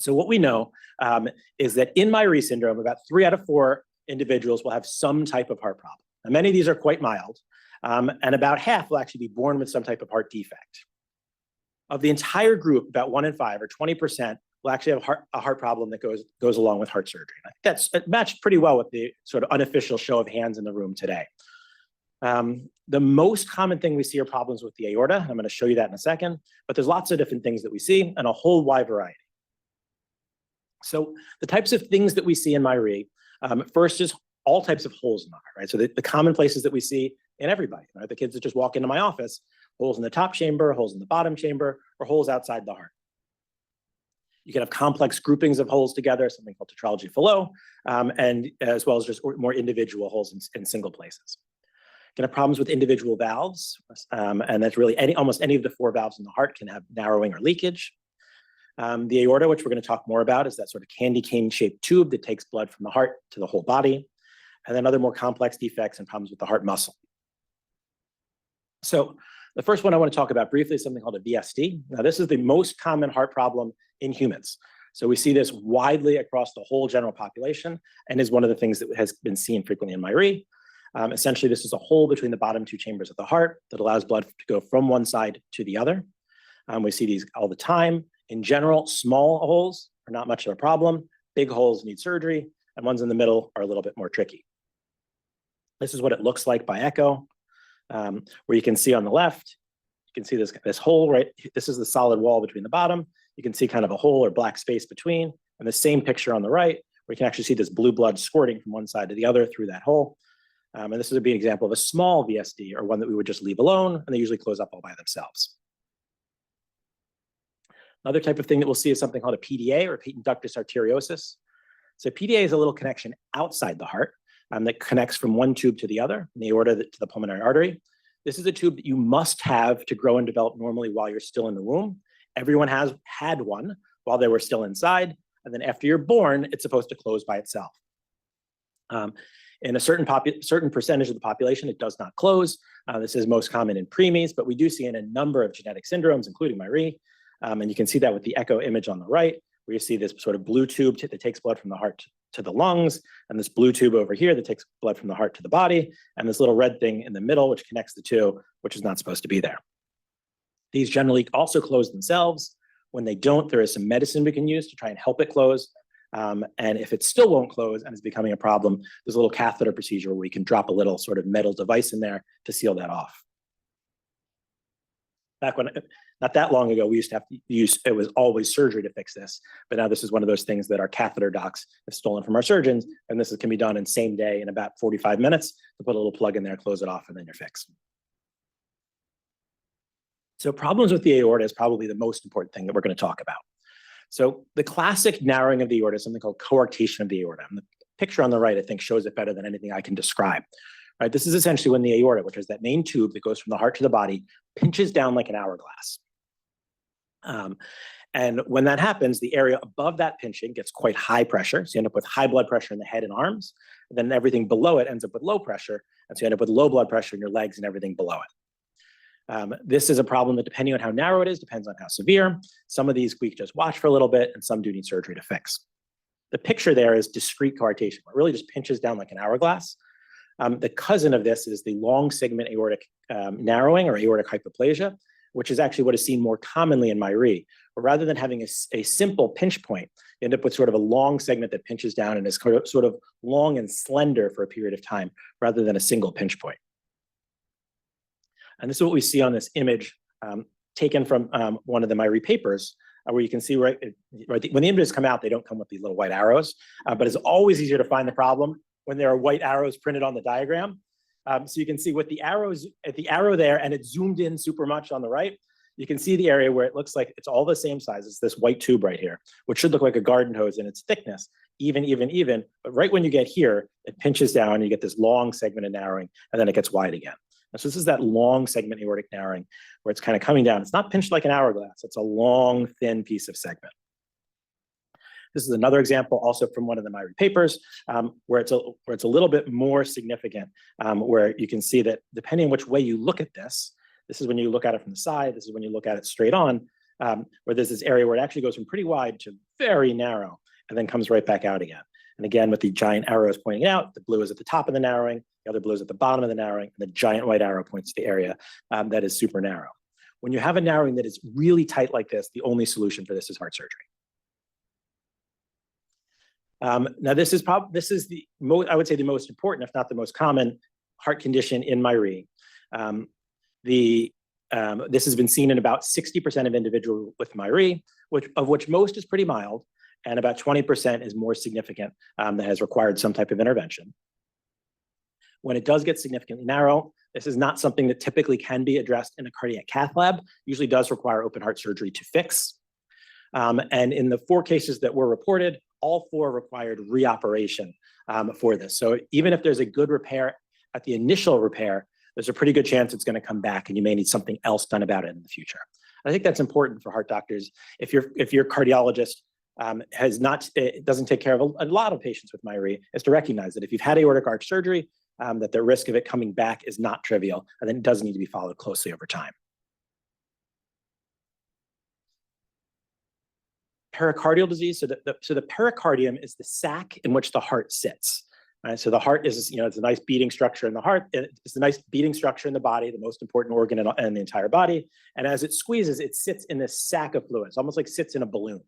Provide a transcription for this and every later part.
So what we know is that in Myhre syndrome, about 3 out of 4 individuals will have some type of heart problem. Now, many of these are quite mild, and about half will actually be born with some type of heart defect. Of the entire group, about 1 in 5, or 20%, will actually have a heart problem that goes along with heart surgery. And I think that's matched pretty well with the sort of unofficial show of hands in the room today. The most common thing we see are problems with the aorta. I'm going to show you that in a second, but there's lots of different things that we see and a whole wide variety. So the types of things that we see in Myhre, first is all types of holes in the heart, right? So the common places that we see in everybody, right? The kids that just walk into my office, holes in the top chamber, holes in the bottom chamber, or holes outside the heart. You can have complex groupings of holes together, something called tetralogy Fallot, and as well as just more individual holes in single places. You can have problems with individual valves, and that's really almost any of the 4 valves in the heart can have narrowing or leakage. The aorta, which we're going to talk more about, is that sort of candy cane-shaped tube that takes blood from the heart to the whole body, and then other more complex defects and problems with the heart muscle. So the first one I want to talk about briefly is something called a VSD. Now, this is the most common heart problem in humans. So we see this widely across the whole general population and is one of the things that has been seen frequently in Myhre. Essentially, this is a hole between the bottom 2 chambers of the heart that allows blood to go from one side to the other. We see these all the time. In general, small holes are not much of a problem. Big holes need surgery, and ones in the middle are a little bit more tricky. This is what it looks like by echo, where you can see on the left, you can see this hole, right? This is the solid wall between the bottom. You can see kind of a hole or black space between, and the same picture on the right, where you can actually see this blue blood squirting from one side to the other through that hole. And this would be an example of a small VSD, or one that we would just leave alone, and they usually close up all by themselves. Another type of thing that we'll see is something called a PDA, or patent ductus arteriosus. So PDA is a little connection outside the heart that connects from one tube to the other, from the aorta to the pulmonary artery. This is a tube that you must have to grow and develop normally while you're still in the womb. Everyone has had one while they were still inside, and then after you're born, it's supposed to close by itself. In a certain percentage of the population, it does not close. This is most common in preemies, but we do see in a number of genetic syndromes, including Myhre. And you can see that with the echo image on the right, where you see this sort of blue tube that takes blood from the heart to the lungs, and this blue tube over here that takes blood from the heart to the body, and this little red thing in the middle, which connects the two, which is not supposed to be there. These generally also close themselves. When they don't, there is some medicine we can use to try and help it close. And if it still won't close and is becoming a problem, there's a little catheter procedure where we can drop a little sort of metal device in there to seal that off. Back when, not that long ago, we used to have to use, it was always surgery to fix this, but now this is one of those things that our catheter docs have stolen from our surgeons, and this can be done in same day in about 45 minutes to put a little plug in there, close it off, and then you're fixed. So problems with the aorta is probably the most important thing that we're going to talk about. So the classic narrowing of the aorta is something called coarctation of the aorta. And the picture on the right, I think, shows it better than anything I can describe. Right, this is essentially when the aorta, which is that main tube that goes from the heart to the body, pinches down like an hourglass. And when that happens, the area above that pinching gets quite high pressure. So you end up with high blood pressure in the head and arms. And then everything below it ends up with low pressure. And so you end up with low blood pressure in your legs and everything below it. This is a problem that, depending on how narrow it is, depends on how severe. Some of these we can just watch for a little bit, and some do need surgery to fix. The picture there is discrete coarctation, where it really just pinches down like an hourglass. The cousin of this is the long segment aortic narrowing, or aortic hypoplasia, which is actually what is seen more commonly in Myhre. But rather than having a simple pinch point, you end up with sort of a long segment that pinches down and is sort of long and slender for a period of time, rather than a single pinch point. And this is what we see on this image taken from one of the Myhre papers, where you can see when the images come out, they don't come with these little white arrows, but it's always easier to find the problem when there are white arrows printed on the diagram. So you can see with the arrows, at the arrow there, and it's zoomed in super much on the right, you can see the area where it looks like it's all the same size as this white tube right here, which should look like a garden hose in its thickness, even. But right when you get here, it pinches down, and you get this long segment of narrowing, and then it gets wide again. And so this is that long segment aortic narrowing where it's kind of coming down. It's not pinched like an hourglass. It's a long, thin piece of segment. This is another example also from one of the Myhre papers where it's a little bit more significant, where you can see that depending on which way you look at this, this is when you look at it from the side, this is when you look at it straight on, where there's this area where it actually goes from pretty wide to very narrow and then comes right back out again. And again, with the giant arrows pointing out, the blue is at the top of the narrowing, the other blue is at the bottom of the narrowing, and the giant white arrow points to the area that is super narrow. When you have a narrowing that is really tight like this, the only solution for this is heart surgery. Now, this is the most, I would say, the most important, if not the most common, heart condition in Myhre. This has been seen in about 60% of individuals with Myhre, of which most is pretty mild, and about 20% is more significant that has required some type of intervention. When it does get significantly narrow, this is not something that typically can be addressed in a cardiac cath lab. Usually does require open heart surgery to fix. And in the 4 cases that were reported, all 4 required reoperation for this. So even if there's a good repair at the initial repair, there's a pretty good chance it's going to come back and you may need something else done about it in the future. I think that's important for heart doctors. If your cardiologist doesn't take care of a lot of patients with Myhre, is to recognize that if you've had aortic arch surgery, that the risk of it coming back is not trivial, and then it does need to be followed closely over time. Pericardial disease. So the pericardium is the sac in which the heart sits. Right? So the heart is, it's a nice beating structure in the heart. It's a nice beating structure in the body, the most important organ in the entire body. And as it squeezes, it sits in this sac of fluid. It's almost like sits in a balloon.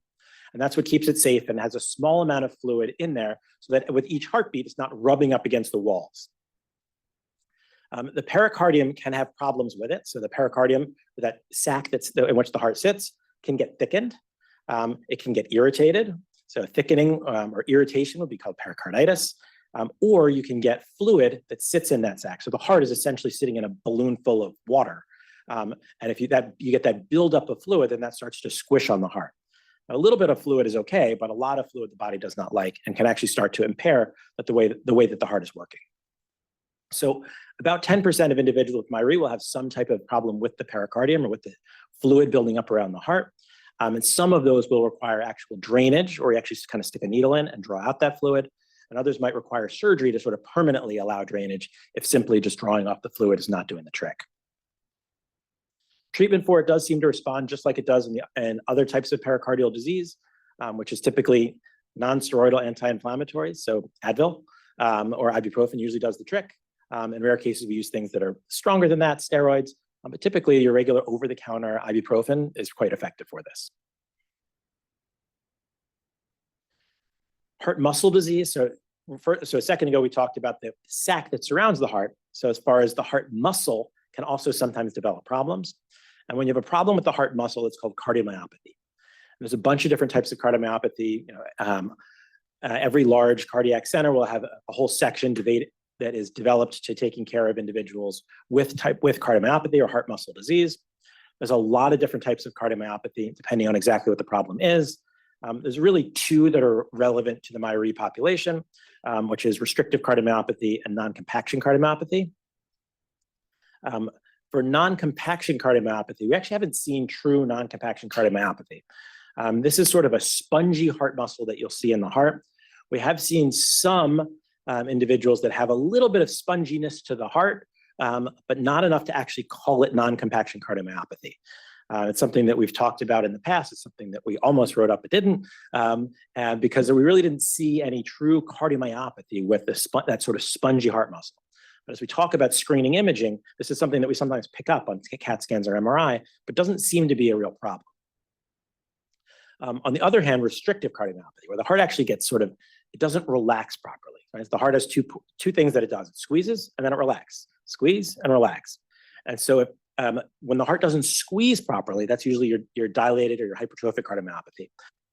And that's what keeps it safe and has a small amount of fluid in there so that with each heartbeat, it's not rubbing up against the walls. The pericardium can have problems with it. So the pericardium, that sac in which the heart sits, can get thickened. It can get irritated. So thickening or irritation would be called pericarditis. Or you can get fluid that sits in that sac. So the heart is essentially sitting in a balloon full of water. And if you get that buildup of fluid, then that starts to squish on the heart. Now, a little bit of fluid is okay, but a lot of fluid the body does not like and can actually start to impair the way that the heart is working. So about 10% of individuals with Myhre will have some type of problem with the pericardium or with the fluid building up around the heart. And some of those will require actual drainage, or you actually just kind of stick a needle in and draw out that fluid. And others might require surgery to sort of permanently allow drainage if simply just drawing off the fluid is not doing the trick. Treatment for it does seem to respond just like it does in other types of pericardial disease, which is typically non-steroidal anti-inflammatories. So Advil or ibuprofen usually does the trick. In rare cases, we use things that are stronger than that, steroids, but typically your regular over-the-counter ibuprofen is quite effective for this. Heart muscle disease. So a second ago, we talked about the sac that surrounds the heart. So as far as the heart muscle can also sometimes develop problems. And when you have a problem with the heart muscle, it's called cardiomyopathy. There's a bunch of different types of cardiomyopathy. Every large cardiac center will have a whole section that is developed to taking care of individuals with cardiomyopathy or heart muscle disease. There's a lot of different types of cardiomyopathy, depending on exactly what the problem is. There's really 2 that are relevant to the Myhre population, which is restrictive cardiomyopathy and non-compaction cardiomyopathy. For non-compaction cardiomyopathy, we actually haven't seen true non-compaction cardiomyopathy. This is sort of a spongy heart muscle that you'll see in the heart. We have seen some individuals that have a little bit of sponginess to the heart, but not enough to actually call it non-compaction cardiomyopathy. It's something that we've talked about in the past. It's something that we almost wrote up but didn't, and because we really didn't see any true cardiomyopathy with that sort of spongy heart muscle. But as we talk about screening imaging, this is something that we sometimes pick up on CAT scans or MRI, but doesn't seem to be a real problem. On the other hand, restrictive cardiomyopathy, where the heart actually gets it doesn't relax properly. Right? The heart has two things that it does. It squeezes and then it relaxes. Squeeze and relax. And so when the heart doesn't squeeze properly, that's usually your dilated or your hypertrophic cardiomyopathy.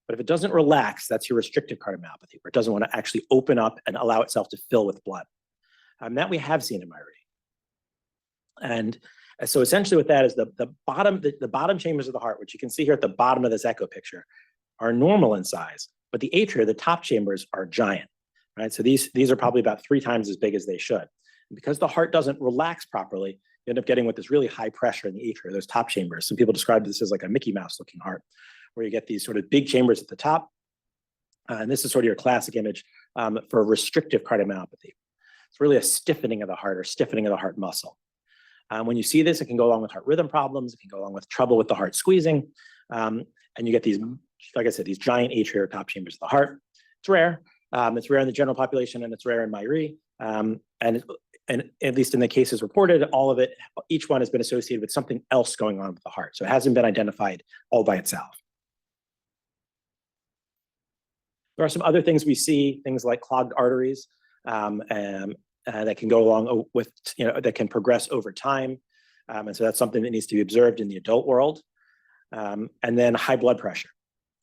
But if it doesn't relax, that's your restrictive cardiomyopathy, where it doesn't want to actually open up and allow itself to fill with blood. That we have seen in Myhre. And so essentially what that is, the bottom chambers of the heart, which you can see here at the bottom of this echo picture, are normal in size, but the atria, the top chambers, are giant. Right? So these are probably about 3 times as big as they should. And because the heart doesn't relax properly, you end up getting with this really high pressure in the atria, those top chambers. Some people describe this as like a Mickey Mouse looking heart, where you get these sort of big chambers at the top. And this is sort of your classic image for restrictive cardiomyopathy. It's really a stiffening of the heart or stiffening of the heart muscle. When you see this, it can go along with heart rhythm problems. It can go along with trouble with the heart squeezing. And you get these, like I said, these giant atrial top chambers of the heart. It's rare. It's rare in the general population, and it's rare in Myhre. And at least in the cases reported, all of it, each one has been associated with something else going on with the heart. So it hasn't been identified all by itself. There are some other things we see, things like clogged arteries that can go along with, that can progress over time. And so that's something that needs to be observed in the adult world. And then high blood pressure.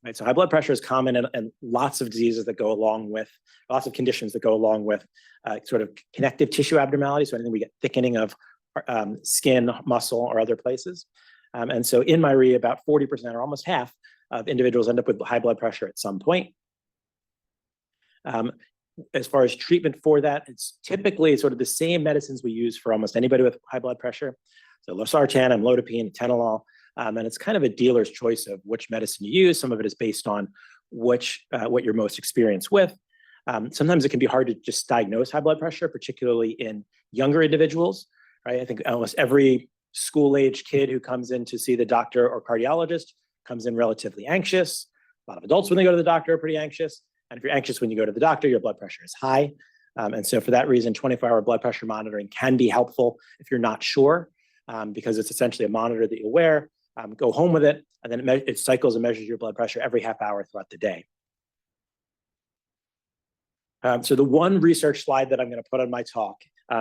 Right, so high blood pressure is common in lots of diseases that go along with, lots of conditions that go along with sort of connective tissue abnormalities. So anything we get thickening of skin, muscle, or other places. And so in Myhre, about 40% or almost half of individuals end up with high blood pressure at some point. As far as treatment for that, it's typically sort of the same medicines we use for almost anybody with high blood pressure. So losartan, amlodipine, atenolol. And it's kind of a dealer's choice of which medicine you use. Some of it is based on what you're most experienced with. Sometimes it can be hard to just diagnose high blood pressure, particularly in younger individuals, right? I think almost every school-age kid who comes in to see the doctor or cardiologist comes in relatively anxious. A lot of adults, when they go to the doctor, are pretty anxious. And if you're anxious when you go to the doctor, your blood pressure is high. And so for that reason, 24-hour blood pressure monitoring can be helpful if you're not sure, because it's essentially a monitor that you wear. Go home with it, and then it cycles and measures your blood pressure every half hour throughout the day. So the one research slide that I'm going to put on my talk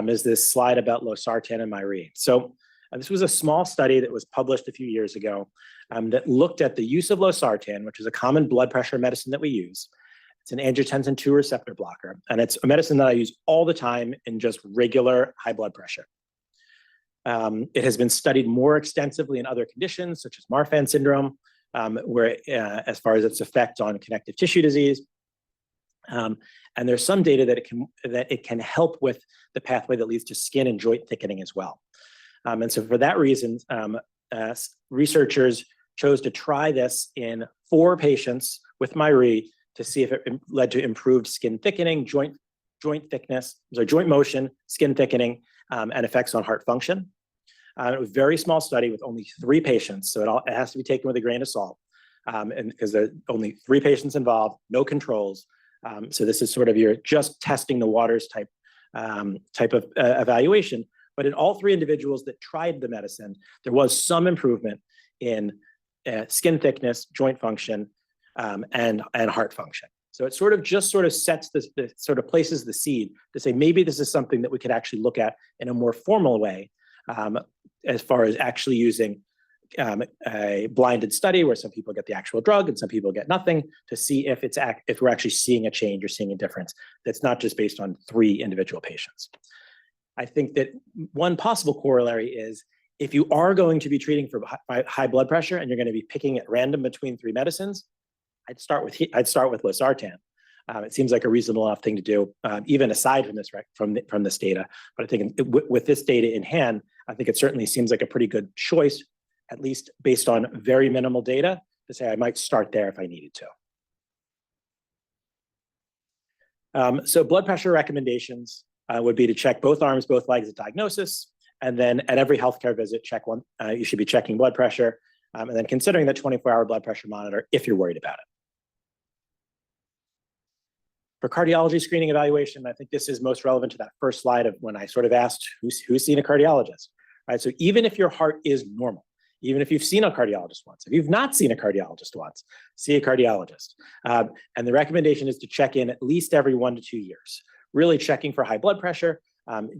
is this slide about losartan and Myhre. So this was a small study that was published a few years ago that looked at the use of losartan, which is a common blood pressure medicine that we use. It's an angiotensin II receptor blocker, and it's a medicine that I use all the time in just regular high blood pressure. It has been studied more extensively in other conditions, such as Myhre syndrome, where as far as its effect on connective tissue disease. And there's some data that it can help with the pathway that leads to skin and joint thickening as well. And so for that reason, researchers chose to try this in 4 patients with Myhre to see if it led to improved skin thickening, joint thickness, so joint motion, skin thickening, and effects on heart function. It was a very small study with only 3 patients, so it has to be taken with a grain of salt, and because there are only 3 patients involved, no controls. So this is sort of your just testing the waters type of evaluation. But in all 3 individuals that tried the medicine, there was some improvement in skin thickness, joint function, and heart function. So it sort of sets this, sort of places the seed to say maybe this is something that we could actually look at in a more formal way, as far as actually using a blinded study where some people get the actual drug and some people get nothing, to see if we're actually seeing a change or seeing a difference that's not just based on 3 individual patients. I think that one possible corollary is if you are going to be treating for high blood pressure and you're going to be picking at random between 3 medicines, I'd start with losartan. It seems like a reasonable enough thing to do, even aside from this from this data. But I think with this data in hand, I think it certainly seems like a pretty good choice, at least based on very minimal data, to say I might start there if I needed to. So blood pressure recommendations would be to check both arms, both legs at diagnosis, and then at every healthcare visit, check one. You should be checking blood pressure, and then considering the 24-hour blood pressure monitor if you're worried about it. For cardiology screening evaluation, I think this is most relevant to that first slide of when I sort of asked who's seen a cardiologist, right? So even if your heart is normal, even if you've seen a cardiologist once, if you've not seen a cardiologist once, see a cardiologist. And the recommendation is to check in at least every 1 to 2 years, really checking for high blood pressure,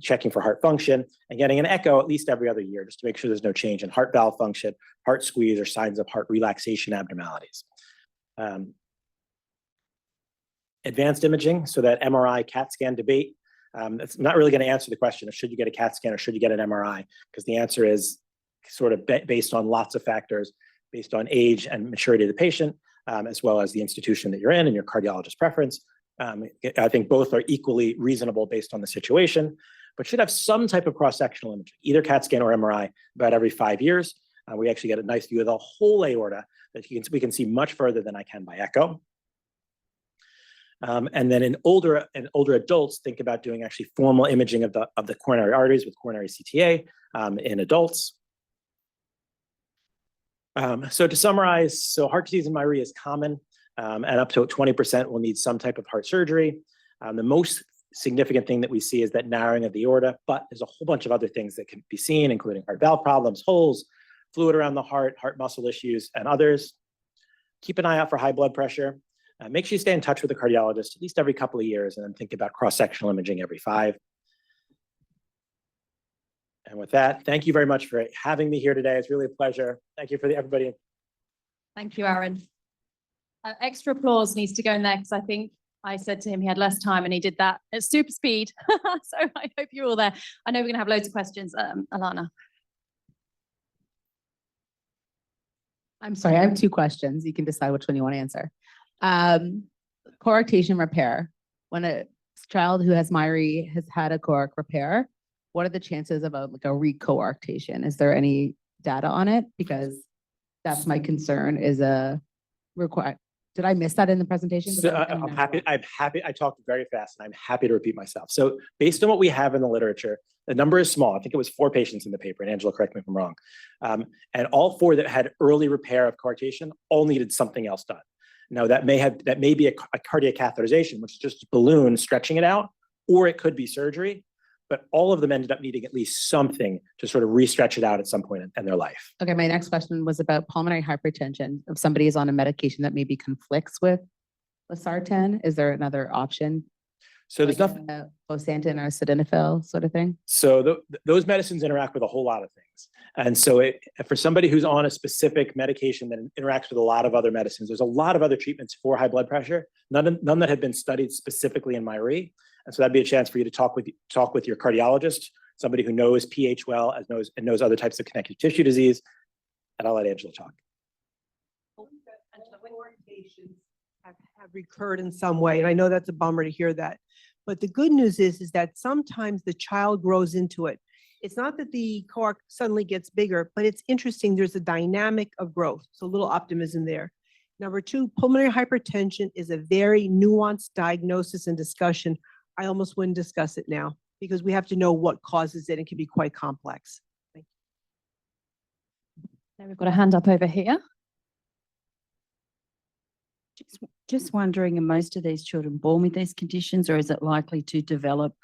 checking for heart function, and getting an echo at least every other year, just to make sure there's no change in heart valve function, heart squeeze, or signs of heart relaxation abnormalities. Advanced imaging, so that MRI CAT scan debate, it's not really going to answer the question of should you get a CAT scan or should you get an MRI, because the answer is sort of based on lots of factors, based on age and maturity of the patient, as well as the institution that you're in and your cardiologist preference. I think both are equally reasonable based on the situation, but should have some type of cross-sectional imaging, either CAT scan or MRI, about every 5 years. We actually get a nice view of the whole aorta that we can see much further than I can by echo. And then in older adults, think about doing actually formal imaging of the coronary arteries with coronary CTA in adults. So to summarize, so heart disease in Myhre is common, and up to 20% will need some type of heart surgery. The most significant thing that we see is that narrowing of the aorta, but there's a whole bunch of other things that can be seen, including heart valve problems, holes, fluid around the heart muscle issues, and others. Keep an eye out for high blood pressure. Make sure you stay in touch with a cardiologist at least every couple of years, and then think about cross-sectional imaging every 5. And with that, thank you very much for having me here today. It's really a pleasure. Thank you for everybody. Thank you, Aaron. Extra applause needs to go in there because I think I said to him he had less time and he did that at super speed. So I hope you're all there. I know we're going to have loads of questions. Alana. I'm sorry, I have 2 questions. You can decide which one you want to answer. Coarctation repair. When a child who has Myhre has had a coarc repair, what are the chances of a recoarctation? Is there any data on it? Because that's my concern. Is a require. Did I miss that in the presentation? So I'm happy. I talked very fast, and I'm happy to repeat myself. So based on what we have in the literature, the number is small. I think it was 4 patients in the paper, and Angela, correct me if I'm wrong. And all 4 that had early repair of coarctation all needed something else done. Now that may be a cardiac catheterization, which is just a balloon stretching it out, or it could be surgery. But all of them ended up needing at least something to sort of re-stretch it out at some point in their life. Okay, my next question was about pulmonary hypertension. If somebody is on a medication that maybe conflicts with losartan, is there another option? So there's nothing. Bosantan or sildenafil sort of thing? So those medicines interact with a whole lot of things. And so for somebody who's on a specific medication that interacts with a lot of other medicines, there's a lot of other treatments for high blood pressure, none that have been studied specifically in Myhre. And so that'd be a chance for you to talk with your cardiologist, somebody who knows pH well, knows other types of connective tissue disease. And I'll let Angela talk. Patients have recurred in some way, and I know that's a bummer to hear that. But the good news is that sometimes the child grows into it. It's not that the coarc suddenly gets bigger, but it's interesting. There's a dynamic of growth. So a little optimism there. Number 2, pulmonary hypertension is a very nuanced diagnosis and discussion. I almost wouldn't discuss it now because we have to know what causes it. It can be quite complex. Thank you. Now we've got a hand up over here. Just wondering, are most of these children born with these conditions, or is it likely to develop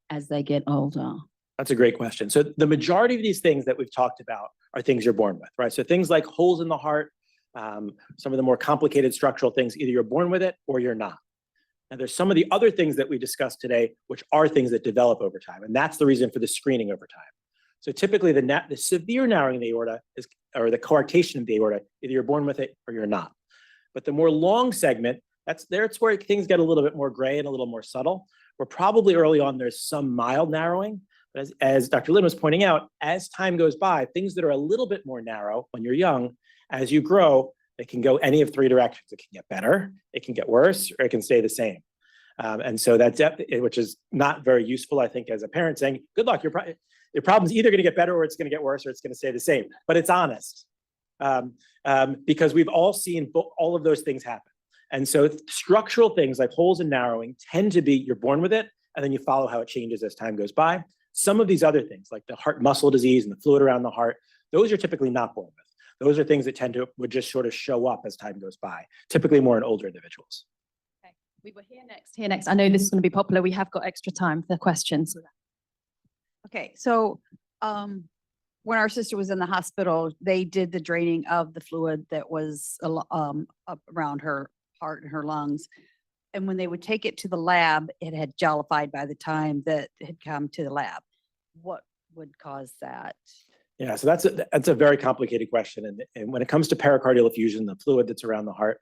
as they get older? That's a great question. So the majority of these things that we've talked about are things you're born with, right? So things like holes in the heart, some of the more complicated structural things, either you're born with it or you're not. And there's some of the other things that we discussed today, which are things that develop over time. And that's the reason for the screening over time. So typically the severe narrowing of the aorta or the coarctation of the aorta, either you're born with it or you're not. But the more long segment, that's where things get a little bit more gray and a little more subtle. Where probably early on, there's some mild narrowing. But as Dr. Lin was pointing out, as time goes by, things that are a little bit more narrow when you're young, as you grow, it can go any of 3 directions. It can get better, it can get worse, or it can stay the same. And so that's, which is not very useful, I think, as a parent saying, good luck, your problem's either going to get better or it's going to get worse or it's going to stay the same. But it's honest because we've all seen all of those things happen. And so structural things like holes and narrowing tend to be, you're born with it, and then you follow how it changes as time goes by. Some of these other things like the heart muscle disease and the fluid around the heart, those are typically not born with. Those are things that would just sort of show up as time goes by, typically more in older individuals. Okay, we were here next. I know this is going to be popular. We have got extra time for questions. Okay, so when our sister was in the hospital, they did the draining of the fluid that was up around her heart and her lungs. And when they would take it to the lab, it had jellified by the time that it had come to the lab. What would cause that? Yeah, so that's a very complicated question. And when it comes to pericardial effusion, the fluid that's around the heart,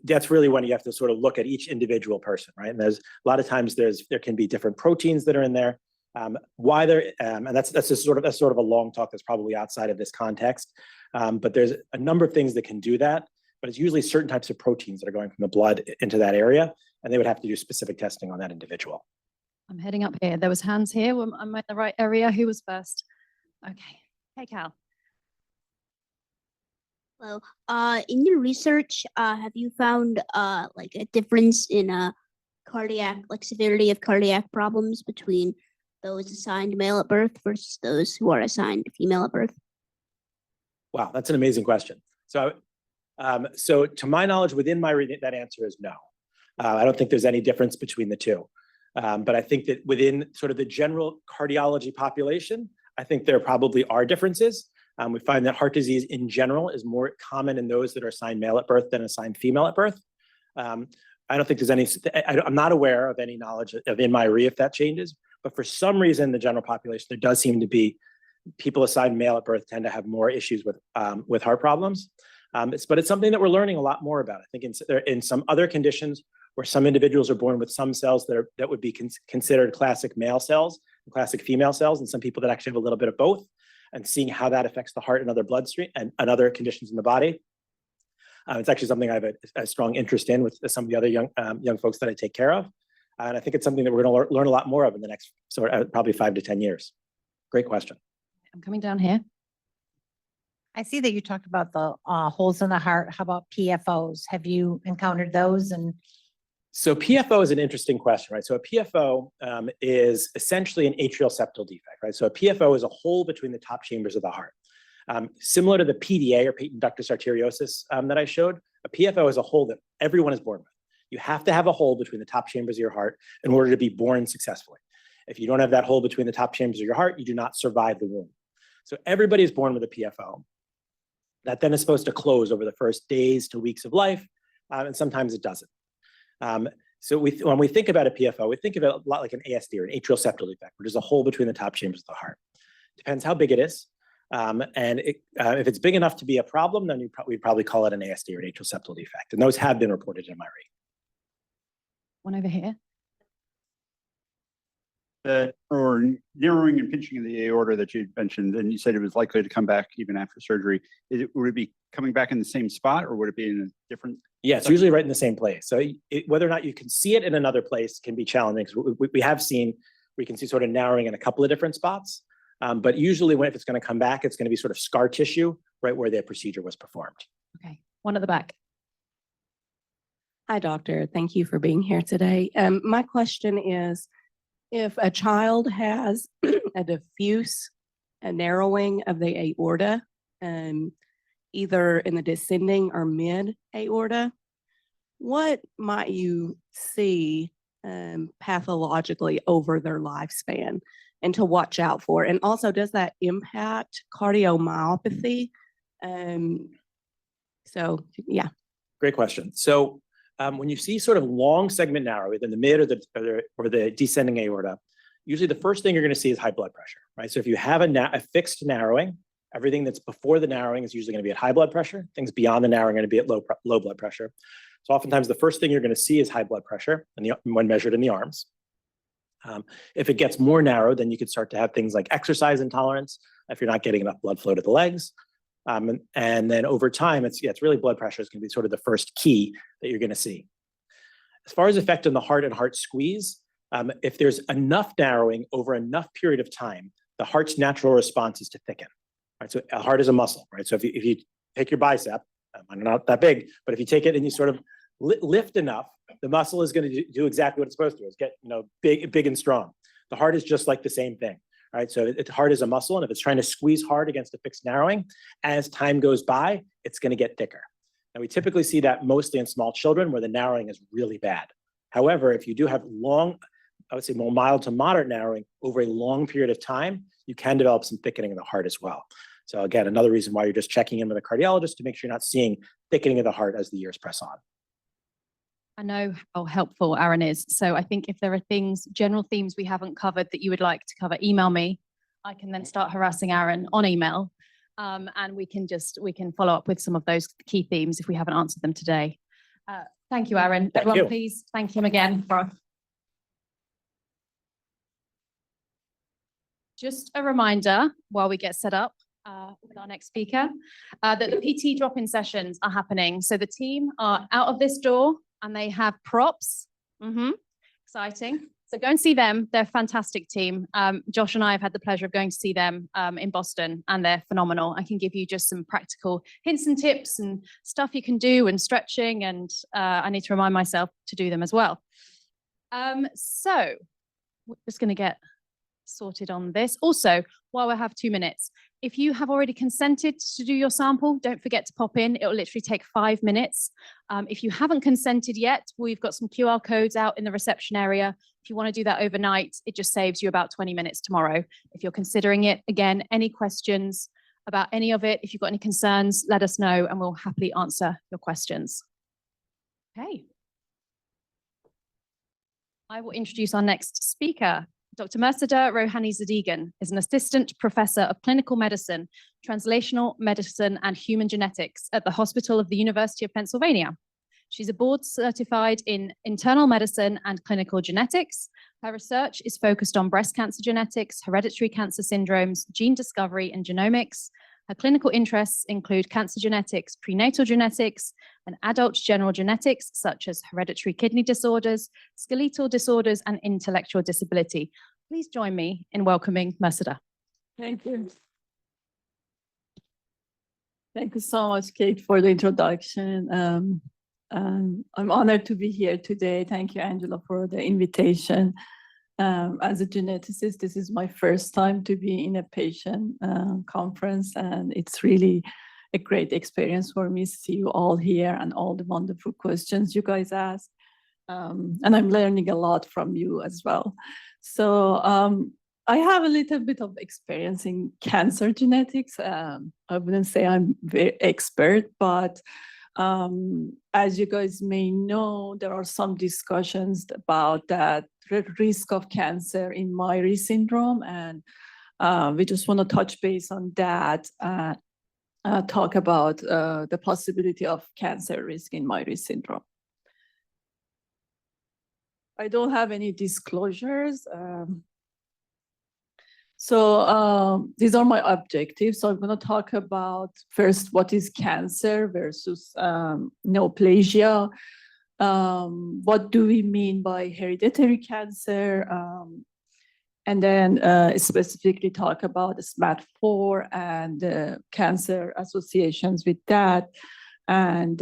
that's really when you have to sort of look at each individual person, right? And there's a lot of times there can be different proteins that are in there. Why they're and that's sort of a long talk that's probably outside of this context. But there's a number of things that can do that. But it's usually certain types of proteins that are going from the blood into that area, and they would have to do specific testing on that individual. I'm heading up here. There was hands here. Am I in the right area? Who was first? Okay. Hey, Cal. Well, in your research, have you found like a difference in severity of cardiac problems between those assigned male at birth versus those who are assigned female at birth? Wow, that's an amazing question. So, so to my knowledge, within Myhre, that answer is no. I don't think there's any difference between the two. But I think that within sort of the general cardiology population, I think there probably are differences. We find that heart disease in general is more common in those that are assigned male at birth than assigned female at birth. I don't think there's any, I'm not aware of any knowledge of in Myhre if that changes, but for some reason, the general population, there does seem to be people assigned male at birth tend to have more issues with heart problems. But it's something that we're learning a lot more about. I think in some other conditions where some individuals are born with some cells that would be considered classic male cells, classic female cells, and some people that actually have a little bit of both, and seeing how that affects the heart and other bloodstream and other conditions in the body. It's actually something I have a strong interest in with some of the other young folks that I take care of. And I think it's something that we're going to learn a lot more of in the next probably 5 to 10 years. Great question. I'm coming down here. I see that you talked about the holes in the heart. How about PFOs? Have you encountered those? And so PFO is an interesting question, right? So a PFO is essentially an atrial septal defect, right? So a PFO is a hole between the top chambers of the heart. Similar to the PDA or patent ductus arteriosus that I showed, a PFO is a hole that everyone is born with. You have to have a hole between the top chambers of your heart in order to be born successfully. If you don't have that hole between the top chambers of your heart, you do not survive the womb. So everybody is born with a PFO. That then is supposed to close over the first days to weeks of life, and sometimes it doesn't. So when we think about a PFO, we think of it a lot like an ASD or an atrial septal defect, which is a hole between the top chambers of the heart. Depends how big it is. And if it's big enough to be a problem, then we'd probably call it an ASD or an atrial septal defect. And those have been reported in Myhre. One over here. Or narrowing and pinching of the aorta that you mentioned, and you said it was likely to come back even after surgery. Would it be coming back in the same spot, or would it be in a different? Yeah, it's usually right in the same place. So whether or not you can see it in another place can be challenging, because we can see sort of narrowing in a couple of different spots. But usually if it's going to come back, it's going to be sort of scar tissue right where the procedure was performed. Okay, one at the back. Hi, doctor. Thank you for being here today. My question is, if a child has a diffuse narrowing of the aorta, either in the descending or mid aorta, what might you see pathologically over their lifespan and to watch out for? And also, does that impact cardiomyopathy? So, yeah. Great question. So when you see sort of long segment narrow, either in the mid or the descending aorta, usually the first thing you're going to see is high blood pressure, right? So if you have a fixed narrowing, everything that's before the narrowing is usually going to be at high blood pressure. Things beyond the narrowing are going to be at low blood pressure. So oftentimes the first thing you're going to see is high blood pressure when measured in the arms. If it gets more narrow, then you could start to have things like exercise intolerance if you're not getting enough blood flow to the legs. And then over time, it's really blood pressure is going to be sort of the first key that you're going to see. As far as effect on the heart and heart squeeze, if there's enough narrowing over enough period of time, the heart's natural response is to thicken. Right? So a heart is a muscle, right? So if you take your bicep, not that big, but if you take it and you sort of lift enough, the muscle is going to do exactly what it's supposed to do. It's get big and strong. The heart is just like the same thing. Right, so the heart is a muscle, and if it's trying to squeeze hard against a fixed narrowing, as time goes by, it's going to get thicker. And we typically see that mostly in small children where the narrowing is really bad. However, if you do have I would say more mild to moderate narrowing over a long period of time, you can develop some thickening of the heart as well. So again, another reason why you're just checking in with a cardiologist to make sure you're not seeing thickening of the heart as the years press on. I know how helpful Aaron is. So I think if there are general themes we haven't covered that you would like to cover, email me. I can then start harassing Aaron on email. And we can follow up with some of those key themes if we haven't answered them today. Thank you, Aaron. Thank Everyone, you. please thank him again. Just a reminder while we get set up with our next speaker, that the PT drop-in sessions are happening. So the team are out of this door and they have props. Exciting. So go and see them. They're a fantastic team. Josh and I have had the pleasure of going to see them in Boston, and they're phenomenal. I can give you just some practical hints and tips and stuff you can do and stretching, and I need to remind myself to do them as well. So we're just going to get sorted on this. Also, while we have 2 minutes, If you have already consented to do your sample, don't forget to pop in. It will literally take 5 minutes. If you haven't consented yet, we've got some QR codes out in the reception area. If you want to do that overnight, it just saves you about 20 minutes tomorrow. If you're considering it, again, any questions about any of it, if you've got any concerns, let us know and we'll happily answer your questions. Okay. I will introduce our next speaker. Dr. Mersedeh Rohanizadegan is an assistant professor of clinical medicine, translational medicine, and human genetics at the Hospital of the University of Pennsylvania. She's a board certified in internal medicine and clinical genetics. Her research is focused on breast cancer genetics, hereditary cancer syndromes, gene discovery, and genomics. Her clinical interests include cancer genetics, prenatal genetics, and adult general genetics, such as hereditary kidney disorders, skeletal disorders, and intellectual disability. Please join me in welcoming Mersedeh. Thank you. Thank you so much, Kate, for the introduction. I'm honored to be here today. Thank you, Angela, for the invitation. As a geneticist, this is my first time to be in a patient conference, and it's really a great experience for me to see you all here and all the wonderful questions you guys ask. And I'm learning a lot from you as well. So I have a little bit of experience in cancer genetics. I wouldn't say I'm very expert, but as you guys may know, there are some discussions about that risk of cancer in Myhre syndrome, and we just want to touch base on that, talk about the possibility of cancer risk in Myhre syndrome. I don't have any disclosures. So these are my objectives. So I'm going to talk about first what is cancer versus neoplasia. What do we mean by hereditary cancer? And then specifically talk about SMAD4 and cancer associations with that. And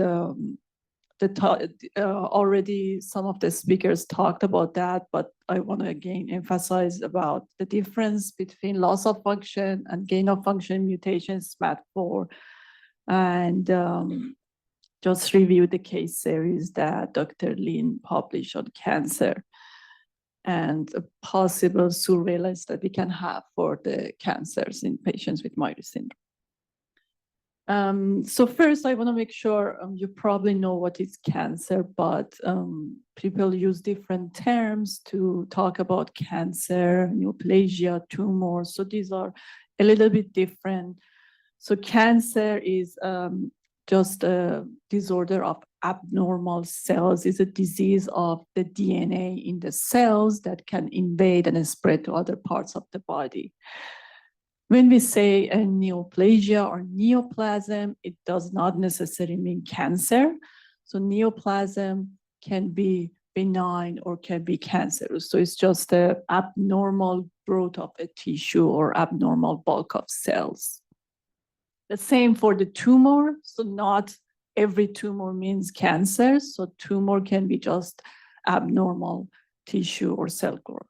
already some of the speakers talked about that, but I want to again emphasize about the difference between loss of function and gain of function mutations, SMAD4, and just review the case series that Dr. Lin published on cancer and a possible surveillance that we can have for the cancers in patients with Myhre syndrome. So first, I want to make sure you probably know what is cancer, but people use different terms to talk about cancer, neoplasia, tumors. So these are a little bit different. So cancer is just a disorder of abnormal cells. It's a disease of the DNA in the cells that can invade and spread to other parts of the body. When we say a neoplasia or neoplasm, it does not necessarily mean cancer. So neoplasm can be benign or can be cancerous. So it's just an abnormal growth of a tissue or abnormal bulk of cells. The same for the tumor. So not every tumor means cancer. So tumor can be just abnormal tissue or cell growth.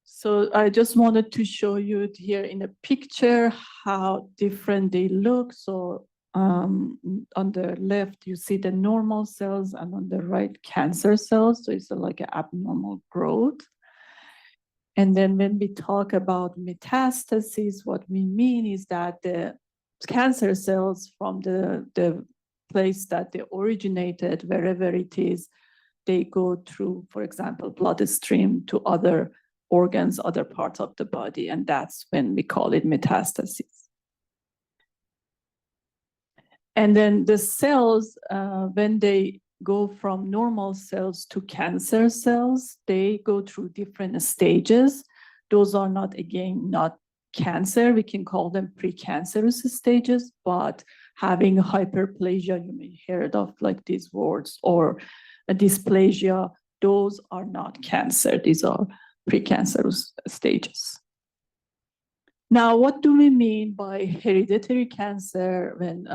So I just wanted to show you here in a picture how different they look. So on the left, you see the normal cells, and on the right, cancer cells. So it's like an abnormal growth. And then when we talk about metastasis, what we mean is that the cancer cells from the place that they originated, wherever it is, they go through, for example, bloodstream to other organs, other parts of the body, and that's when we call it metastasis. And then the cells, when they go from normal cells to cancer cells, they go through different stages. Those are not, again, not cancer. We can call them precancerous stages, but having hyperplasia, you may hear it of like these words, or a dysplasia, those are not cancer. These are precancerous stages. Now, what do we mean by hereditary cancer when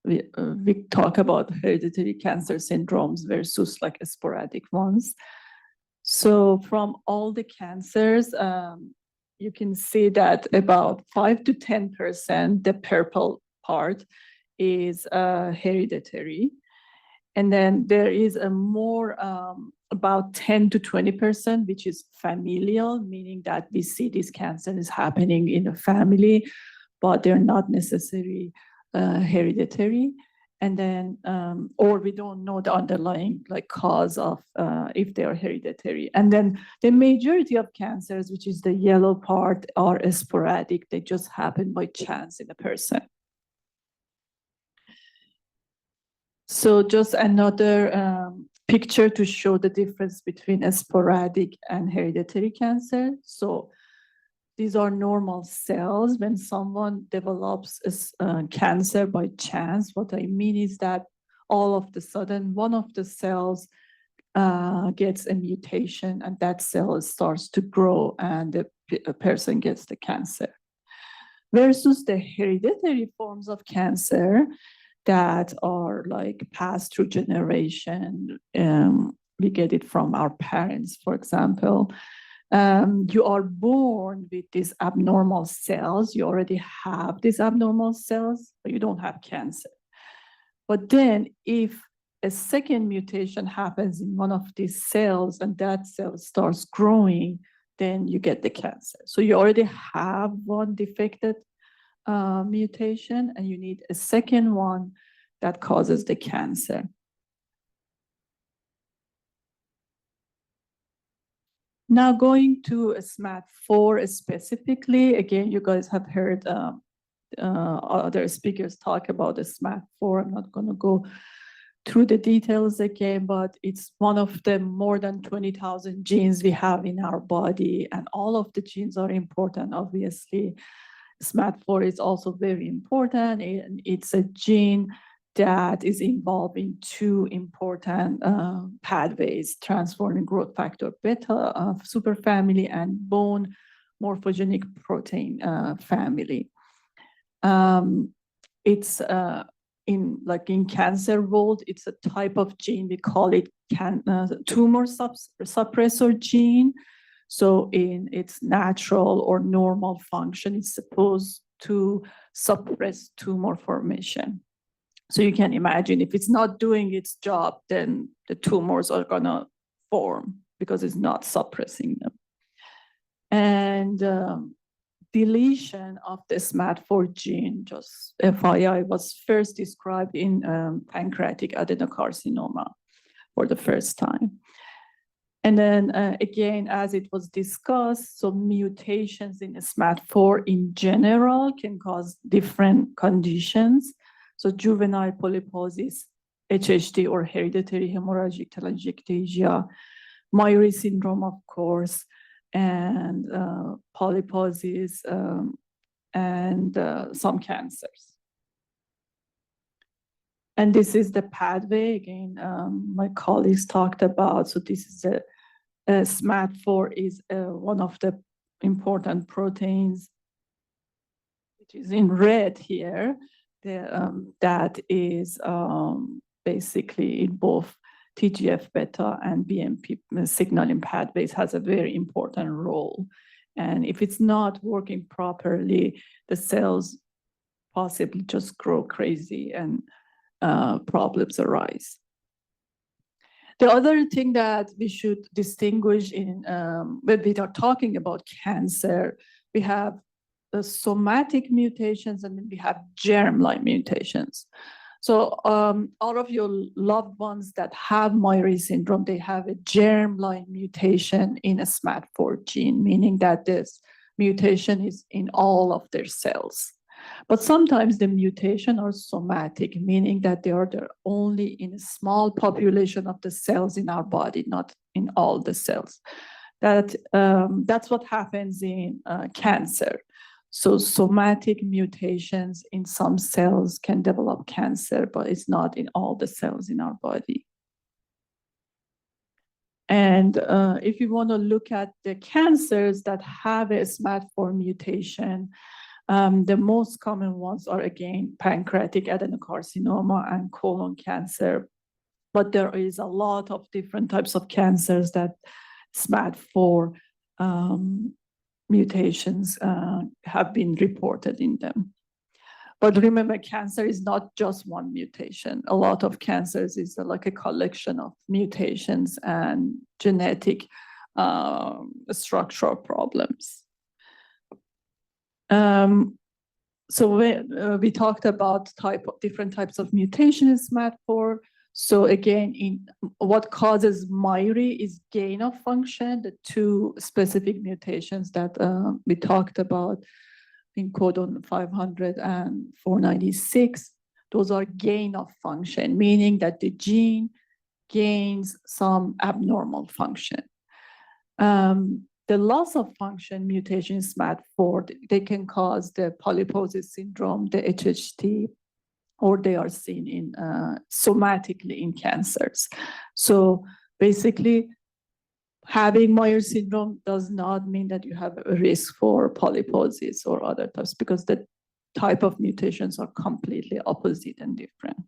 we talk about hereditary cancer syndromes versus like sporadic ones? So from all the cancers, you can see that about 5 to 10%, the purple part, is hereditary. And then there is a more about 10 to 20%, which is familial, meaning that we see this cancer is happening in a family, but they're not necessarily hereditary. And then, or we don't know the underlying like cause of if they are hereditary. And then the majority of cancers, which is the yellow part, are sporadic. They just happen by chance in a person. So just another picture to show the difference between a sporadic and hereditary cancer. So these are normal cells. When someone develops a cancer by chance, what I mean is that all of the sudden, one of the cells gets a mutation and that cell starts to grow and the person gets the cancer. Versus the hereditary forms of cancer that are like passed through generation. We get it from our parents, for example. You are born with these abnormal cells. You already have these abnormal cells, but you don't have cancer. But then if a second mutation happens in one of these cells and that cell starts growing, then you get the cancer. So you already have one defected mutation and you need a second one that causes the cancer. Now going to SMAD4 specifically, again, you guys have heard other speakers talk about the SMAD4. I'm not going to go through the details again, but it's one of the more than 20,000 genes we have in our body, and all of the genes are important, obviously. SMAD4 is also very important, and it's a gene that is involved in two important pathways, transforming growth factor beta superfamily and bone morphogenic protein family. It's in cancer world, it's a type of gene, we call it tumor suppressor gene. So in its natural or normal function, it's supposed to suppress tumor formation. So you can imagine if it's not doing its job, then the tumors are gonna form because it's not suppressing them. And deletion of the SMAD4 gene, just FYI, was first described in pancreatic adenocarcinoma for the first time. And then again, as it was discussed, so mutations in SMAD4 in general can cause different conditions. So juvenile polyposis, HHD, or hereditary hemorrhagic telangiectasia, Myhre syndrome, of course, and polyposis, and some cancers. And this is the pathway, again, my colleagues talked about. So this is SMAD4 is one of the important proteins, which is in red here. That is basically in both TGF-beta and BMP signaling pathways has a very important role. And if it's not working properly, the cells possibly just grow crazy and problems arise. The other thing that we should distinguish in when we are talking about cancer, we have the somatic mutations and then we have germline mutations. So all of your loved ones that have Myhre syndrome, they have a germline mutation in a SMAD4 gene, meaning that this mutation is in all of their cells. But sometimes the mutation are somatic, meaning that they are there only in a small population of the cells in our body, not in all the cells. That's what happens in cancer. So somatic mutations in some cells can develop cancer, but it's not in all the cells in our body. And if you want to look at the cancers that have a SMAD4 mutation, the most common ones are, again, pancreatic adenocarcinoma and colon cancer. But there is a lot of different types of cancers that SMAD4 mutations have been reported in them. But remember, cancer is not just one mutation. A lot of cancers is like a collection of mutations and genetic structural problems. So we talked about different types of mutations in SMAD4. So again, in what causes Myhre is gain of function, the two specific mutations that we talked about in codon 500 and 496. Those are gain of function, meaning that the gene gains some abnormal function. The loss of function mutation SMAD4, they can cause the polyposis syndrome, the HHT, or they are seen in somatically in cancers. So basically, having Myhre syndrome does not mean that you have a risk for polyposis or other types, because the type of mutations are completely opposite and different.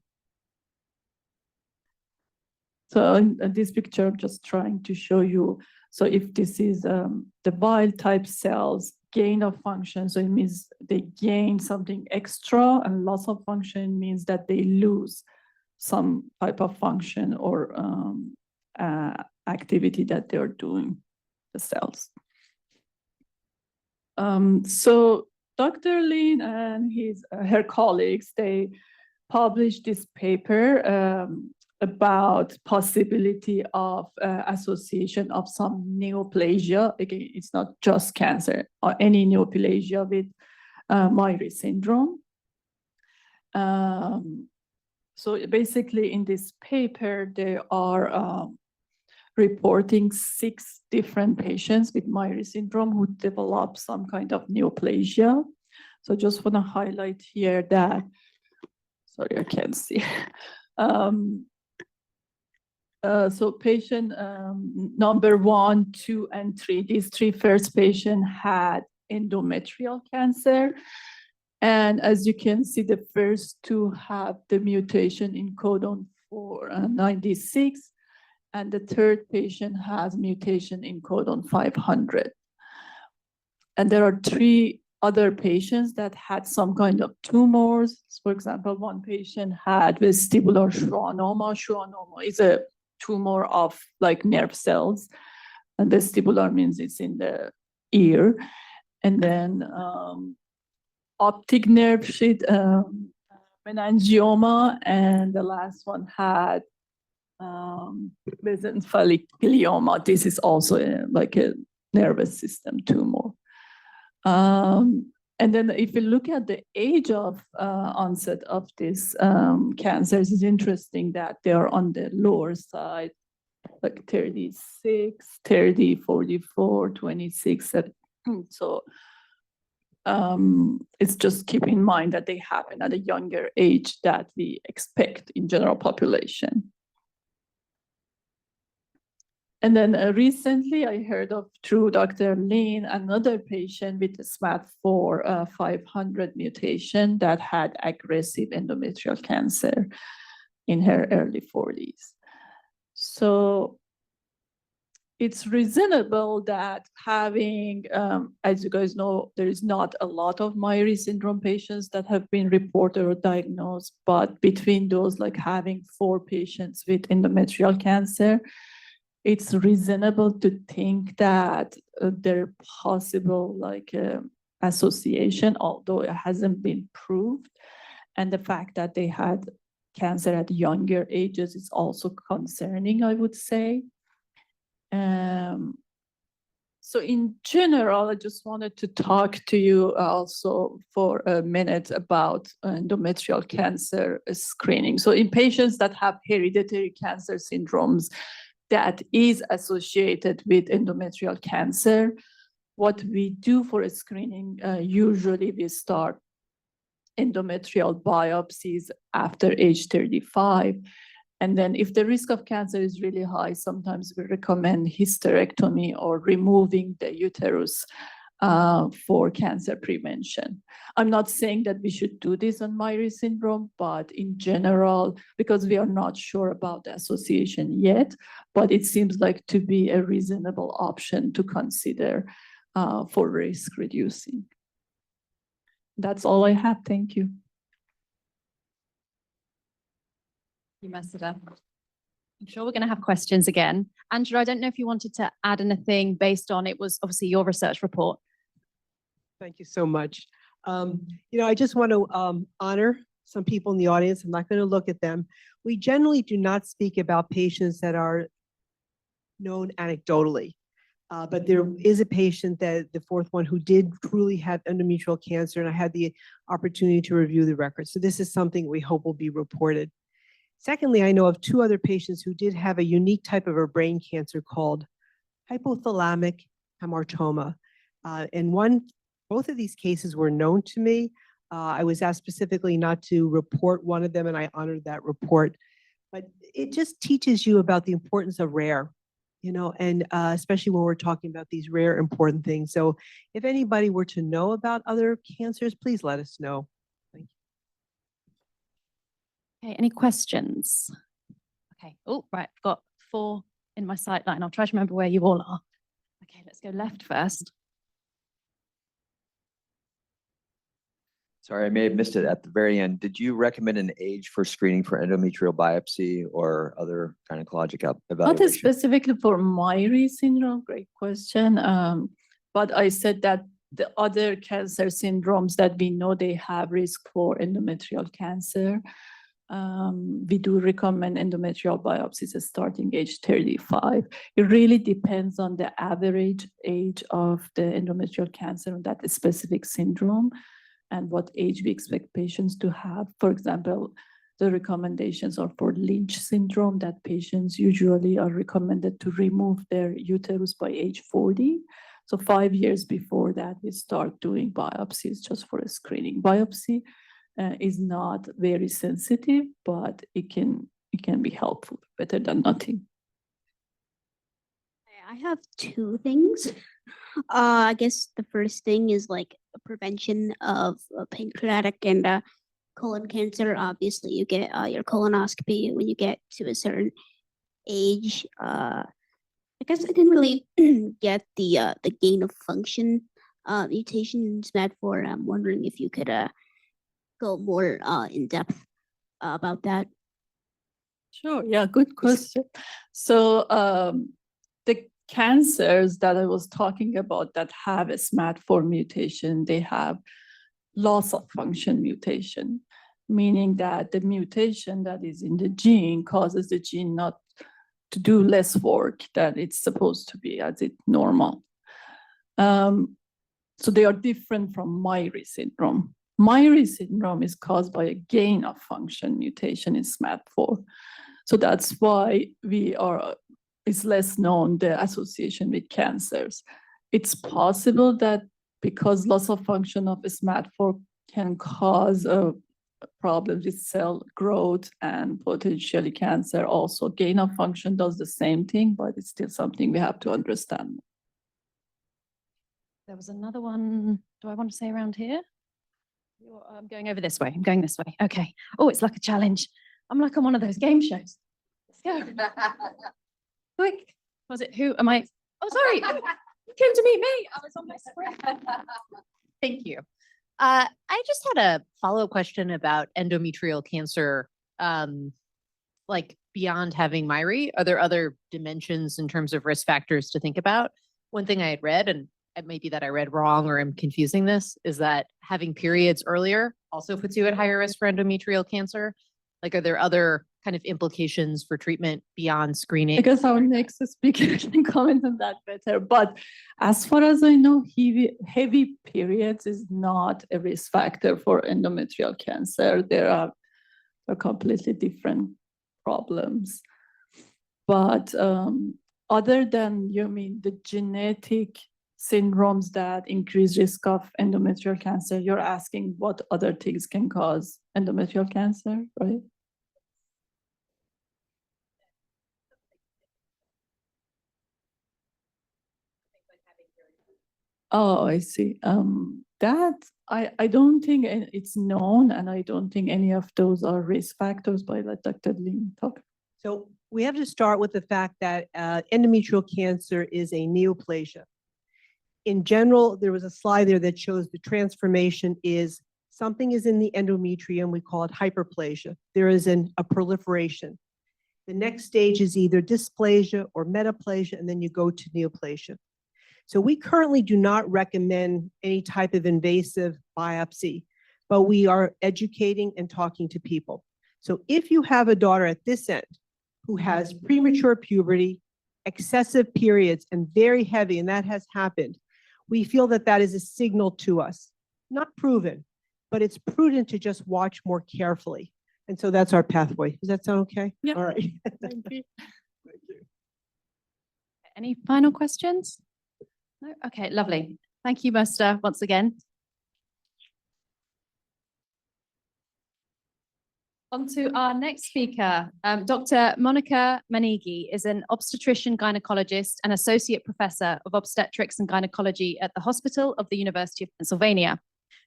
So in this picture, I'm just trying to show you. So if this is the wild type cells, gain of function, so it means they gain something extra, and loss of function means that they lose some type of function or activity that they're doing, the cells. So Dr. Lin and her colleagues, they published this paper about possibility of association of some neoplasia. Again, it's not just cancer or any neoplasia with Myhre syndrome. So basically in this paper, they are reporting 6 different patients with Myhre syndrome who develop some kind of neoplasia. So just want to highlight here that, sorry, I can't see. So patient number 1, 2, and 3, these 3 first patients had endometrial cancer. And as you can see, the first 2 have the mutation in codon 496, and the third patient has mutation in codon 500. And there are 3 other patients that had some kind of tumors. For example, one patient had vestibular schwannoma. Schwannoma is a tumor of like nerve cells, and vestibular means it's in the ear. And then optic nerve sheath meningioma, and the last one had mesencephalic glioma. This is also like a nervous system tumor. And then if you look at the age of onset of these cancers, it's interesting that they are on the lower side, like 36, 30, 44, 26. So it's just keep in mind that they happen at a younger age that we expect in general population. And then recently I heard of, through Dr. Lin, another patient with a SMAD4 500 mutation that had aggressive endometrial cancer in her early 40s. So it's reasonable that having, as you guys know, there is not a lot of Myhre syndrome patients that have been reported or diagnosed, but between those, like having 4 patients with endometrial cancer, it's reasonable to think that there possible like association, although it hasn't been proved. And the fact that they had cancer at younger ages is also concerning, I would say. So in general, I just wanted to talk to you also for a minute about endometrial cancer screening. So in patients that have hereditary cancer syndromes that is associated with endometrial cancer, what we do for a screening, usually we start endometrial biopsies after age 35. And then if the risk of cancer is really high, sometimes we recommend hysterectomy or removing the uterus for cancer prevention. I'm not saying that we should do this on Myhre syndrome, but in general, because we are not sure about the association yet, but it seems like to be a reasonable option to consider for risk reducing. That's all I have. Thank you. You messed it up. I'm sure we're going to have questions again. Angela, I don't know if you wanted to add anything based on, it was obviously your research report. Thank you so much. I just want to honor some people in the audience. I'm not going to look at them. We generally do not speak about patients that are known anecdotally. But there is a patient, that the fourth one, who did truly have endometrial cancer, and I had the opportunity to review the records. So this is something we hope will be reported. Secondly, I know of 2 other patients who did have a unique type of a brain cancer called hypothalamic hamartoma. And both of these cases were known to me. I was asked specifically not to report one of them, and I honored that report. But it just teaches you about the importance of rare, and especially when we're talking about these rare, important things. So if anybody were to know about other cancers, please let us know. Thank you. Okay, any questions? Okay, oh, right, I've got 4 in my sight line. I'll try to remember where you all are. Okay, let's go left first. Sorry, I may have missed it at the very end. Did you recommend an age for screening for endometrial biopsy or other gynecologic Not evaluation? specifically for Myhre syndrome, great question. But I said that the other cancer syndromes that we know they have risk for endometrial cancer, we do recommend endometrial biopsies starting age 35. It really depends on the average age of the endometrial cancer and that specific syndrome and what age we expect patients to have. For example, the recommendations are for Lynch syndrome, that patients usually are recommended to remove their uterus by age 40. So 5 years before that, we start doing biopsies just for a screening. Biopsy is not very sensitive, but it can be helpful, better than nothing. I have 2 things. I guess the first thing is like a prevention of pancreatic and colon cancer. Obviously, you get your colonoscopy when you get to a certain age. I guess I didn't really get the gain of function mutation in SMAD4. I'm wondering if you could go more in depth about that. Sure, yeah, good question. So the cancers that I was talking about that have a SMAD4 mutation, they have loss of function mutation, meaning that the mutation that is in the gene causes the gene not to do less work than it's supposed to be as it's normal. So they are different from Myhre syndrome. Myhre syndrome is caused by a gain of function mutation in SMAD4. So that's why it's less known, the association with cancers. It's possible that because loss of function of SMAD4 can cause problems with cell growth and potentially cancer also. Gain of function does the same thing, but it's still something we have to understand. There was another one. Do I want to say around here? I'm going over this way. I'm going this way. Okay. Oh, it's like a challenge. I'm like on one of those game shows. Let's go. Quick. Was it who am I? Oh, sorry. You came to meet me. I was on my script. Thank you. I just had a follow-up question about endometrial cancer. Like beyond having Myhre, are there other dimensions in terms of risk factors to think about? One thing I had read, and it may be that I read wrong or I'm confusing this, is that having periods earlier also puts you at higher risk for endometrial cancer. Like, are there other kind of implications for treatment beyond screening? I guess our next speaker can comment on that better. But as far as I know, heavy periods is not a risk factor for endometrial cancer. There are completely different problems. But other than, you mean the genetic syndromes that increase risk of endometrial cancer, you're asking what other things can cause endometrial cancer, right? Oh, I see. That I don't think it's known, and I don't think any of those are risk factors, but I let Dr. Lin talk. So we have to start with the fact that endometrial cancer is a neoplasia. In general, there was a slide there that shows the transformation is something is in the endometrium, we call it hyperplasia. There is a proliferation. The next stage is either dysplasia or metaplasia, and then you go to neoplasia. So we currently do not recommend any type of invasive biopsy, but we are educating and talking to people. So if you have a daughter at this end who has premature puberty, excessive periods, and very heavy, and that has happened, we feel that that is a signal to us. Not proven, but it's prudent to just watch more carefully. And so that's our pathway. Does that sound okay? Yeah. All right. Thank you. Thank you. Any final questions? No? Okay, lovely. Thank you, Mersedeh, once again. On to our next speaker. Dr. Monica Mainigi is an obstetrician gynecologist and associate professor of obstetrics and gynecology at the Hospital of the University of Pennsylvania.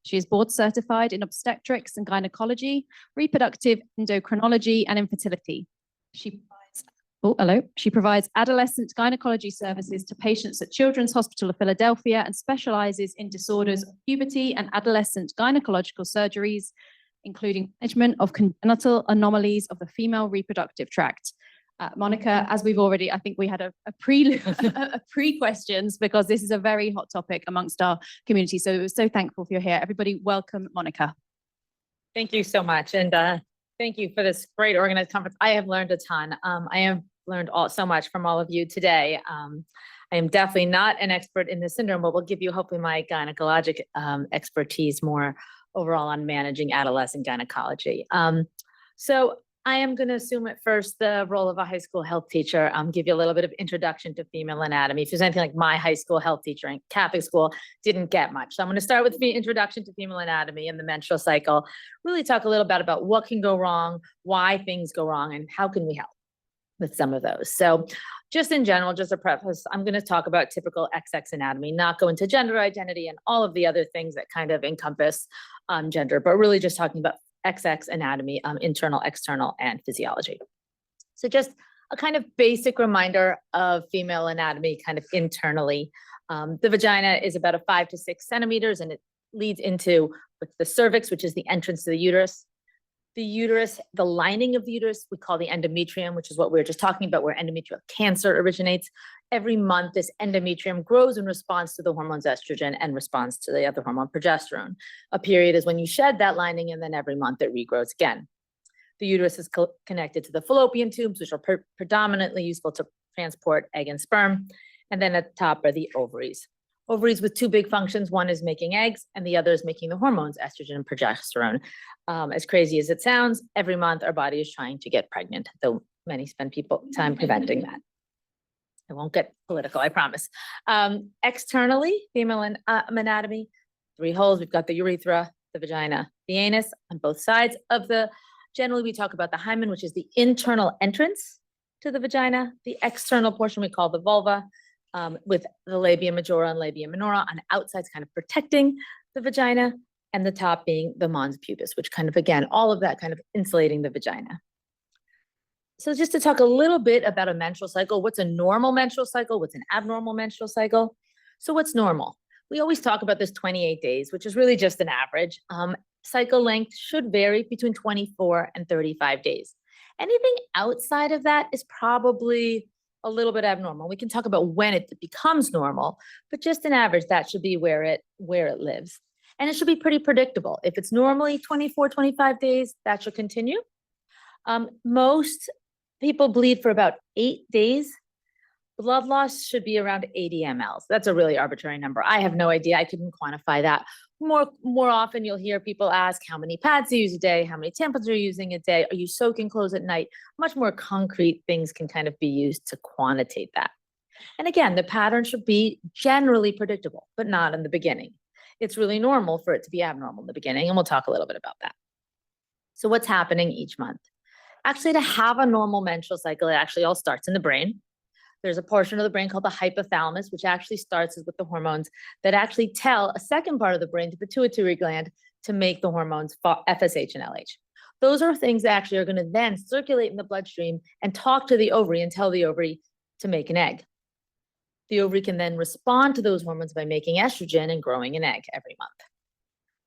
She is board certified in obstetrics and gynecology, reproductive endocrinology, and infertility. She provides adolescent gynecology services to patients at Children's Hospital of Philadelphia and specializes in disorders of puberty and adolescent gynecological surgeries, including management of congenital anomalies of the female reproductive tract. Monica, as we've already, I think we had a pre-questions because this is a very hot topic amongst our community. So we're so thankful for you're here. Everybody welcome Monica. Thank you so much. And thank you for this great organized conference. I have learned a ton. I have learned so much from all of you today. I am definitely not an expert in this syndrome, but will give you hopefully my gynecologic expertise more overall on managing adolescent gynecology. So I am going to assume at first the role of a high school health teacher, give you a little bit of introduction to female anatomy. If there's anything like my high school health teacher in Catholic school, didn't get much. So I'm going to start with the introduction to female anatomy and the menstrual cycle, really talk a little bit about what can go wrong, why things go wrong, and how can we help with some of those. So just in general, just a preface, I'm going to talk about typical XX anatomy, not go into gender identity and all of the other things that kind of encompass gender, but really just talking about XX anatomy, internal, external, and physiology. So just a kind of basic reminder of female anatomy kind of internally. The vagina is about 5 to 6 centimeters, and it leads into the cervix, which is the entrance to the uterus. The uterus, the lining of the uterus, we call the endometrium, which is what we were just talking about, where endometrial cancer originates. Every month, this endometrium grows in response to the hormones estrogen and responds to the other hormone, progesterone. A period is when you shed that lining, and then every month it regrows again. The uterus is connected to the fallopian tubes, which are predominantly useful to transport egg and sperm. And then at the top are the ovaries. Ovaries with 2 big functions. One is making eggs, and the other is making the hormones, estrogen and progesterone. As crazy as it sounds, every month our body is trying to get pregnant, though many spend time preventing that. I won't get political, I promise. Externally, female anatomy, 3 holes. We've got the urethra, the vagina, the anus on both sides of generally we talk about the hymen, which is the internal entrance to the vagina. The external portion we call the vulva, with the labia majora and labia minora on the outsides kind of protecting the vagina, and the top being the mons pubis, which kind of, again, all of that kind of insulating the vagina. So just to talk a little bit about a menstrual cycle, what's a normal menstrual cycle? What's an abnormal menstrual cycle? So what's normal? We always talk about this 28 days, which is really just an average. Cycle length should vary between 24 and 35 days. Anything outside of that is probably a little bit abnormal. We can talk about when it becomes normal, but just an average, that should be where it lives. And it should be pretty predictable. If it's normally 24, 25 days, that should continue. Most people bleed for about 8 days. Blood loss should be around 80 mLs. That's a really arbitrary number. I have no idea. I couldn't quantify that. More often, you'll hear people ask how many pads do you use a day, how many tampons are you using a day, are you soaking clothes at night? Much more concrete things can kind of be used to quantitate that. And again, the pattern should be generally predictable, but not in the beginning. It's really normal for it to be abnormal in the beginning, and we'll talk a little bit about that. So what's happening each month? Actually, to have a normal menstrual cycle, it actually all starts in the brain. There's a portion of the brain called the hypothalamus, which actually starts with the hormones that actually tell a second part of the brain, the pituitary gland, to make the hormones FSH and LH. Those are things that actually are going to then circulate in the bloodstream and talk to the ovary and tell the ovary to make an egg. The ovary can then respond to those hormones by making estrogen and growing an egg every month.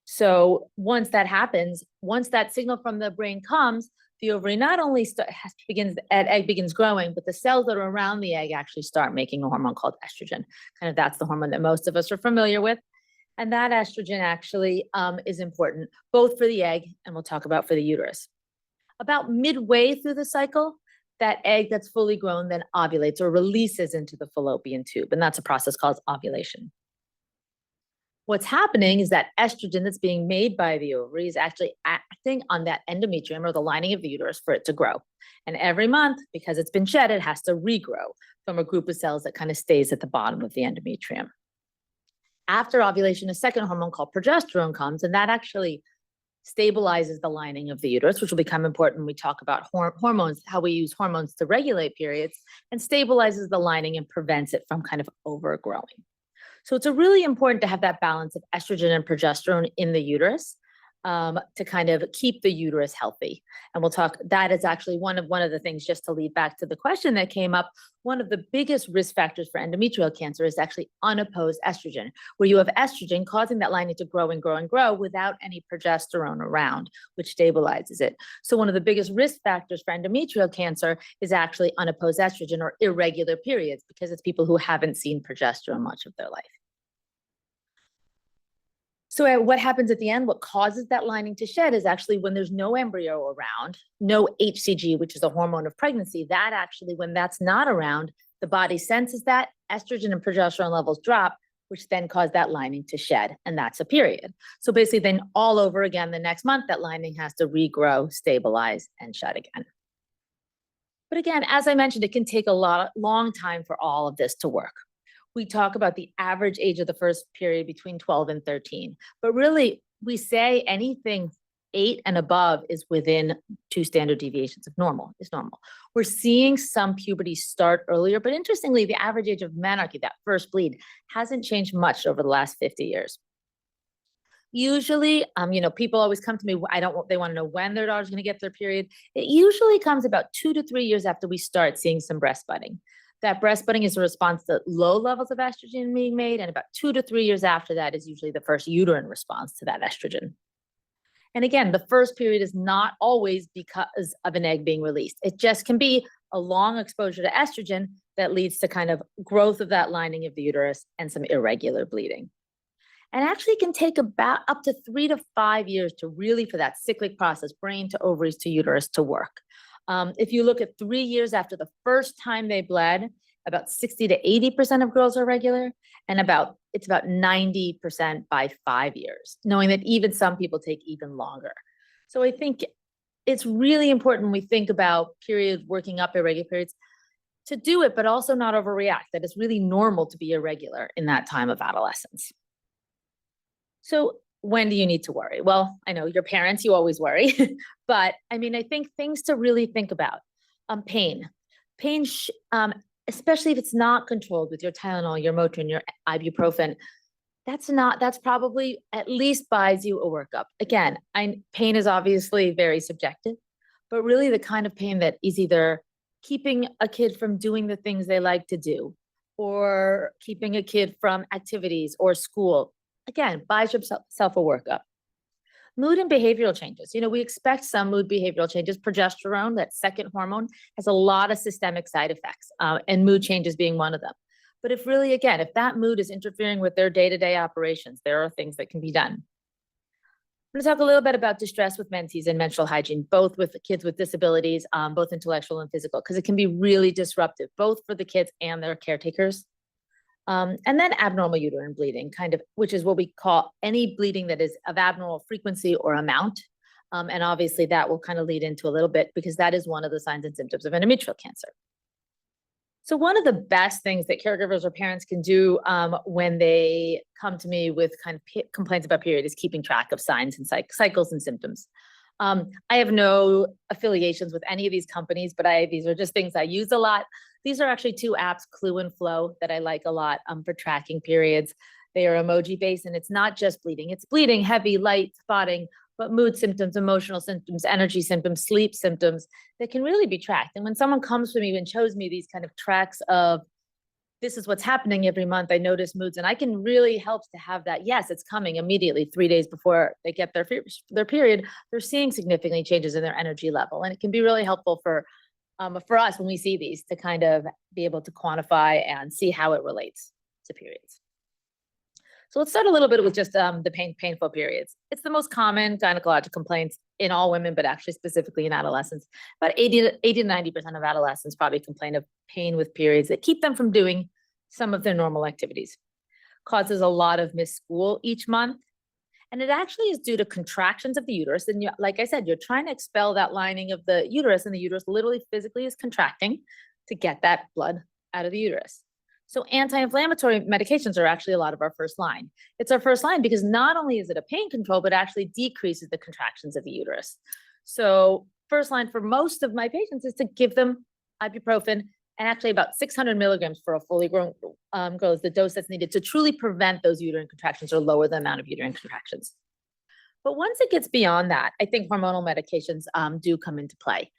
So once that happens, once that signal from the brain comes, the ovary not only egg begins growing, but the cells that are around the egg actually start making a hormone called estrogen. Kind of that's the hormone that most of us are familiar with. And that estrogen actually is important both for the egg and we'll talk about for the uterus. About midway through the cycle, that egg that's fully grown then ovulates or releases into the fallopian tube. And that's a process called ovulation. What's happening is that estrogen that's being made by the ovary is actually acting on that endometrium or the lining of the uterus for it to grow. And every month, because it's been shed, it has to regrow from a group of cells that kind of stays at the bottom of the endometrium. After ovulation, a second hormone called progesterone comes, and that actually stabilizes the lining of the uterus, which will become important when we talk about hormones, how we use hormones to regulate periods, and stabilizes the lining and prevents it from kind of overgrowing. So it's really important to have that balance of estrogen and progesterone in the uterus to kind of keep the uterus healthy. And we'll talk, that is actually one of the things, just to lead back to the question that came up, one of the biggest risk factors for endometrial cancer is actually unopposed estrogen, where you have estrogen causing that lining to grow and grow and grow without any progesterone around, which stabilizes it. So one of the biggest risk factors for endometrial cancer is actually unopposed estrogen or irregular periods, because it's people who haven't seen progesterone much of their life. So what happens at the end, what causes that lining to shed is actually when there's no embryo around, no HCG, which is a hormone of pregnancy, that actually, when that's not around, the body senses that estrogen and progesterone levels drop, which then cause that lining to shed, and that's a period. So basically then all over again, the next month, that lining has to regrow, stabilize, and shed again. But again, as I mentioned, it can take a long time for all of this to work. We talk about the average age of the first period between 12 and 13, but really we say anything 8 and above is within 2 standard deviations of normal, is normal. We're seeing some puberty start earlier, but interestingly, the average age of menarche, that first bleed, hasn't changed much over the last 50 years. Usually, people always come to me, they want to know when their daughter's going to get their period. It usually comes about 2 to 3 years after we start seeing some breast budding. That breast budding is a response to low levels of estrogen being made, and about 2 to 3 years after that is usually the first uterine response to that estrogen. And again, the first period is not always because of an egg being released. It just can be a long exposure to estrogen that leads to kind of growth of that lining of the uterus and some irregular bleeding. And actually can take about up to 3 to 5 years to really, for that cyclic process, brain to ovaries to uterus, to work. If you look at 3 years after the first time they bled, about 60 to 80% of girls are regular, and it's about 90% by 5 years, knowing that even some people take even longer. So I think it's really important when we think about periods, working up irregular periods, to do it, but also not overreact, that it's really normal to be irregular in that time of adolescence. So when do you need to worry? Well, I know your parents, you always worry, but I mean, I think things to really think about. Pain, especially if it's not controlled with your Tylenol, your Motrin, your ibuprofen, that's probably at least buys you a workup. Again, pain is obviously very subjective, but really the kind of pain that is either keeping a kid from doing the things they like to do, or keeping a kid from activities or school, again, buys yourself a workup. Mood and behavioral changes. We expect some mood behavioral changes. Progesterone, that second hormone, has a lot of systemic side effects, and mood changes being one of them. But if that mood is interfering with their day-to-day operations, there are things that can be done. I'm going to talk a little bit about distress with menses and menstrual hygiene, both with the kids with disabilities, both intellectual and physical, because it can be really disruptive, both for the kids and their caretakers. And then abnormal uterine bleeding, which is what we call any bleeding that is of abnormal frequency or amount. And obviously that will kind of lead into a little bit, because that is one of the signs and symptoms of endometrial cancer. So one of the best things that caregivers or parents can do when they come to me with kind of complaints about period is keeping track of signs and cycles and symptoms. I have no affiliations with any of these companies, but these are just things I use a lot. These are actually two apps, Clue and Flow, that I like a lot for tracking periods. They are emoji based, and it's not just bleeding. It's bleeding, heavy, light, spotting, but mood symptoms, emotional symptoms, energy symptoms, sleep symptoms that can really be tracked. And when someone comes to me and shows me these kind of tracks of this is what's happening every month, I notice moods, and I can really help to have that. Yes, it's coming immediately 3 days before they get their period. They're seeing significantly changes in their energy level, and it can be really helpful for us when we see these to kind of be able to quantify and see how it relates to periods. So let's start a little bit with just the painful periods. It's the most common gynecologic complaints in all women, but actually specifically in adolescents. About 80 to 90% of adolescents probably complain of pain with periods that keep them from doing some of their normal activities. Causes a lot of missed school each month. And it actually is due to contractions of the uterus. And like I said, you're trying to expel that lining of the uterus, and the uterus literally physically is contracting to get that blood out of the uterus. So anti-inflammatory medications are actually a lot of our first line. It's our first line because not only is it a pain control, but actually decreases the contractions of the uterus. So first line for most of my patients is to give them ibuprofen, and actually about 600 milligrams for a fully grown girl is the dose that's needed to truly prevent those uterine contractions or lower the amount of uterine contractions. But once it gets beyond that, I think hormonal medications do come into play.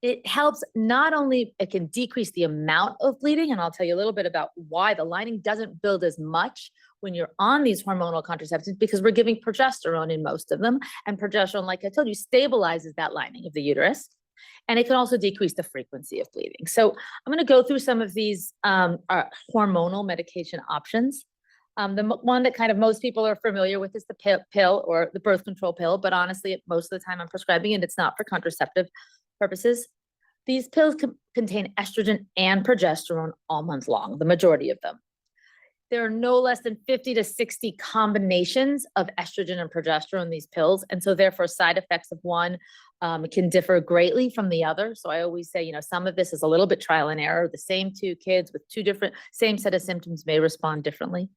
It helps not only, it can decrease the amount of bleeding, and I'll tell you a little bit about why the lining doesn't build as much when you're on these hormonal contraceptives, because we're giving progesterone in most of them. And progesterone, like I told you, stabilizes that lining of the uterus. And it can also decrease the frequency of bleeding. So I'm going to go through some of these hormonal medication options. The one that kind of most people are familiar with is the pill or the birth control pill, but honestly, most of the time I'm prescribing it, it's not for contraceptive purposes. These pills contain estrogen and progesterone all month long, the majority of them. There are no less than 50 to 60 combinations of estrogen and progesterone in these pills. And so therefore side effects of one can differ greatly from the other. So I always say, some of this is a little bit trial and error. The same two kids with same set of symptoms may respond differently.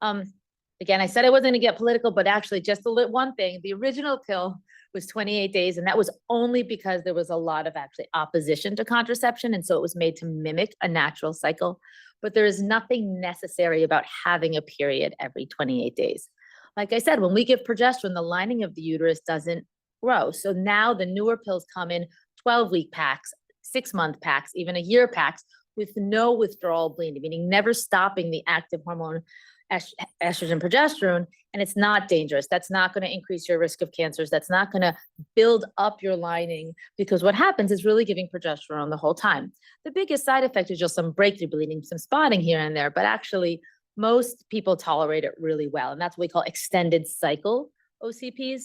Again, I said I wasn't going to get political, but actually just one thing, the original pill was 28 days. And that was only because there was a lot of actually opposition to contraception. And so it was made to mimic a natural cycle, but there is nothing necessary about having a period every 28 days. Like I said, when we give progesterone, the lining of the uterus doesn't grow. So now the newer pills come in 12-week packs, 6-month packs, even a year packs with no withdrawal bleeding, meaning never stopping the active hormone estrogen, progesterone, and it's not dangerous. That's not going to increase your risk of cancers. That's not going to build up your lining, because what happens is really giving progesterone the whole time. The biggest side effect is just some breakthrough bleeding, some spotting here and there, but actually most people tolerate it really well. And that's what we call extended cycle OCPs.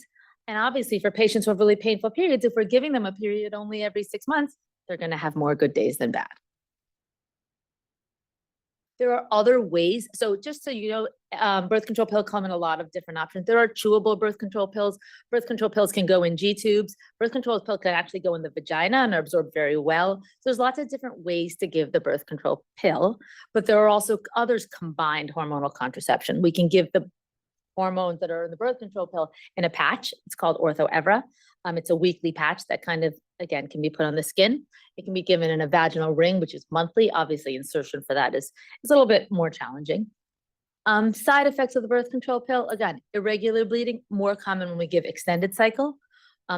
And obviously for patients who have really painful periods, if we're giving them a period only every 6 months, they're going to have more good days than bad. There are other ways. So just so you know, birth control pill come in a lot of different options. There are chewable birth control pills. Birth control pills can go in G-tubes. Birth control pill can actually go in the vagina and are absorbed very well. So there's lots of different ways to give the birth control pill, but there are also others combined hormonal contraception. We can give the hormones that are in the birth control pill in a patch. It's called Ortho-Evra. It's a weekly patch that kind of, again, can be put on the skin. It can be given in a vaginal ring, which is monthly. Obviously, insertion for that is a little bit more challenging. Side effects of the birth control pill, again, irregular bleeding, more common when we give extended cycle.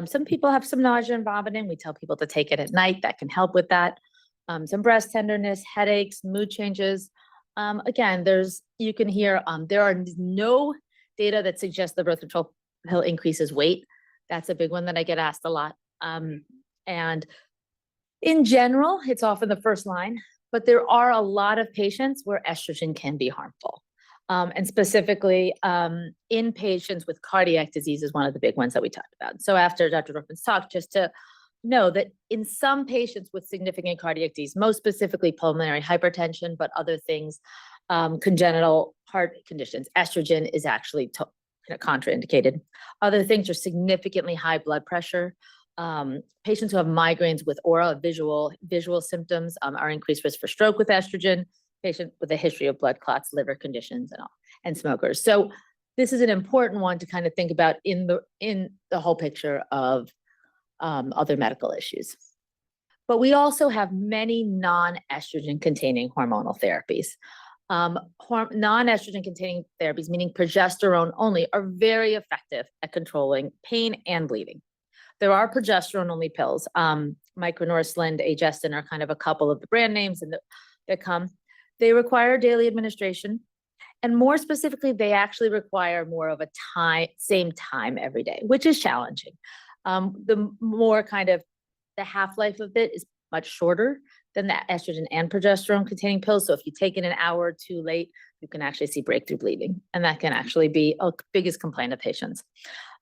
Some people have some nausea and vomiting. We tell people to take it at night. That can help with that. Some breast tenderness, headaches, mood changes. Again, you can hear there are no data that suggests the birth control pill increases weight. That's a big one that I get asked a lot. And in general, it's often the first line, but there are a lot of patients where estrogen can be harmful. And specifically in patients with cardiac disease is one of the big ones that we talked about. So after Dr. Dorfman's talk, just to know that in some patients with significant cardiac disease, most specifically pulmonary hypertension, but other things, congenital heart conditions, estrogen is actually contraindicated. Other things are significantly high blood pressure. Patients who have migraines with aura, visual symptoms are increased risk for stroke with estrogen. Patients with a history of blood clots, liver conditions, and smokers. So this is an important one to kind of think about in the whole picture of other medical issues. But we also have many non-estrogen containing hormonal therapies. Non-estrogen containing therapies, meaning progesterone only, are very effective at controlling pain and bleeding. There are progesterone only pills. Micronorslin, Agestin are kind of a couple of the brand names that come. They require daily administration. And more specifically, they actually require more of a same time every day, which is challenging. The more kind of the half-life of it is much shorter than the estrogen and progesterone containing pills. So if you take it an hour or two late, you can actually see breakthrough bleeding. And that can actually be a biggest complaint of patients.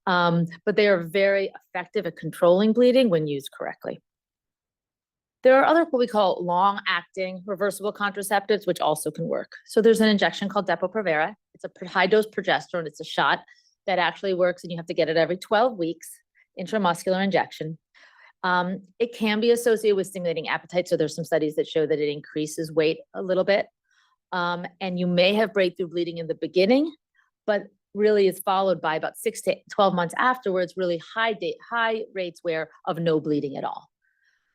But they are very effective at controlling bleeding when used correctly. There are other what we call long-acting reversible contraceptives, which also can work. So there's an injection called Depo-Provera. It's a high-dose progesterone. It's a shot that actually works, and you have to get it every 12 weeks, intramuscular injection. It can be associated with stimulating appetite. So there's some studies that show that it increases weight a little bit. And you may have breakthrough bleeding in the beginning, but really is followed by about 6 to 12 months afterwards, really high rates of no bleeding at all.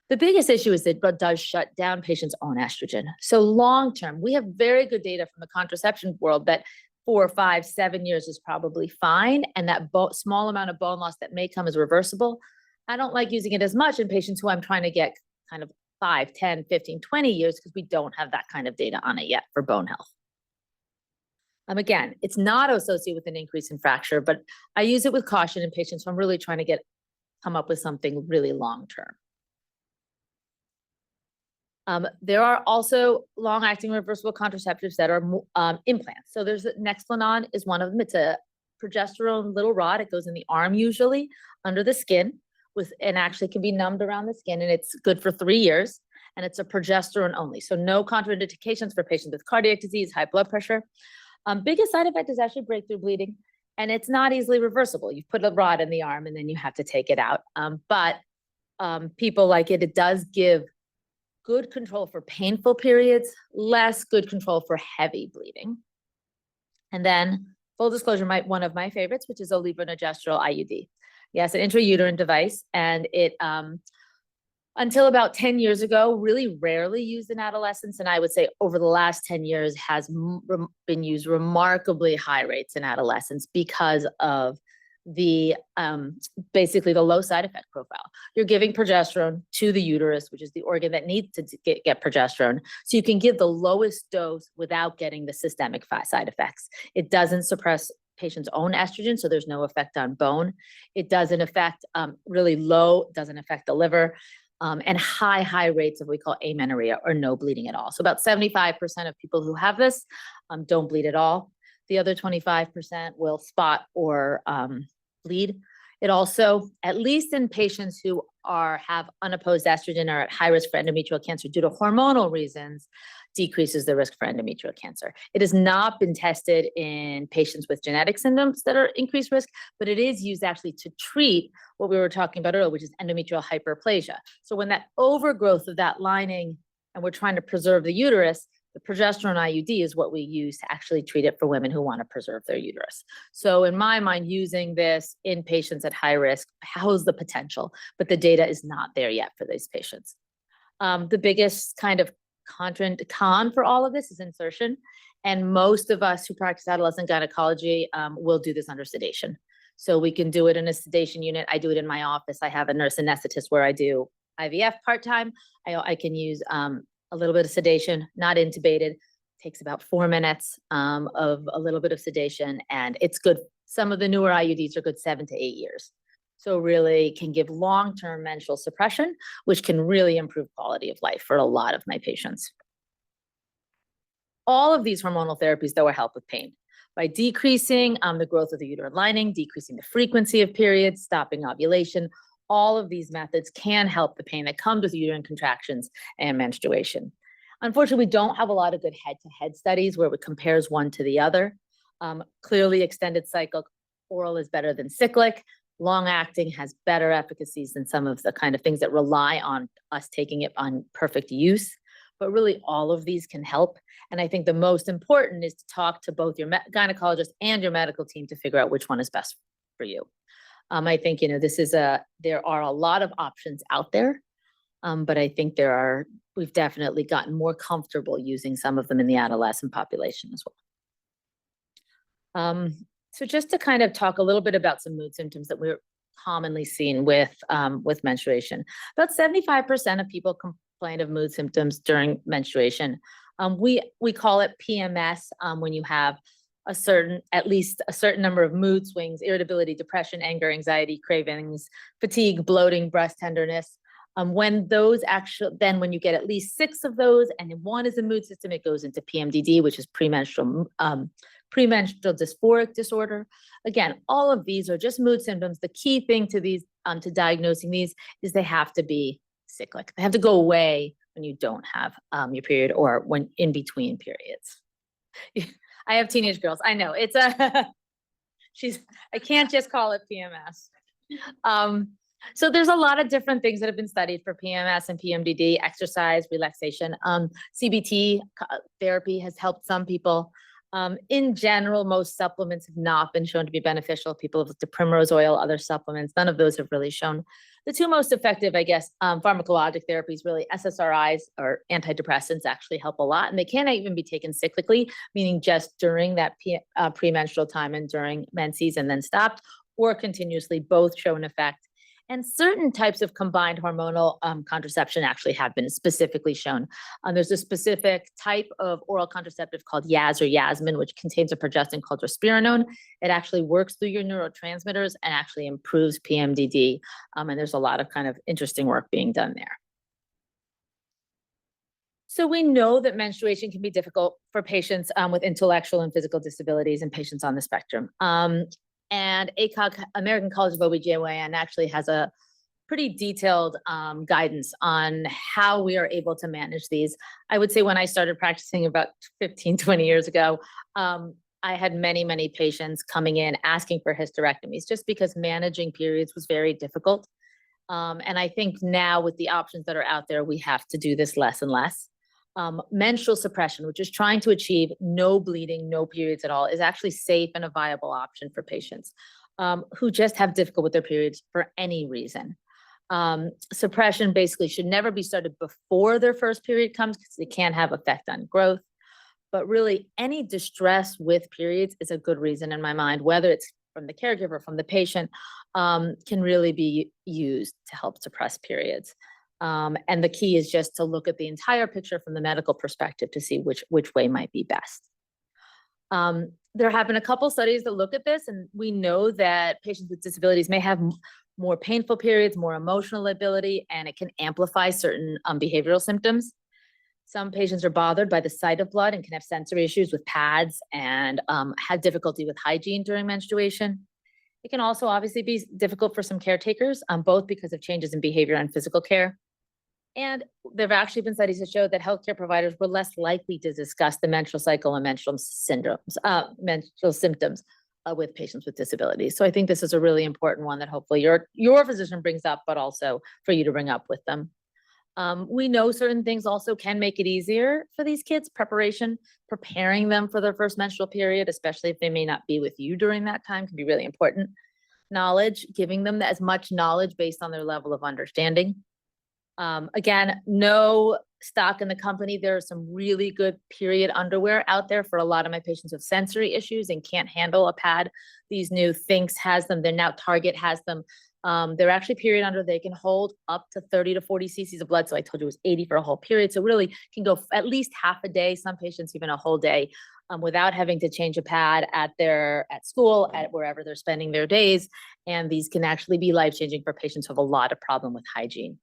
The biggest issue is that it does shut down patients' own estrogen. So long-term, we have very good data from the contraception world that 4, 5, 7 years is probably fine. And that small amount of bone loss that may come is reversible. I don't like using it as much in patients who I'm trying to get kind of 5, 10, 15, 20 years because we don't have that kind of data on it yet for bone health. Again, it's not associated with an increase in fracture, but I use it with caution in patients who I'm really trying to come up with something really long-term. There are also long-acting reversible contraceptives that are implants. So there's Nexplanon is one of them. It's a progesterone little rod. It goes in the arm usually under the skin and actually can be numbed around the skin, and it's good for 3 years. And it's a progesterone only. So no contraindications for patients with cardiac disease, high blood pressure. Biggest side effect is actually breakthrough bleeding, and it's not easily reversible. You put a rod in the arm and then you have to take it out. But people like it. It does give good control for painful periods, less good control for heavy bleeding. And then full disclosure, one of my favorites, which is a levonorgestrel IUD. Yes, an intrauterine device, and it until about 10 years ago, really rarely used in adolescents. And I would say over the last 10 years has been used remarkably high rates in adolescents because of the basically the low side effect profile. You're giving progesterone to the uterus, which is the organ that needs to get progesterone. So you can give the lowest dose without getting the systemic side effects. It doesn't suppress patient's own estrogen, so there's no effect on bone. It doesn't affect really low, doesn't affect the liver. And high rates of what we call amenorrhea, or no bleeding at all. So about 75% of people who have this don't bleed at all. The other 25% will spot or bleed. It also, at least in patients who have unopposed estrogen or at high risk for endometrial cancer due to hormonal reasons, decreases the risk for endometrial cancer. It has not been tested in patients with genetic symptoms that are increased risk, but it is used actually to treat what we were talking about earlier, which is endometrial hyperplasia. So when that overgrowth of that lining, and we're trying to preserve the uterus, the progesterone IUD is what we use to actually treat it for women who want to preserve their uterus. So in my mind, using this in patients at high risk has the potential, but the data is not there yet for these patients. The biggest kind of con for all of this is insertion. And most of us who practice adolescent gynecology will do this under sedation. So we can do it in a sedation unit. I do it in my office. I have a nurse anesthetist where I do IVF part-time. I can use a little bit of sedation, not intubated. Takes about 4 minutes of a little bit of sedation, and it's good. Some of the newer IUDs are good 7 to 8 years. So really can give long-term menstrual suppression, which can really improve quality of life for a lot of my patients. All of these hormonal therapies, though, will help with pain by decreasing the growth of the uterine lining, decreasing the frequency of periods, stopping ovulation. All of these methods can help the pain that comes with uterine contractions and menstruation. Unfortunately, we don't have a lot of good head-to-head studies where it compares one to the other. Clearly, extended cycle oral is better than cyclic. Long-acting has better efficacies than some of the kind of things that rely on us taking it on perfect use. but really all of these can help. And I think the most important is to talk to both your gynecologist and your medical team to figure out which one is best for you. I think, there are a lot of options out there, but I think we've definitely gotten more comfortable using some of them in the adolescent population as well. So just to kind of talk a little bit about some mood symptoms that we're commonly seen with menstruation. About 75% of people complain of mood symptoms during menstruation. We call it PMS when you have at least a certain number of mood swings: irritability, depression, anger, anxiety, cravings, fatigue, bloating, breast tenderness. When you get at least 6 of those, and one is a mood system, it goes into PMDD, which is premenstrual dysphoric disorder. Again, all of these are just mood symptoms. The key thing to these, to diagnosing these, is they have to be cyclic. They have to go away when you don't have your period, or when in between periods. I have teenage girls. I know it's I can't just call it PMS. So there's a lot of different things that have been studied for PMS and PMDD: exercise, relaxation. CBT therapy has helped some people. In general, most supplements have not been shown to be beneficial. People have looked at primrose oil, other supplements. None of those have really shown. The 2 most effective, I guess, pharmacologic therapies, really SSRIs or antidepressants, actually help a lot. And they can't even be taken cyclically, meaning just during that premenstrual time and during menses and then stopped, or continuously. Both show an effect. And certain types of combined hormonal contraception actually have been specifically shown. There's a specific type of oral contraceptive called Yaz or Yasmin, which contains a progestin called drospirenone. It actually works through your neurotransmitters and actually improves PMDD. And there's a lot of kind of interesting work being done there. So we know that menstruation can be difficult for patients with intellectual and physical disabilities and patients on the spectrum. And ACOG, American College of OBGYN, actually has a pretty detailed guidance on how we are able to manage these. I would say when I started practicing about 15, 20 years ago, I had many, many patients coming in asking for hysterectomies just because managing periods was very difficult. And I think now with the options that are out there, we have to do this less and less. Menstrual suppression, which is trying to achieve no bleeding, no periods at all, is actually safe and a viable option for patients who just have difficulty with their periods for any reason. Suppression basically should never be started before their first period comes, because it can have effect on growth. But really, any distress with periods is a good reason in my mind, whether it's from the caregiver, from the patient, can really be used to help suppress periods. And the key is just to look at the entire picture from the medical perspective to see which way might be best. There have been a couple studies that look at this, and we know that patients with disabilities may have more painful periods, more emotional ability, and it can amplify certain behavioral symptoms. Some patients are bothered by the sight of blood and can have sensory issues with pads and have difficulty with hygiene during menstruation. It can also obviously be difficult for some caretakers, both because of changes in behavior and physical care. And there have actually been studies that show that healthcare providers were less likely to discuss the menstrual cycle and menstrual symptoms with patients with disabilities. So I think this is a really important one that hopefully your physician brings up, but also for you to bring up with them. We know certain things also can make it easier for these kids. Preparing them for their first menstrual period, especially if they may not be with you during that time, can be really important. Knowledge, giving them as much knowledge based on their level of understanding. Again, no stock in the company. There are some really good period underwear out there for a lot of my patients with sensory issues and can't handle a pad. These new Thinx has them. They're now Target has them. They're actually period under. They can hold up to 30 to 40 cc's of blood. So I told you it was 80 for a whole period. So really can go at least half a day. Some patients even a whole day without having to change a pad at school, at wherever they're spending their days. And these can actually be life-changing for patients who have a lot of problem with hygiene.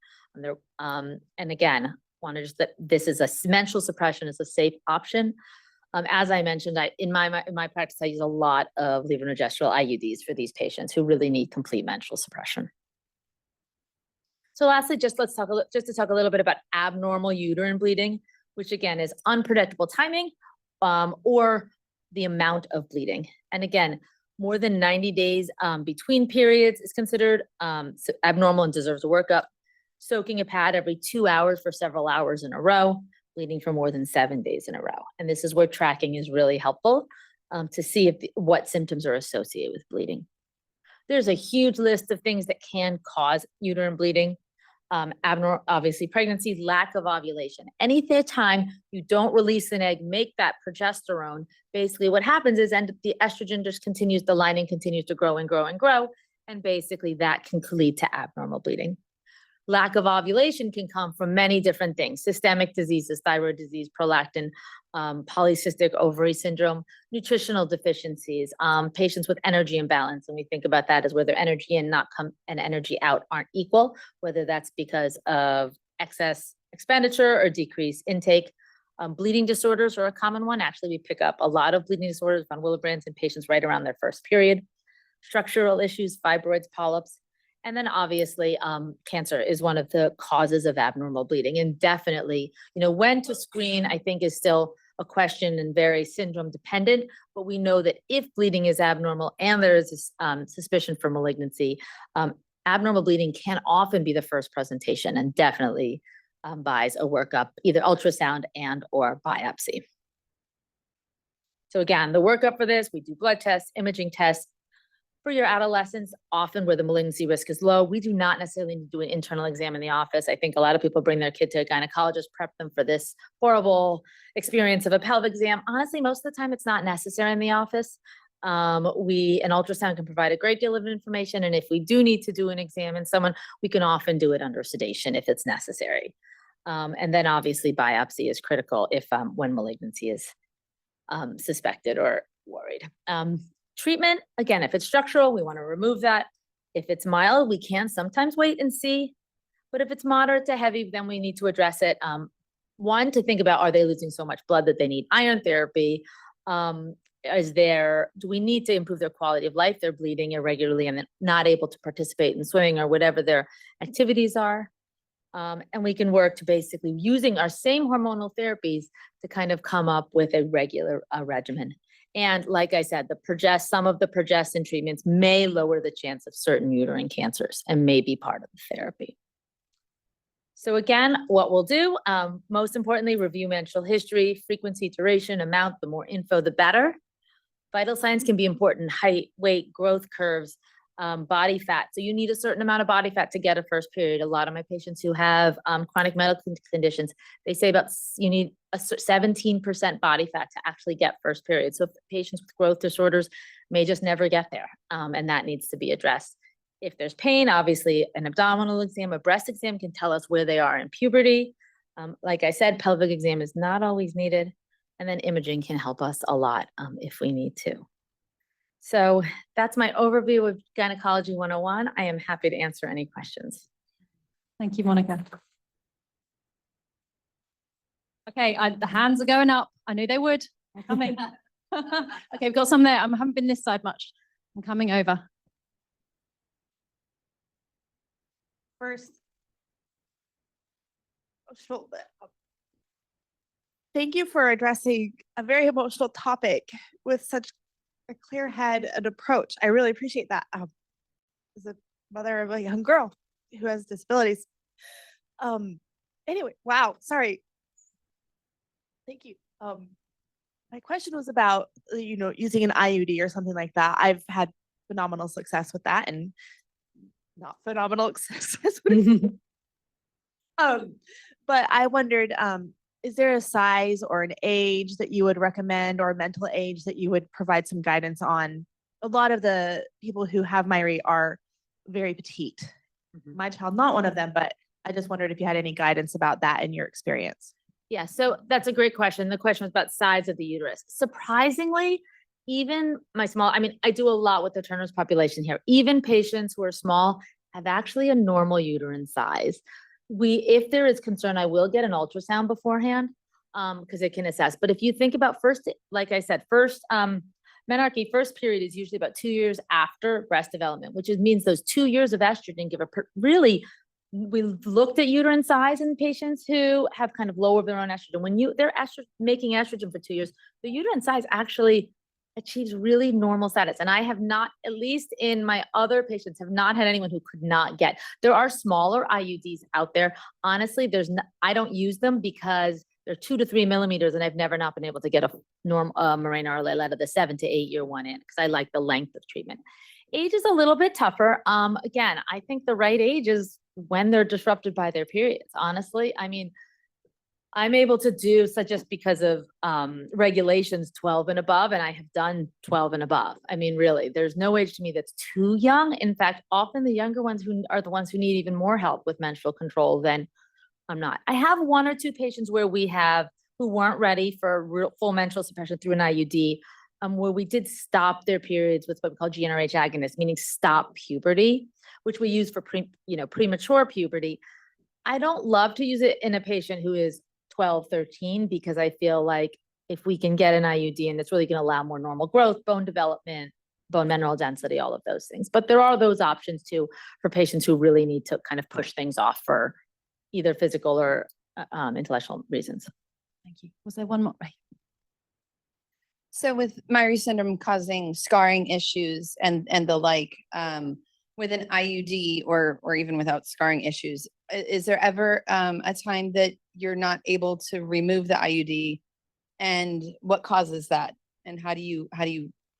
And again, want to just that this is menstrual suppression is a safe option. As I mentioned, in my practice, I use a lot of levonorgestrel IUDs for these patients who really need complete menstrual suppression. So lastly, just to talk a little bit about abnormal uterine bleeding, which again is unpredictable timing or the amount of bleeding. And again, more than 90 days between periods is considered abnormal and deserves a workup. Soaking a pad every 2 hours for several hours in a row, bleeding for more than 7 days in a row. And this is where tracking is really helpful to see if what symptoms are associated with bleeding. There's a huge list of things that can cause uterine bleeding. Abnormal, obviously pregnancy, lack of ovulation. Any time you don't release an egg, make that progesterone, basically what happens is the estrogen just continues, the lining continues to grow and grow and grow. And basically that can lead to abnormal bleeding. Lack of ovulation can come from many different things: systemic diseases, thyroid disease, prolactin, polycystic ovary syndrome, nutritional deficiencies, patients with energy imbalance. And we think about that as where their energy in and energy out aren't equal, whether that's because of excess expenditure or decreased intake. Bleeding disorders are a common one. Actually, we pick up a lot of bleeding disorders, von Willebrand's, in patients right around their first period. Structural issues, fibroids, polyps. And then obviously, cancer is one of the causes of abnormal bleeding. And definitely, when to screen, I think, is still a question and very syndrome dependent. But we know that if bleeding is abnormal and there is suspicion for malignancy, abnormal bleeding can often be the first presentation and definitely buys a workup, either ultrasound and or biopsy. So again, the workup for this, we do blood tests, imaging tests. For your adolescents, often where the malignancy risk is low, we do not necessarily need to do an internal exam in the office. I think a lot of people bring their kid to a gynecologist, prep them for this horrible experience of a pelvic exam. Honestly, most of the time it's not necessary in the office. An ultrasound can provide a great deal of information. And if we do need to do an exam in someone, we can often do it under sedation if it's necessary. And then obviously biopsy is critical if when malignancy is suspected or worried. Treatment, again, if it's structural, we want to remove that. If it's mild, we can sometimes wait and see. But if it's moderate to heavy, then we need to address it. One, to think about, are they losing so much blood that they need iron therapy? Do we need to improve their quality of life? They're bleeding irregularly and not able to participate in swimming or whatever their activities are. And we can work to basically using our same hormonal therapies to kind of come up with a regular regimen. And like I said, some of the progestin treatments may lower the chance of certain uterine cancers and may be part of the therapy. So again, what we'll do, most importantly, review menstrual history, frequency, duration, amount. The more info, the better. Vital signs can be important: height, weight, growth curves, body fat. So you need a certain amount of body fat to get a first period. A lot of my patients who have chronic medical conditions, they say you need a 17% body fat to actually get first period. So patients with growth disorders may just never get there, and that needs to be addressed. If there's pain, obviously an abdominal exam, a breast exam can tell us where they are in puberty. Like I said, pelvic exam is not always needed, and then imaging can help us a lot if we need to. So that's my overview of Gynecology 101. I am happy to answer any questions. Thank you, Monica. Okay, the hands are going up. I knew they would. I'm coming. Okay, we've got some there. I haven't been this side much. I'm coming over. First, thank you for addressing a very emotional topic with such a clear head and approach. I really appreciate that. As a mother of a young girl who has disabilities. Anyway, wow, sorry. Thank you. My question was about, using an IUD or something like that. I've had phenomenal success with that and not phenomenal success with it. But I wondered, is there a size or an age that you would recommend, or a mental age that you would provide some guidance on? A lot of the people who have Myhre are very petite. My child, not one of them, but I just wondered if you had any guidance about that in your experience. Yeah, so that's a great question. The question was about size of the uterus. Surprisingly, even I do a lot with the Turner's population here. Even patients who are small have actually a normal uterine size. If there is concern, I will get an ultrasound beforehand because it can assess. But if you think about like I said, menarche, first period is usually about 2 years after breast development, which means those 2 years of estrogen give we looked at uterine size in patients who have kind of lower their own estrogen. When they're making estrogen for 2 years, the uterine size actually achieves really normal status. And I have not, at least in my other patients, have not had anyone who could not get. There are smaller IUDs out there. Honestly, I don't use them because they're 2 to 3 millimeters, and I've never not been able to get a Mirena or Liletta the 7 to 8 year one in, because I like the length of treatment. Age is a little bit tougher. Again, I think the right age is when they're disrupted by their periods. Honestly, I mean, I'm able to do such just because of regulations 12 and above, and I have done 12 and above. I mean, really, there's no age to me that's too young. In fact, often the younger ones who are the ones who need even more help with menstrual control than I'm not. I have 1 or 2 patients where who weren't ready for full menstrual suppression through an IUD, where we did stop their periods with what we call GnRH agonists, meaning stop puberty, which we use for premature puberty. I don't love to use it in a patient who is 12, 13, because I feel like if we can get an IUD and it's really going to allow more normal growth, bone development, bone mineral density, all of those things. But there are those options too for patients who really need to kind of push things off for either physical or intellectual reasons. Thank you. Was there one more? Right. So with Myhre syndrome causing scarring issues and the like, with an IUD or even without scarring issues, is there ever a time that you're not able to remove the IUD, and what causes that, and how do you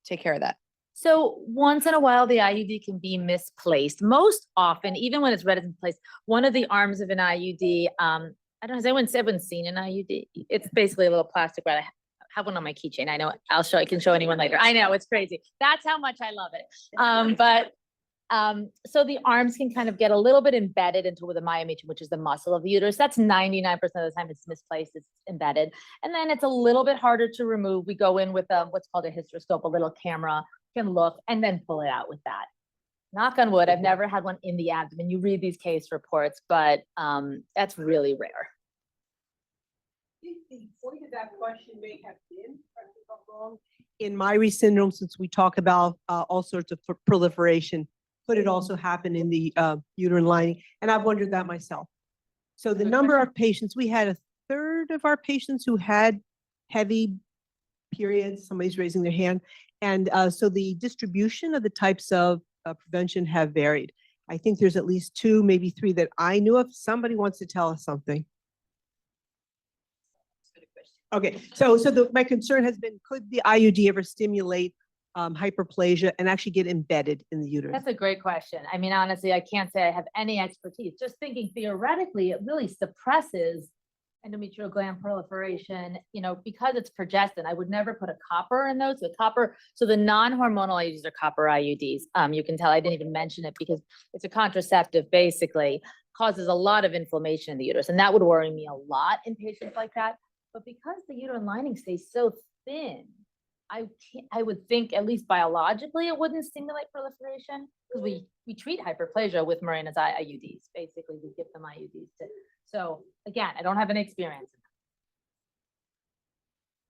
take care of that? So once in a while, the IUD can be misplaced. Most often, even when it's ready to be placed, one of the arms of an IUD, I don't know, has anyone seen an IUD? It's basically a little plastic rod. I have one on my keychain. I know, I can show anyone later. I know, it's crazy. That's how much I love it. So the arms can kind of get a little bit embedded into the myometrium, which is the muscle of the uterus. That's 99% of the time it's misplaced, it's embedded. And then it's a little bit harder to remove. We go in with what's called a hysteroscope, a little camera, can look, and then pull it out with that. Knock on wood, I've never had one in the abdomen. You read these case reports, but that's really rare. The point of that question may have been, correct me if I'm wrong, in Myhre syndrome, since we talk about all sorts of proliferation, could it also happen in the uterine lining? And I've wondered that myself. So the number of patients, we had 1/3 of our patients who had heavy periods. Somebody's raising their hand. And so the distribution of the types of prevention have varied. I think there's at least 2, maybe 3 that I knew of. Somebody wants to tell us something. Okay, so my concern has been, could the IUD ever stimulate hyperplasia and actually get embedded in the uterus? That's a great question. I mean, honestly, I can't say I have any expertise. Just thinking theoretically, it really suppresses endometrial gland proliferation, because it's progestin. I would never put a copper in those. So the non-hormonal IUDs are copper IUDs. You can tell I didn't even mention it because it's a contraceptive, basically, causes a lot of inflammation in the uterus. And that would worry me a lot in patients like that. But because the uterine lining stays so thin, I would think, at least biologically, it wouldn't stimulate proliferation, because we treat hyperplasia with Mirena IUDs. Basically, we give them IUDs too. So again, I don't have any experience.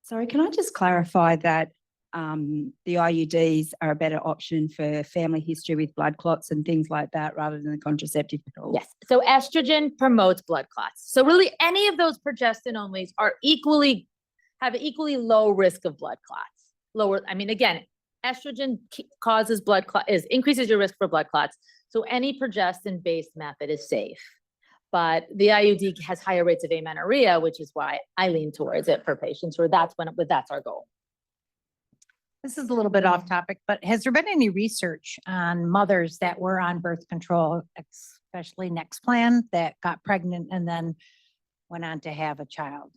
Sorry, can I just clarify that the IUDs are a better option for family history with blood clots and things like that, rather than the contraceptive pills? Yes. So estrogen promotes blood clots. So really, any of those progestin onlys have equally low risk of blood clots. Again, estrogen causes increases your risk for blood clots. So any progestin-based method is safe. But the IUD has higher rates of amenorrhea, which is why I lean towards it for patients where that's our goal. This is a little bit off topic, but has there been any research on mothers that were on birth control, especially Nexplan, that got pregnant and then went on to have a child?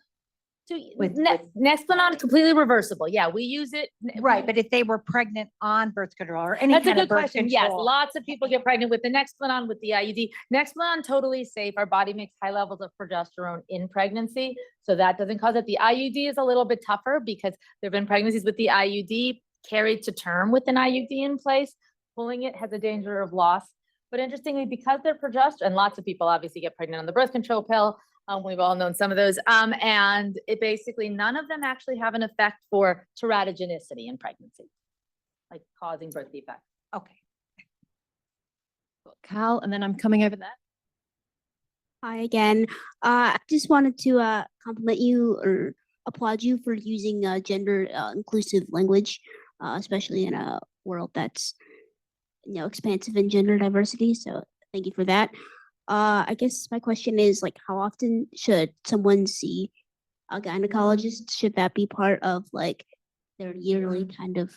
So Nexplanon is completely reversible. Yeah, we use it. Right, but if they were pregnant on birth control or any That's a kind of good birth question. control. Yes, lots of people get pregnant with the Nexplanon, with the IUD. Nexplanon, totally safe. Our body makes high levels of progesterone in pregnancy, so that doesn't cause it. The IUD is a little bit tougher because there have been pregnancies with the IUD carried to term with an IUD in place. Pulling it has a danger of loss. But interestingly, because they're progesterone, and lots of people obviously get pregnant on the birth control pill. We've all known some of those. And it basically, none of them actually have an effect for teratogenicity in pregnancy, like causing birth defects. Okay. Cal, and then I'm coming over there. Hi again. I just wanted to compliment you or applaud you for using gender inclusive language, especially in a world that's expansive in gender diversity. So thank you for that. I guess my question is, like, how often should someone see a gynecologist? Should that be part of like their yearly kind of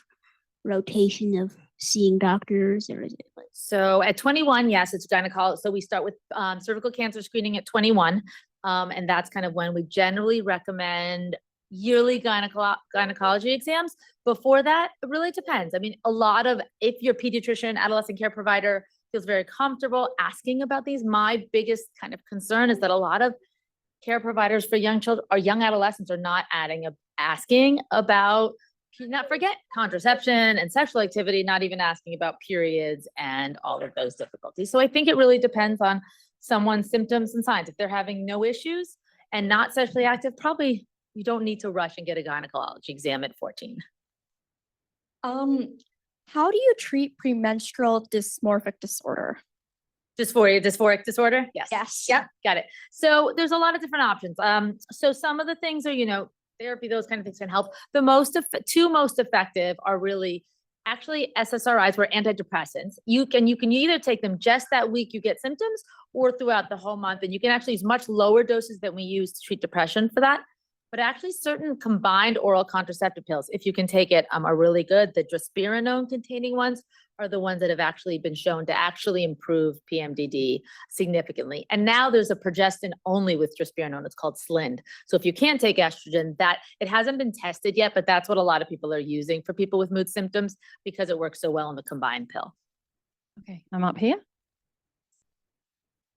rotation of seeing doctors, or is it like? So at 21, yes, it's gynecologist. So we start with cervical cancer screening at 21. And that's kind of when we generally recommend yearly gynecology exams. Before that, it really depends. I mean, if your pediatrician, adolescent care provider feels very comfortable asking about these, my biggest kind of concern is that a lot of care providers for young children or young adolescents are not asking about, not forget contraception and sexual activity, not even asking about periods and all of those difficulties. So I think it really depends on someone's symptoms and signs. If they're having no issues and not sexually active, probably you don't need to rush and get a gynecology exam at 14. How do you treat premenstrual dysmorphic disorder? Dysphoric disorder? Yes. Yes. Yep, got it. So there's a lot of different options. So some of the things are, therapy, those kind of things can help. The two most effective are really actually SSRIs, were antidepressants. You can either take them just that week you get symptoms or throughout the whole month. And you can actually use much lower doses than we use to treat depression for that. But actually certain combined oral contraceptive pills, if you can take it, are really good. The drospirenone containing ones are the ones that have actually been shown to actually improve PMDD significantly. And now there's a progestin only with drospirenone. It's called Slind. So if you can't take estrogen, it hasn't been tested yet, but that's what a lot of people are using for people with mood symptoms because it works so well in the combined pill. Okay, I'm up here.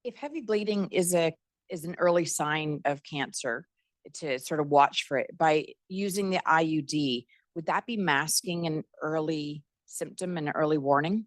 If heavy bleeding is an early sign of cancer, to sort of watch for it by using the IUD, would that be masking an early symptom and early warning?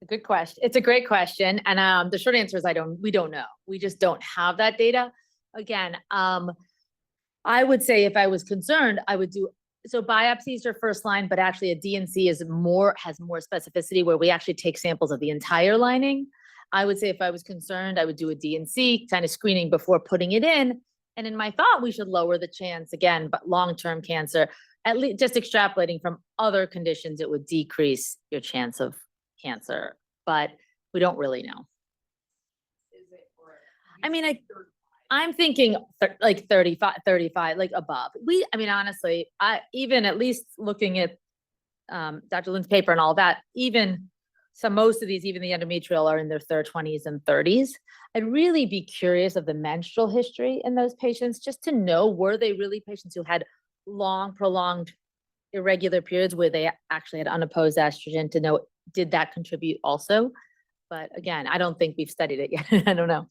A good question. It's a great question. And the short answer is we don't know. We just don't have that data. Again, I would say if I was concerned, I would do, so biopsies are first line, but actually a DNC has more specificity where we actually take samples of the entire lining. I would say if I was concerned, I would do a DNC kind of screening before putting it in. And in my thought, we should lower the chance again, but long-term cancer, at least just extrapolating from other conditions, it would decrease your chance of cancer, but we don't really know. I mean, I'm thinking like 35, like above. Honestly, even at least looking at Dr. Lynn's paper and all that, most of these, even the endometrial, are in their 20s and 30s. I'd really be curious of the menstrual history in those patients, just to know, were they really patients who had long, prolonged, irregular periods where they actually had unopposed estrogen, to know, did that contribute also? But again, I don't think we've studied it yet. I don't know.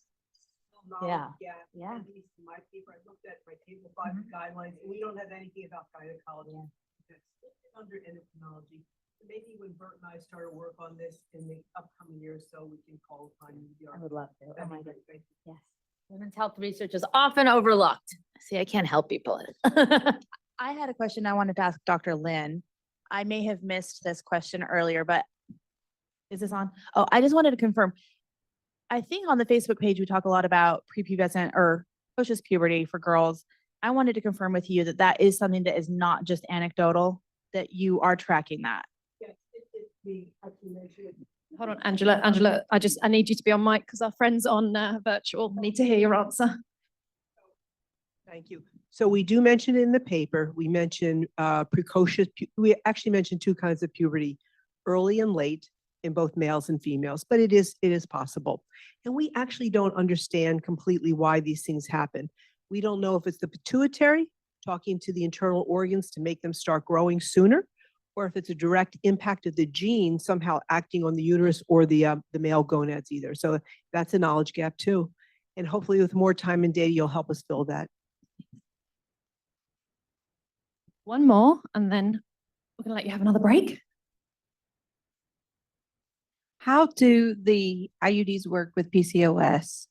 Yeah. Yeah. At least in my paper, I looked at my table 5 guidelines, and we don't have anything about gynecology. That's under endocrinology. Maybe when Bert and I start to work on this in the upcoming years, so we can call upon you. I would love to. Oh my God. Yes. Women's health research is often overlooked. See, I can't help people. I had a question I wanted to ask Dr. Lynn. I may have missed this question earlier, but is this on? Oh, I just wanted to confirm. I think on the Facebook page, we talk a lot about prepubescent or post-puberty for girls. I wanted to confirm with you that that is something that is not just anecdotal, that you are tracking that. Hold on, Angela. Angela, I need you to be on mic because our friend's on virtual. I need to hear your answer. Thank you. So we do mention in the paper, we mention precocious, we actually mention 2 kinds of puberty, early and late, in both males and females, but it is possible. And we actually don't understand completely why these things happen. We don't know if it's the pituitary talking to the internal organs to make them start growing sooner, or if it's a direct impact of the gene somehow acting on the uterus or the male gonads either. So that's a knowledge gap too. And hopefully with more time and data, you'll help us fill that. One more, and then we're gonna let you have another break. How do the IUDs work with PCOS?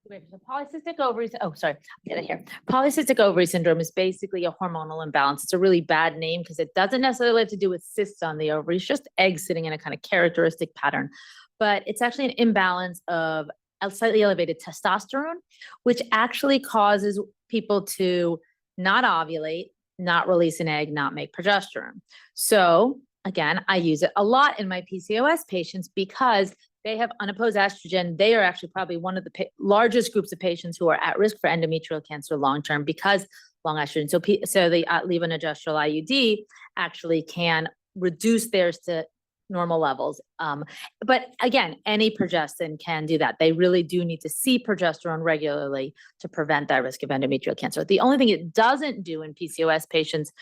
So polycystic ovary, get it here. Polycystic ovary syndrome is basically a hormonal imbalance. It's a really bad name because it doesn't necessarily have to do with cysts on the ovaries, just eggs sitting in a kind of characteristic pattern. But it's actually an imbalance of a slightly elevated testosterone, which actually causes people to not ovulate, not release an egg, not make progesterone. So again, I use it a lot in my PCOS patients because they have unopposed estrogen, they are actually probably one of the largest groups of patients who are at risk for endometrial cancer long-term because long estrogen. So the levonorgestrel IUD actually can reduce theirs to normal levels. But again, any progestin can do that. They really do need to see progesterone regularly to prevent that risk of endometrial cancer. The only thing it doesn't do in PCOS patients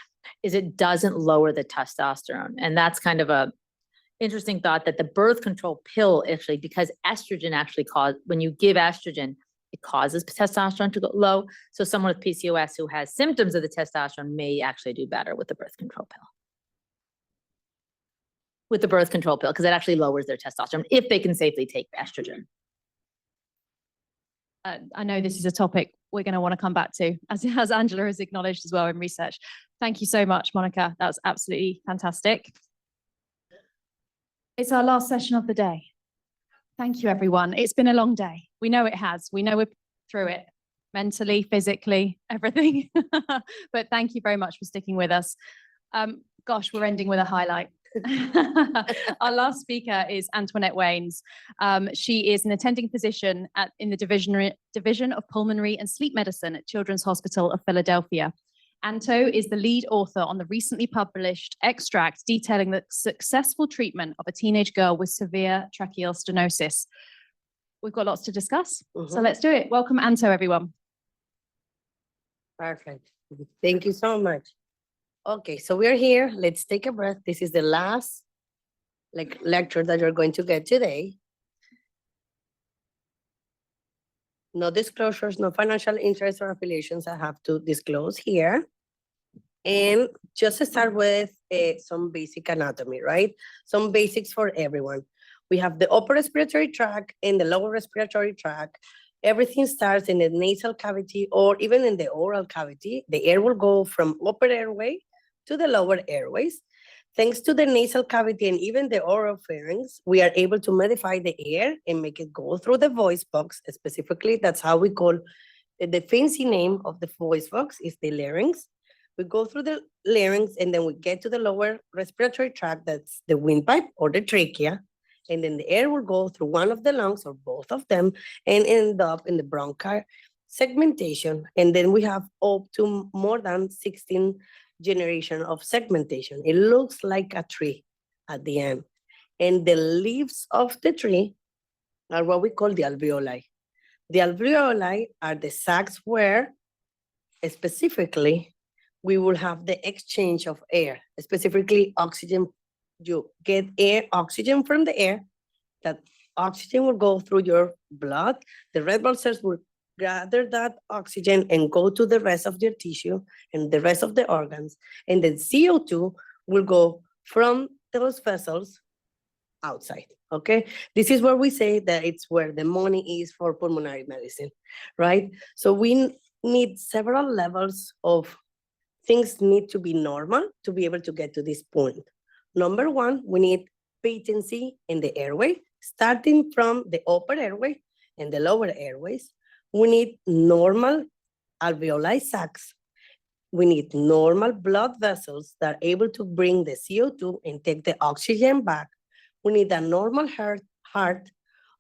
is it doesn't lower the testosterone. And that's kind of a interesting thought that the birth control pill actually, because estrogen actually when you give estrogen, it causes testosterone to go low. So someone with PCOS who has symptoms of the testosterone may actually do better with the birth control pill. With the birth control pill, because it actually lowers their testosterone if they can safely take estrogen. I know this is a topic we're going to want to come back to, as Angela has acknowledged as well in research. Thank you so much, Monica. That was absolutely fantastic. It's our last session of the day. Thank you, everyone. It's been a long day. We know it has. We know we're through it mentally, physically, everything. But thank you very much for sticking with us. Gosh, we're ending with a highlight. Our last speaker is Antoinette Wannes. She is an attending physician in the Division of Pulmonary and Sleep Medicine at Children's Hospital of Philadelphia. Anto is the lead author on the recently published extract detailing the successful treatment of a teenage girl with severe tracheal stenosis. We've got lots to discuss, so let's do it. Welcome, Anto, everyone. Perfect. Thank you so much. Okay, so we're here. Let's take a breath. This is the last lecture that you're going to get today. No disclosures, no financial interests or affiliations I have to disclose here. And just to start with some basic anatomy, right? Some basics for everyone. We have the upper respiratory tract and the lower respiratory tract. Everything starts in the nasal cavity or even in the oral cavity. The air will go from upper airway to the lower airways. Thanks to the nasal cavity and even the oral pharynx, we are able to modify the air and make it go through the voice box. Specifically, that's how we call the fancy name of the voice box is the larynx. We go through the larynx and then we get to the lower respiratory tract, that's the windpipe or the trachea. And then the air will go through one of the lungs or both of them and end up in the bronchi segmentation. And then we have up to more than 16 generation of segmentation. It looks like a tree at the end. And the leaves of the tree are what we call the alveoli. The alveoli are the sacs where specifically we will have the exchange of air, specifically oxygen. You get oxygen from the air. That oxygen will go through your blood. The red blood cells will gather that oxygen and go to the rest of your tissue and the rest of the organs. And then CO2 will go from those vessels outside, okay? This is where we say that it's where the money is for pulmonary medicine, right? So we need several levels of things need to be normal to be able to get to this point. Number one, we need patency in the airway, starting from the upper airway and the lower airways. We need normal alveoli sacs. We need normal blood vessels that are able to bring the CO2 and take the oxygen back. We need a normal heart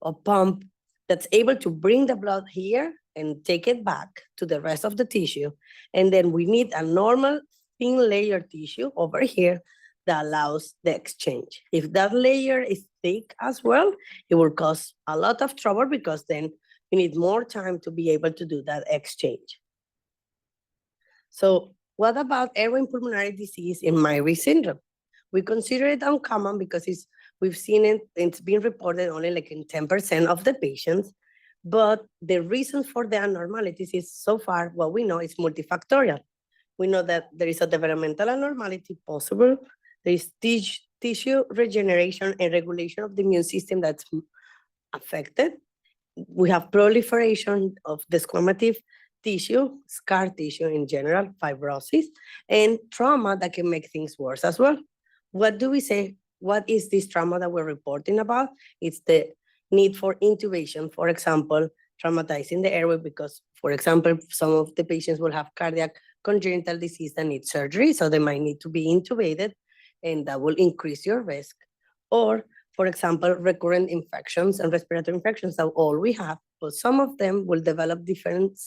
or pump that's able to bring the blood here and take it back to the rest of the tissue. And then we need a normal thin layer tissue over here that allows the exchange. If that layer is thick as well, it will cause a lot of trouble because then you need more time to be able to do that exchange. So what about airway and pulmonary disease in Myhre syndrome? We consider it uncommon because we've seen it, it's been reported only like in 10% of the patients, but the reason for the abnormalities is so far what we know is multifactorial. We know that there is a developmental abnormality possible, there is tissue regeneration and regulation of the immune system that's affected. We have proliferation of desquamative tissue, scar tissue in general, fibrosis, and trauma that can make things worse as well. What do we say? What is this trauma that we're reporting about? It's the need for intubation, for example, traumatizing the airway because, for example, some of the patients will have cardiac congenital disease that needs surgery, so they might need to be intubated, and that will increase your risk. Or, For example, recurrent infections and respiratory infections are all we have, but some of them will develop different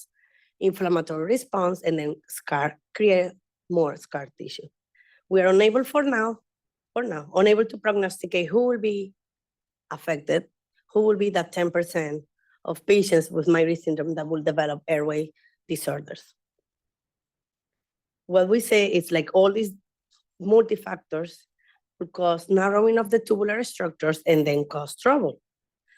inflammatory response and then create more scar tissue. We are unable unable to prognosticate who will be affected, who will be that 10% of patients with Myhre syndrome that will develop airway disorders. What we say is like all these multifactors will cause narrowing of the tubular structures and then cause trouble.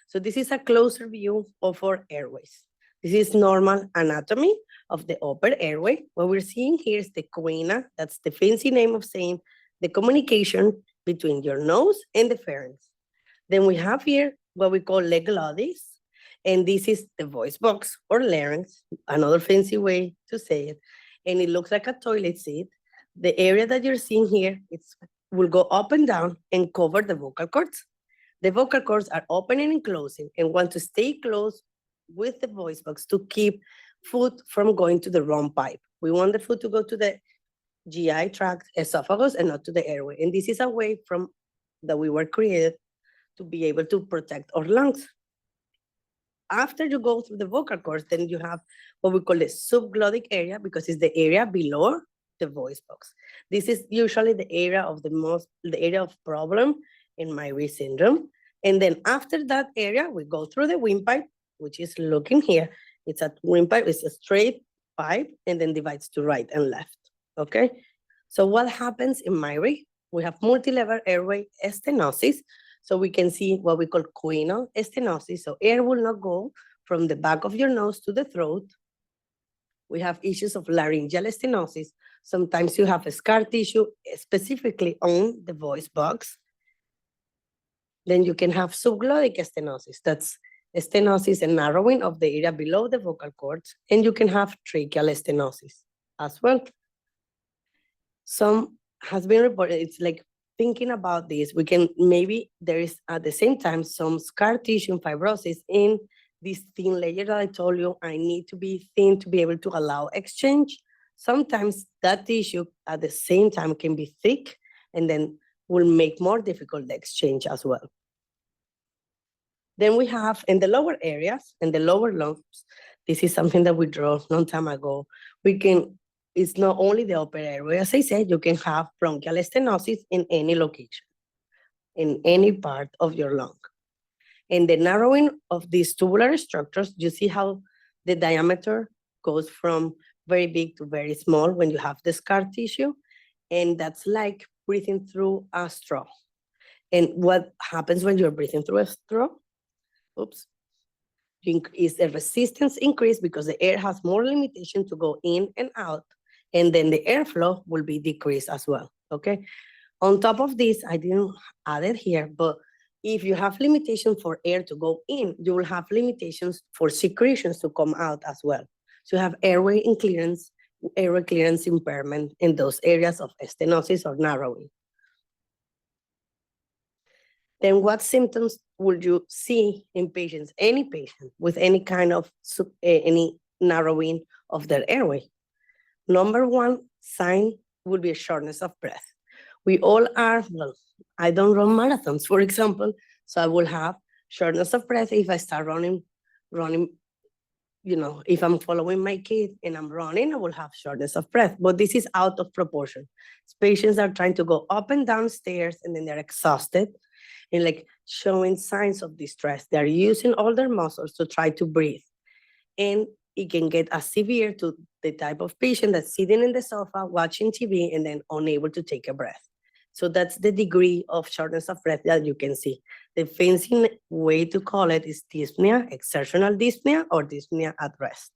So this is a closer view of our airways. This is normal anatomy of the upper airway. What we're seeing here is the coena. That's the fancy name of saying the communication between your nose and the pharynx. Then we have here what we call the glottis, and this is the voice box or larynx, another fancy way to say it. And it looks like a toilet seat. The area that you're seeing here, will go up and down and cover the vocal cords. The vocal cords are opening and closing and want to stay closed with the voice box to keep food from going to the wrong pipe. We want the food to go to the GI tract, esophagus, and not to the airway. And this is a way that we were created to be able to protect our lungs. After you go through the vocal cords, then you have what we call the subglottic area, because it's the area below the voice box. This is usually the area of problem in Myhre syndrome. And then after that area, we go through the windpipe, which is looking here. It's a windpipe, it's a straight pipe, and then divides to right and left, okay? So what happens in Myhre? We have multi-level airway stenosis. So we can see what we call coenal stenosis. So air will not go from the back of your nose to the throat. We have issues of laryngeal stenosis. Sometimes you have a scar tissue specifically on the voice box. Then you can have subglottic stenosis. That's stenosis and narrowing of the area below the vocal cords. And you can have tracheal stenosis as well. Some has been reported, it's like thinking about this, we can maybe there is at the same time some scar tissue and fibrosis in this thin layer that I told you I need to be thin to be able to allow exchange. Sometimes that tissue at the same time can be thick and then will make more difficult the exchange as well. Then we have in the lower areas, in the lower lungs, this is something that we drew a long time ago. It's not only the upper airway, as I said, you can have bronchial stenosis in any location, in any part of your lung. And the narrowing of these tubular structures, you see how the diameter goes from very big to very small when you have the scar tissue. And that's like breathing through a straw. And what happens when you're breathing through a straw? Oops. Is the resistance increase because the air has more limitation to go in and out. And then the airflow will be decreased as well, okay? On top of this, I didn't add it here, but if you have limitations for air to go in, you will have limitations for secretions to come out as well. So you have airway clearance impairment in those areas of stenosis or narrowing. Then what symptoms would you see in patients, any patient with any kind of any narrowing of their airway? Number one sign would be a shortness of breath. We all are, well, I don't run marathons, for example, so I will have shortness of breath if I start running, you know, if I'm following my kid and I'm running, I will have shortness of breath, but this is out of proportion. Patients are trying to go up and down stairs and then they're exhausted and like showing signs of distress. They're using all their muscles to try to breathe. And it can get as severe to the type of patient that's sitting in the sofa, watching TV, and then unable to take a breath. So that's the degree of shortness of breath that you can see. The fancy way to call it is dyspnea, exertional dyspnea, or dyspnea at rest.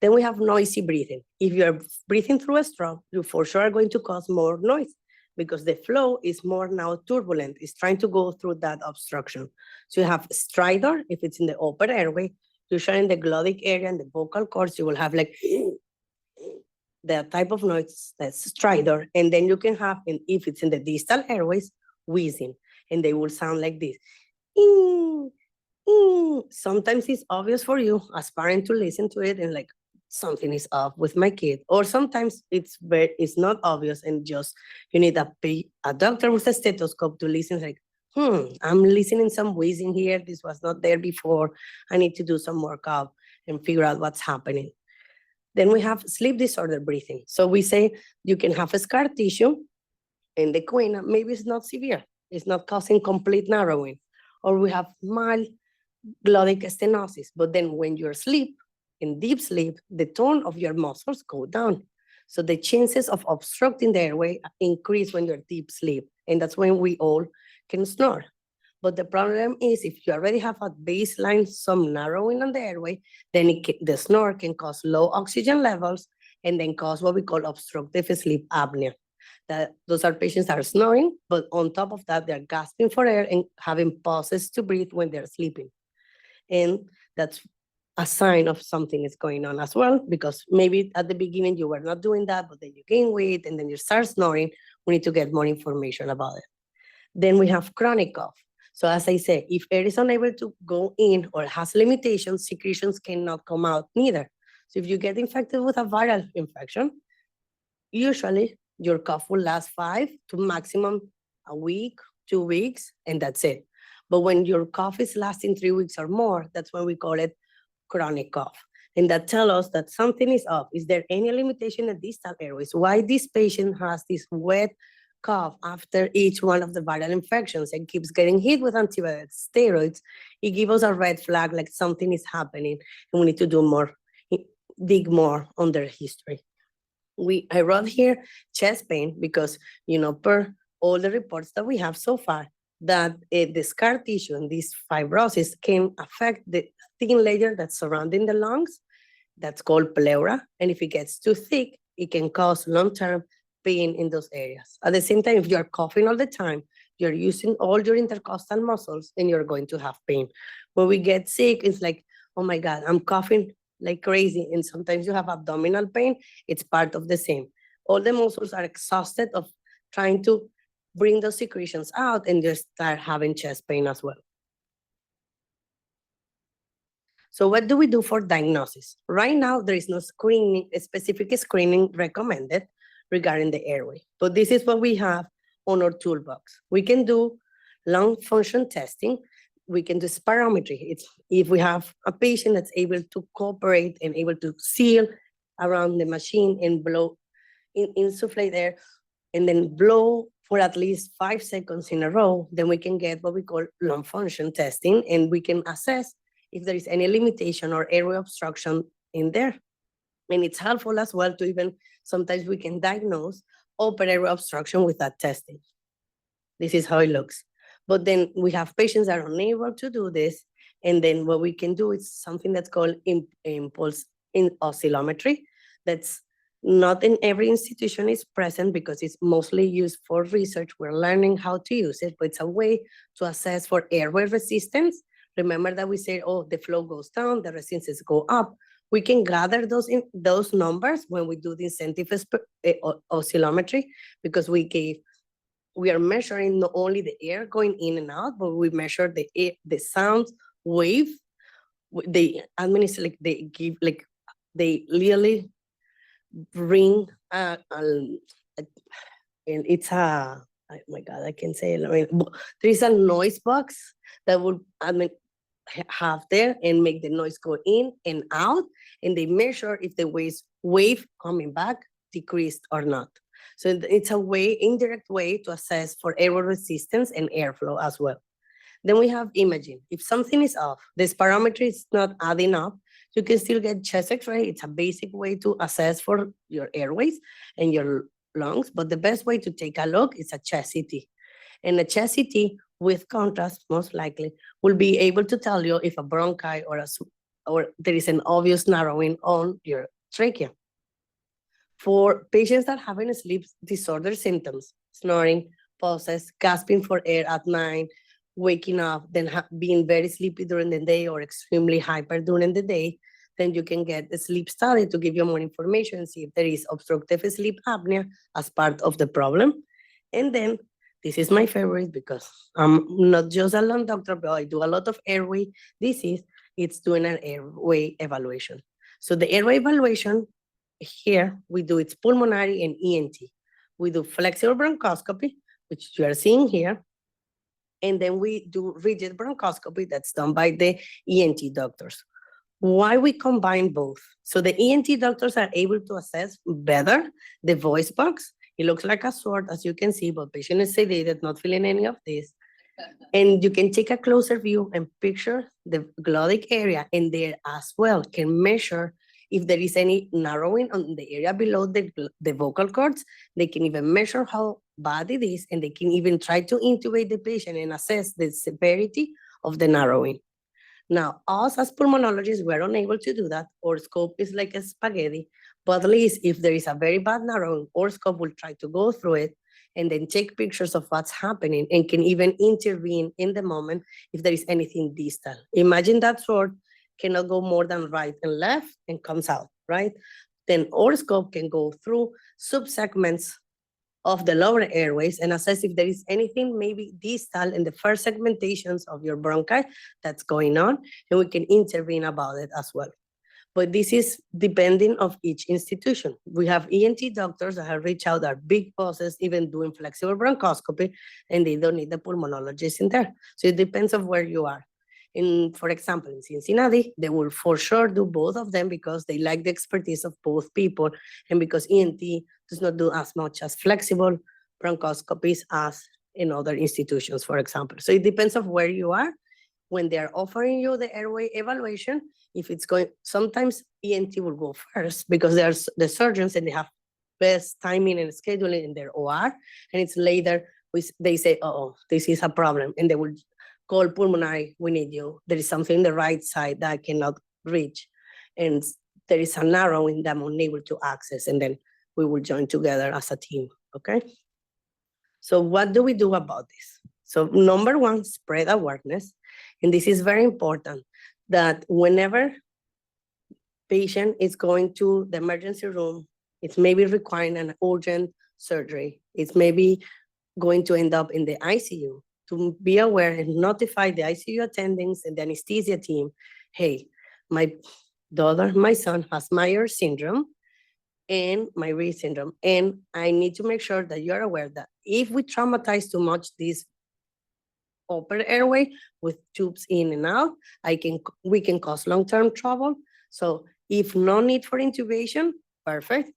Then we have noisy breathing. If you're breathing through a straw, you for sure are going to cause more noise because the flow is more now turbulent. It's trying to go through that obstruction. So you have stridor, if it's in the upper airway, usually in the glottic area and the vocal cords, you will have like that type of noise, that's stridor. And then you can have, and if it's in the distal airways, wheezing, and they will sound like this. Sometimes it's obvious for you as parent to listen to it and like, something is off with my kid. Or sometimes it's not obvious and just, you need a doctor with a stethoscope to listen like, I'm listening some wheezing here. This was not there before. I need to do some workup and figure out what's happening. Then we have sleep disorder breathing. So we say you can have a scar tissue in the queen, maybe it's not severe. It's not causing complete narrowing. Or we have mild glottic stenosis. But then when you're asleep, in deep sleep, the tone of your muscles go down. So the chances of obstructing the airway increase when you're deep sleep. And that's when we all can snore. But the problem is if you already have at baseline some narrowing on the airway, then the snore can cause low oxygen levels and then cause what we call obstructive sleep apnea. Those are patients that are snoring, but on top of that, they're gasping for air and having pauses to breathe when they're sleeping. And that's a sign of something is going on as well, because maybe at the beginning you were not doing that, but then you gain weight and then you start snoring. We need to get more information about it. Then we have chronic cough. So as I said, if air is unable to go in or has limitations, secretions cannot come out neither. So if you get infected with a viral infection, usually your cough will last 5 to maximum a week, 2 weeks, and that's it. But when your cough is lasting 3 weeks or more, that's when we call it chronic cough. And that tells us that something is off. Is there any limitation in distal airways? Why this patient has this wet cough after each one of the viral infections and keeps getting hit with antibiotics, steroids? It gives us a red flag, like something is happening, and we need to do more, dig more on their history. I wrote here chest pain because, per all the reports that we have so far, that the scar tissue and this fibrosis can affect the thin layer that's surrounding the lungs. That's called pleura. And if it gets too thick, it can cause long-term pain in those areas. At the same time, if you're coughing all the time, you're using all your intercostal muscles and you're going to have pain. When we get sick, it's like, oh my God, I'm coughing like crazy. And sometimes you have abdominal pain. It's part of the same. All the muscles are exhausted of trying to bring those secretions out and just start having chest pain as well. So what do we do for diagnosis? Right now, there is no specific screening recommended regarding the airway, but this is what we have on our toolbox. We can do lung function testing. We can do spirometry. It's if we have a patient that's able to cooperate and able to seal around the machine and blow, insufflate air, and then blow for at least 5 seconds in a row, then we can get what we call lung function testing, and we can assess if there is any limitation or airway obstruction in there. And it's helpful as well to even, sometimes we can diagnose open airway obstruction with that testing. This is how it looks. But then we have patients that are unable to do this, and then what we can do is something that's called impulse in oscillometry. That's not in every institution is present because it's mostly used for research. We're learning how to use it, but it's a way to assess for airway resistance. Remember that we said, oh, the flow goes down, the resistances go up. We can gather those numbers when we do the incentive oscillometry, because we are measuring not only the air going in and out, but we measure the sound wave. They administer, like they give, like they really bring and it's oh my God, I can say it. I mean, there is a noise box that would have there and make the noise go in and out, and they measure if the wave coming back decreased or not. So it's a indirect way to assess for airway resistance and airflow as well. Then we have imaging. If something is off, the spirometry is not adding up, you can still get chest X-ray. It's a basic way to assess for your airways and your lungs, but the best way to take a look is a chest CT. And a chest CT with contrast, most likely, will be able to tell you if a bronchi or there is an obvious narrowing on your trachea. For patients that have any sleep disorder symptoms, snoring, pauses, gasping for air at night, waking up, then being very sleepy during the day or extremely hyper during the day, then you can get a sleep study to give you more information and see if there is obstructive sleep apnea as part of the problem. And then this is my favorite because I'm not just a lung doctor, but I do a lot of airway disease. It's doing an airway evaluation. So the airway evaluation here, we do it's pulmonary and ENT. We do flexible bronchoscopy, which you are seeing here. And then we do rigid bronchoscopy that's done by the ENT doctors. Why we combine both? So the ENT doctors are able to assess better the voice box. It looks like a sword, as you can see, but patient is sedated, not feeling any of this. And you can take a closer view and picture the glottic area, and there as well can measure if there is any narrowing on the area below the vocal cords. They can even measure how bad it is, and they can even try to intubate the patient and assess the severity of the narrowing. Now, us as pulmonologists, we're unable to do that. Our scope is like a spaghetti, but at least if there is a very bad narrowing, our scope will try to go through it and then take pictures of what's happening and can even intervene in the moment if there is anything distal. Imagine that sword cannot go more than right and left and comes out, right? Then our scope can go through subsegments of the lower airways and assess if there is anything maybe distal in the first segmentations of your bronchi that's going on, and we can intervene about it as well. But this is depending of each institution. We have ENT doctors that have reached out, are big bosses, even doing flexible bronchoscopy, and they don't need the pulmonologist in there. So it depends of where you are. For example, in Cincinnati, they will for sure do both of them because they like the expertise of both people, and because ENT does not do as much as flexible bronchoscopies as in other institutions, for example. So it depends of where you are. When they're offering you the airway evaluation, if it's going, sometimes ENT will go first because there's the surgeons and they have best timing and scheduling in their OR, and it's later they say, oh, this is a problem, and they will call pulmonary, we need you. There is something in the right side that I cannot reach, and there is a narrowing that I'm unable to access, and then we will join together as a team, okay? So what do we do about this? So number one, spread awareness. And this is very important, that whenever patient is going to the emergency room, it's maybe requiring an urgent surgery. It's maybe going to end up in the ICU, to be aware and notify the ICU attendings and the anesthesia team, hey, my daughter, my son has Myhre syndrome and Myhre syndrome. And I need to make sure that you're aware that if we traumatize too much this upper airway with tubes in and out, we can cause long-term trouble. So if no need for intubation, perfect.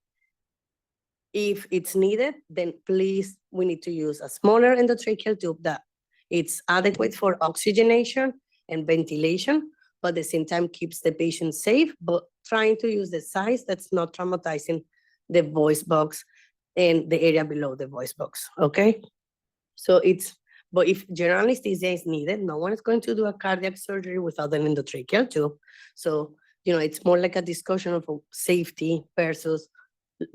If it's needed, then please, we need to use a smaller endotracheal tube that it's adequate for oxygenation and ventilation, but at the same time keeps the patient safe, but trying to use the size that's not traumatizing the voice box and the area below the voice box, okay? So but if general anesthesia is needed, no one is going to do a cardiac surgery without an endotracheal tube. So, it's more like a discussion of safety versus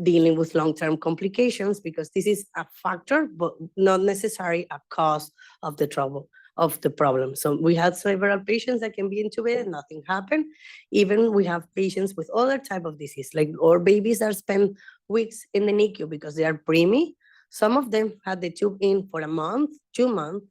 dealing with long-term complications, because this is a factor, but not necessarily a cause of the trouble, of the problem. So we had several patients that can be intubated, nothing happened. Even we have patients with other type of disease, like or babies that spend weeks in the NICU because they are preemie. Some of them had the tube in for a month, 2 months,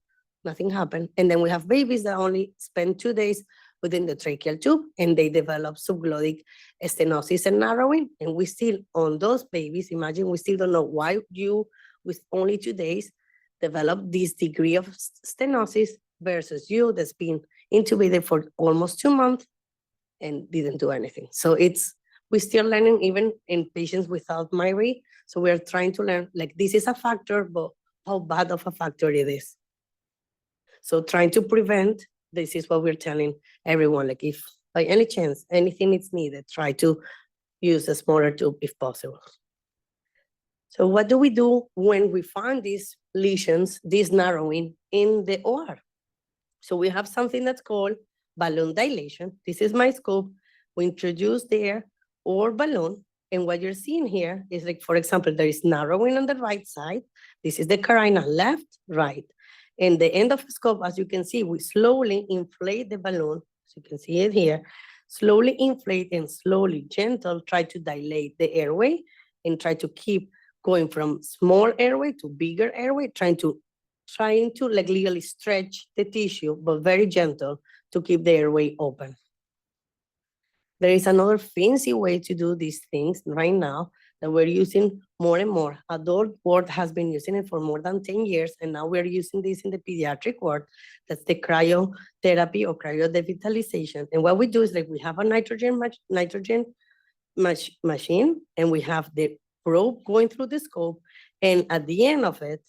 nothing happened. And then we have babies that only spend 2 days within the tracheal tube, and they develop subglottic stenosis and narrowing. And we still, on those babies, imagine we still don't know why you, with only 2 days, develop this degree of stenosis versus you that's been intubated for almost 2 months and didn't do anything. So we're still learning even in patients without Myhre. So we're trying to learn, like, this is a factor, but how bad of a factor it is. So trying to prevent, this is what we're telling everyone, like if by any chance, anything is needed, try to use a smaller tube if possible. So what do we do when we find these lesions, this narrowing in the OR? So we have something that's called balloon dilation. This is my scope. We introduce there or balloon. And what you're seeing here is, like, for example, there is narrowing on the right side. This is the carina, left, right. And the end of the scope, as you can see, we slowly inflate the balloon. So you can see it here. Slowly inflate and slowly, gentle, try to dilate the airway and try to keep going from small airway to bigger airway, trying to like legally stretch the tissue, but very gentle to keep the airway open. There is another fancy way to do these things right now that we're using more and more. Adult ward has been using it for more than 10 years, and now we're using this in the pediatric ward. That's the cryotherapy or cryodevitalization. And what we do is like we have a nitrogen machine, and we have the probe going through the scope, and at the end of it,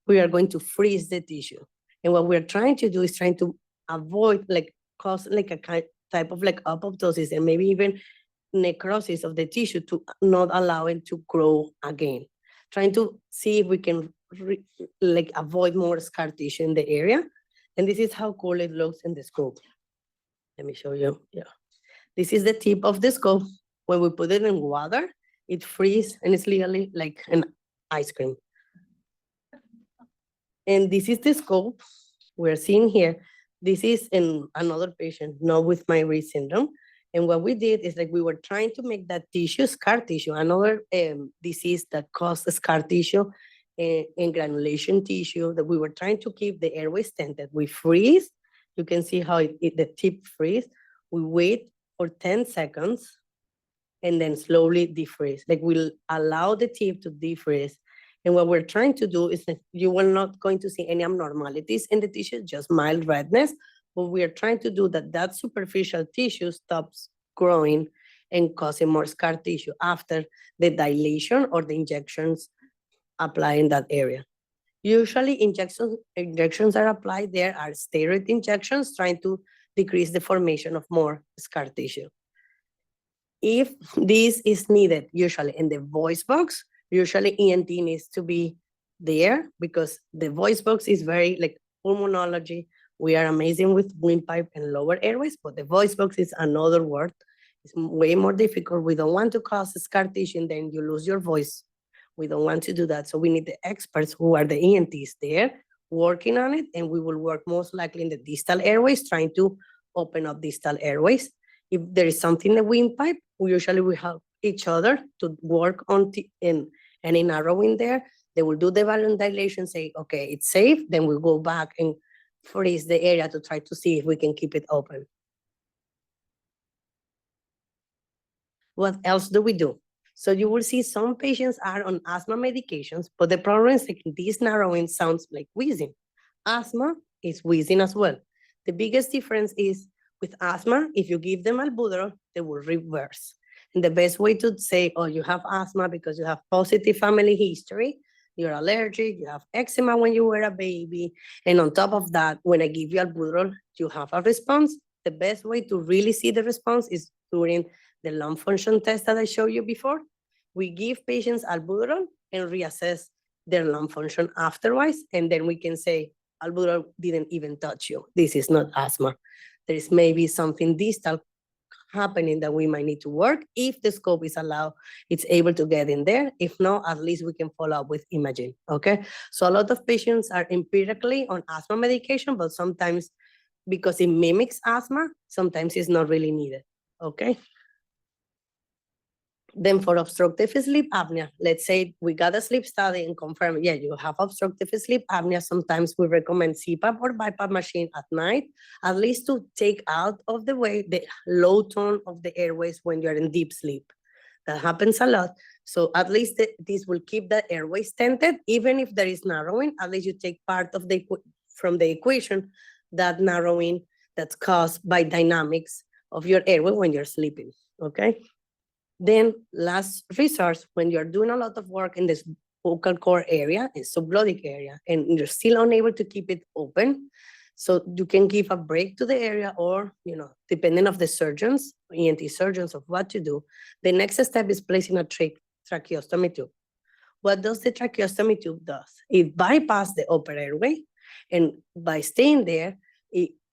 we are going to freeze the tissue. And what we're trying to do is trying to avoid like cause like a type of like apoptosis and maybe even necrosis of the tissue to not allow it to grow again. Trying to see if we can like avoid more scar tissue in the area. And this is how cool it looks in the scope. Let me show you. Yeah. This is the tip of the scope. When we put it in water, it freezes and it's literally like an ice cream. And this is the scope we're seeing here. This is in another patient, not with Myhre syndrome. And what we did is like we were trying to make that tissue, scar tissue, another disease that causes scar tissue and granulation tissue, that we were trying to keep the airway stented. We freeze. You can see how the tip freeze. We wait for 10 seconds and then slowly defreeze. Like we'll allow the tip to defreeze. And what we're trying to do is that you are not going to see any abnormalities in the tissue, just mild redness. But we are trying to do that superficial tissue stops growing and causing more scar tissue after the dilation or the injections applied in that area. Usually injections are applied there are steroid injections trying to decrease the formation of more scar tissue. If this is needed, usually in the voice box, usually ENT needs to be there because the voice box is very like pulmonology. We are amazing with windpipe and lower airways, but the voice box is another word. It's way more difficult. We don't want to cause scar tissue and then you lose your voice. We don't want to do that. So we need the experts who are the ENTs there working on it, and we will work most likely in the distal airways, trying to open up distal airways. If there is something in the windpipe, we usually help each other to work on any narrowing there. They will do the balloon dilation, say, okay, it's safe. Then we'll go back and freeze the area to try to see if we can keep it open. What else do we do? So you will see some patients are on asthma medications, but the problem is like this narrowing sounds like wheezing. Asthma is wheezing as well. The biggest difference is with asthma, if you give them albuterol, they will reverse. And the best way to say, oh, you have asthma because you have positive family history, you're allergic, you have eczema when you were a baby, and on top of that, when I give you albuterol, you have a response. The best way to really see the response is during the lung function test that I showed you before. We give patients albuterol and reassess their lung function afterwards, and then we can say, albuterol didn't even touch you. This is not asthma. There is maybe something distal happening that we might need to work. If the scope is allowed, it's able to get in there. If not, at least we can follow up with imaging, okay? So a lot of patients are empirically on asthma medication, but sometimes because it mimics asthma, sometimes it's not really needed, okay? Then for obstructive sleep apnea, let's say we got a sleep study and confirm, yeah, you have obstructive sleep apnea. Sometimes we recommend CPAP or BiPAP machine at night, at least to take out of the way the low tone of the airways when you're in deep sleep. That happens a lot. So at least this will keep the airways tented. Even if there is narrowing, at least you take part of from the equation, that narrowing that's caused by dynamics of your airway when you're sleeping, okay? Then last resource, when you're doing a lot of work in this vocal cord area and subglottic area, and you're still unable to keep it open, so you can give a break to the area, or, you know, depending on the surgeons, ENT surgeons, of what to do, the next step is placing a tracheostomy tube. What does the tracheostomy tube do? It bypasses the upper airway, and by staying there,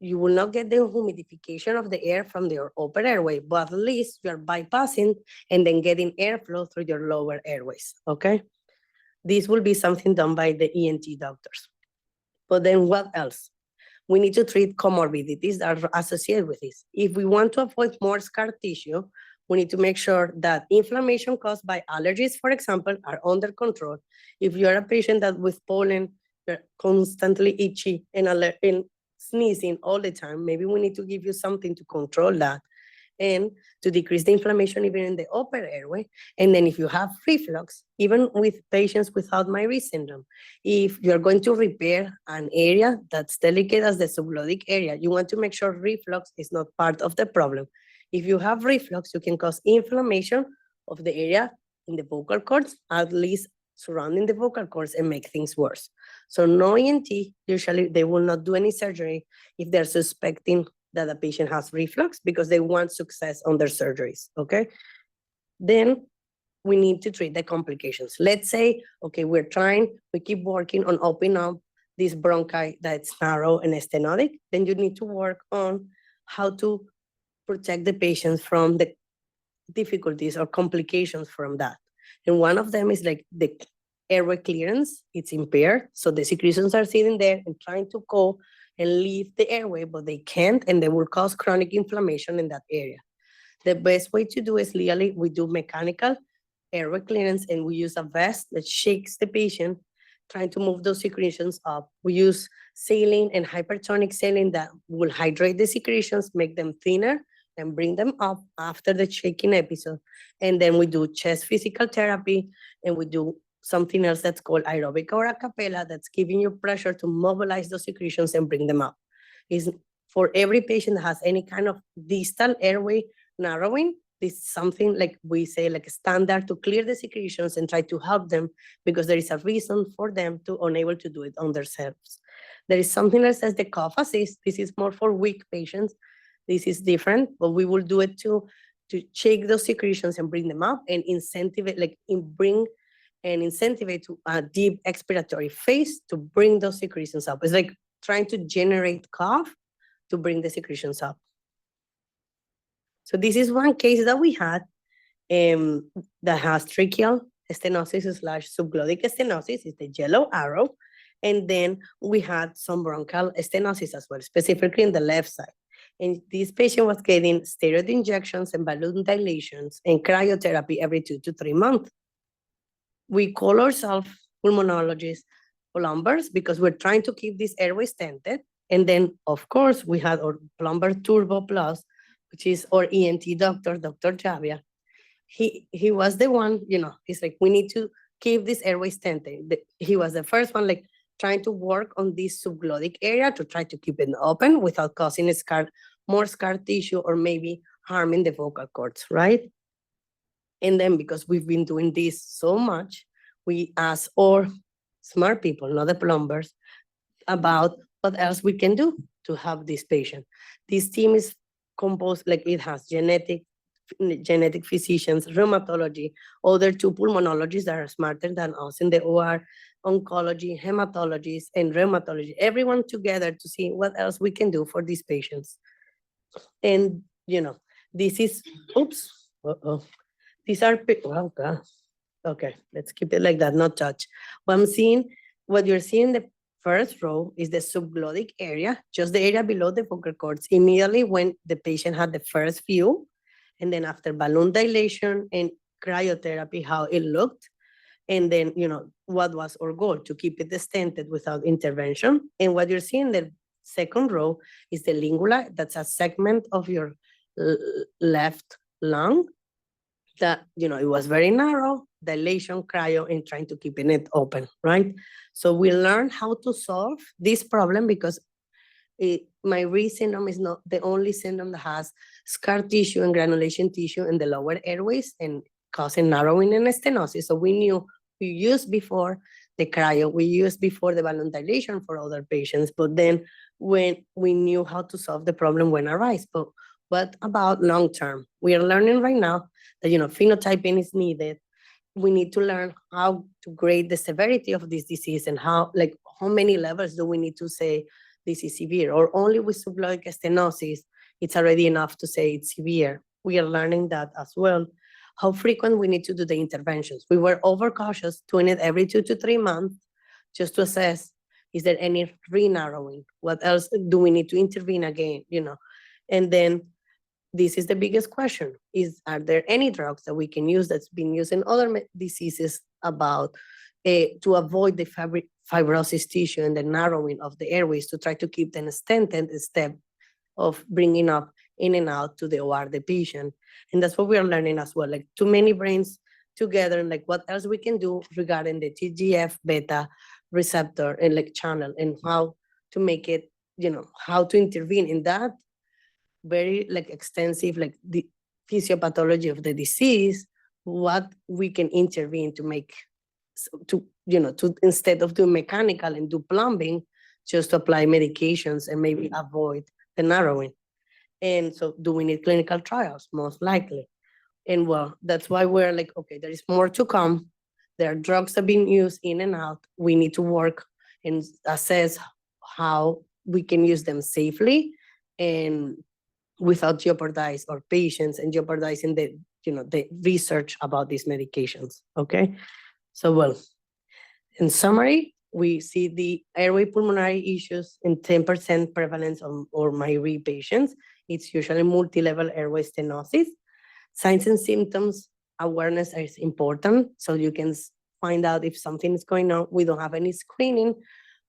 you will not get the humidification of the air from your upper airway, but at least you're bypassing and then getting airflow through your lower airways, okay? This will be something done by the ENT doctors. But then what else? We need to treat comorbidities that are associated with this. If we want to avoid more scar tissue, we need to make sure that inflammation caused by allergies, for example, are under control. If you're a patient that with pollen, you're constantly itchy and sneezing all the time, maybe we need to give you something to control that. and to decrease the inflammation even in the upper airway. And then if you have reflux, even with patients without Myhre syndrome, if you're going to repair an area that's delicate as the subglottic area, you want to make sure reflux is not part of the problem. If you have reflux, you can cause inflammation of the area in the vocal cords, at least surrounding the vocal cords, and make things worse. So no ENT, usually they will not do any surgery if they're suspecting that the patient has reflux because they want success on their surgeries, okay? Then we need to treat the complications. Let's say, okay, we keep working on opening up this bronchi that's narrow and stenotic, then you need to work on how to protect the patients from the difficulties or complications from that. And one of them is like the airway clearance, it's impaired. So the secretions are sitting there and trying to go and leave the airway, but they can't, and they will cause chronic inflammation in that area. The best way to do is literally we do mechanical airway clearance, and we use a vest that shakes the patient, trying to move those secretions up. We use saline and hypertonic saline that will hydrate the secretions, make them thinner, and bring them up after the shaking episode. And then we do chest physical therapy, and we do something else that's called aerobic or a cappella, that's giving you pressure to mobilize those secretions and bring them up. Is for every patient that has any kind of distal airway narrowing, this is something like we say like a standard to clear the secretions and try to help them, because there is a reason for them to unable to do it on themselves. There is something that says the cough assist. This is more for weak patients. This is different, but we will do it to shake those secretions and bring them up and incentivate, incentivate to a deep expiratory phase to bring those secretions up. It's like trying to generate cough to bring the secretions up. So this is one case that we had that has tracheal stenosis / subglottic stenosis, is the yellow arrow. And then we had some bronchial stenosis as well, specifically in the left side. And this patient was getting steroid injections and balloon dilations and cryotherapy every 2 to 3 months. We call ourselves pulmonologists plumbers because we're trying to keep this airway stented. And then, of course, we had our plumber Turbo Plus, which is our ENT doctor, Dr. Javia. He was the one, he's like, we need to keep this airway stented. He was the first one, like, trying to work on this subglottic area to try to keep it open without causing more scar tissue or maybe harming the vocal cords, right? And then because we've been doing this so much, we asked our smart people, not the plumbers, about what else we can do to help this patient. This team is composed, like it has genetic physicians, rheumatology, other 2 pulmonologists that are smarter than us in the OR, oncology, hematologists, and rheumatology, everyone together to see what else we can do for these patients. And, this is, these are, oh God. Okay, let's keep it like that, not touch. What you're seeing the first row is the subglottic area, just the area below the vocal cords, immediately when the patient had the first view, and then after balloon dilation and cryotherapy, how it looked. And then, what was our goal? To keep it stented without intervention. And what you're seeing the second row is the lingula. That's a segment of your left lung that, it was very narrow, dilation, cryo, and trying to keep it open, right? So we learned how to solve this problem because Myhre syndrome is not the only syndrome that has scar tissue and granulation tissue in the lower airways and causing narrowing and stenosis. So we used before the cryo, we used before the balloon dilation for other patients, but then when we knew how to solve the problem when it arise. But what about long-term? We are learning right now that, phenotyping is needed. We need to learn how to grade the severity of this disease and how many levels do we need to say this is severe, or only with subglottic stenosis, it's already enough to say it's severe. We are learning that as well. How frequent we need to do the interventions. We were overcautious, doing it every 2 to 3 months, just to assess, is there any re-narrowing? What else do we need to intervene again, And then this is the biggest question, are there any drugs that we can use that's been used in other diseases about to avoid the fibrosis tissue and the narrowing of the airways to try to keep them stented instead of bringing up in and out to the OR the patient. And that's what we are learning as well, like too many brains together, and like what else we can do regarding the TGF beta receptor and like channel, and how to make it, how to intervene in that very like extensive, like the physiopathology of the disease, what we can intervene to make, to instead of doing mechanical and do plumbing, just apply medications and maybe avoid the narrowing. And so do we need clinical trials? Most likely. And well, that's why we're like, okay, there is more to come. There are drugs that are being used in and out. We need to work and assess how we can use them safely and without jeopardize our patients and jeopardizing the research about these medications. Okay. So well, in summary, we see the airway pulmonary issues in 10% prevalence of or Myhre patients. It's usually multi-level airway stenosis. Signs and symptoms awareness is important, so you can find out if something is going on. We don't have any screening.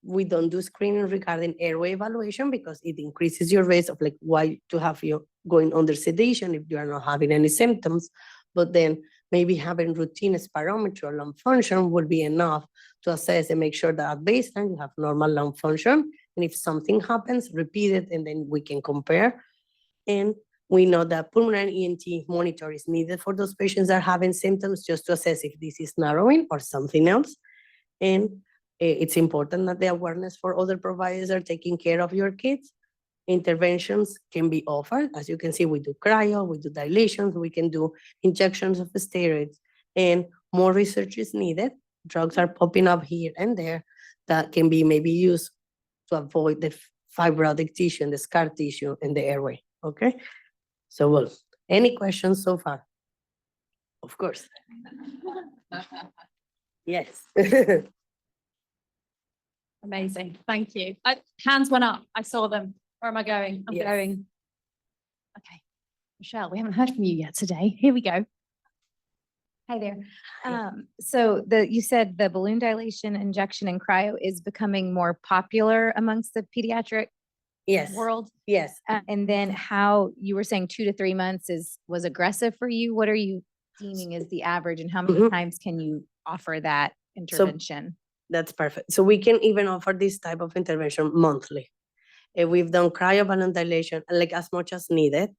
We don't do screening regarding airway evaluation because it increases your risk of like why to have you going under sedation if you are not having any symptoms. But then maybe having routine spirometry or lung function would be enough to assess and make sure that at baseline you have normal lung function. And if something happens, repeat it, and then we can compare. And we know that pulmonary ENT monitor is needed for those patients that are having symptoms, just to assess if this is narrowing or something else. And it's important that the awareness for other providers are taking care of your kids. Interventions can be offered. As you can see, we do cryo, we do dilations, we can do injections of steroids, and more research is needed. Drugs are popping up here and there that can be maybe used to avoid the fibrotic tissue and the scar tissue in the airway. Okay. So, well, any questions so far? Of course. Yes. Amazing. Thank you. Hands went up. I saw them. Where am I going? I'm Yes. going. Okay. Michelle, we haven't heard from you yet today. Here we go. Hi there. So you said the balloon dilation, injection, and cryo is becoming more popular amongst the pediatric Yes. world. Yes. And then how you were saying 2 to 3 months was aggressive for you. What are you deeming as the average, and how many times can you offer that intervention? That's perfect. So we can even offer this type of intervention monthly. We've done cryoballoon dilation like as much as needed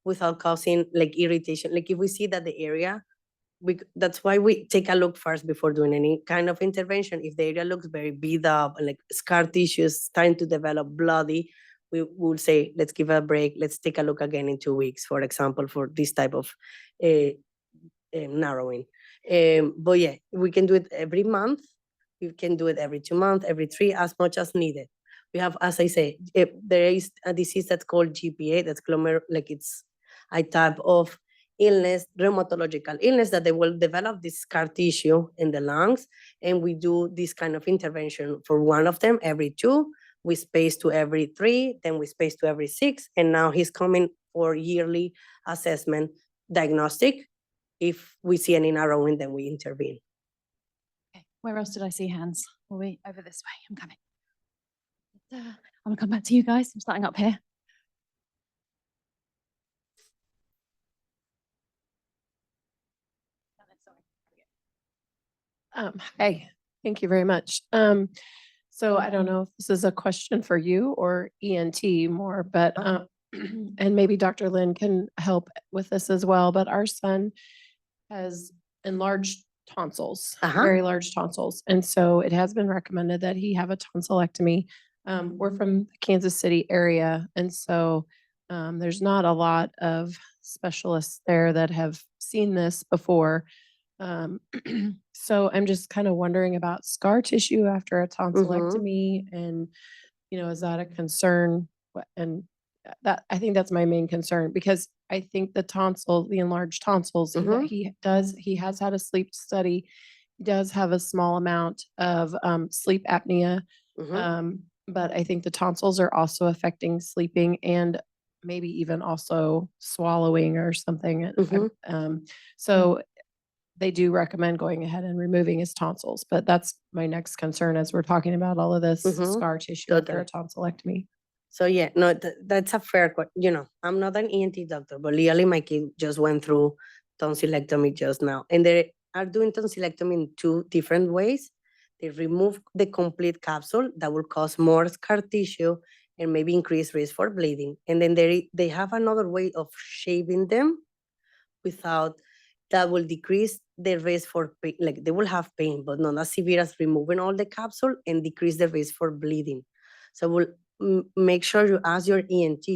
without causing like irritation. Like if we see that the area, that's why we take a look first before doing any kind of intervention. If the area looks very beat up and like scar tissue is starting to develop bloody, we will say, let's give it a break. Let's take a look again in 2 weeks, for example, for this type of narrowing. But yeah, we can do it every month. We can do it every 2 months, every 3, as much as needed. We have, as I say, there is a disease that's called GPA, that's like it's a type of illness, rheumatological illness, that they will develop this scar tissue in the lungs. And we do this kind of intervention for one of them every 2. We space to every 3, then we space to every 6. And now he's coming for yearly assessment diagnostic. If we see any narrowing, then we intervene. Okay. Where else did I see hands? Are we over this way? I'm coming. I'm gonna come back to you guys. I'm starting up here. Hi, thank you very much. So I don't know if this is a question for you or ENT more, but and maybe Dr. Lynn can help with this as well. But our son has enlarged tonsils, very large tonsils, and so it has been recommended that he have a tonsillectomy. We're from the Kansas City area, and so there's not a lot of specialists there that have seen this before. So I'm just kind of wondering about scar tissue after a tonsillectomy, and is that a concern? And that, I think that's my main concern, because I think the enlarged tonsils, he has had a sleep study. He does have a small amount of sleep apnea, but I think the tonsils are also affecting sleeping and maybe even also swallowing or something. So they do recommend going ahead and removing his tonsils, but that's my next concern as we're talking about all of this scar tissue after a tonsillectomy. So yeah, no, that's a fair question. You know, I'm not an ENT doctor, but literally my kid just went through tonsillectomy just now. And they are doing tonsillectomy in 2 different ways. They remove the complete capsule that will cause more scar tissue and maybe increase risk for bleeding. And then they have another way of shaving them without, that will decrease the risk for pain. Like they will have pain, but not as severe as removing all the capsule and decrease the risk for bleeding. So we'll make sure you ask your ENT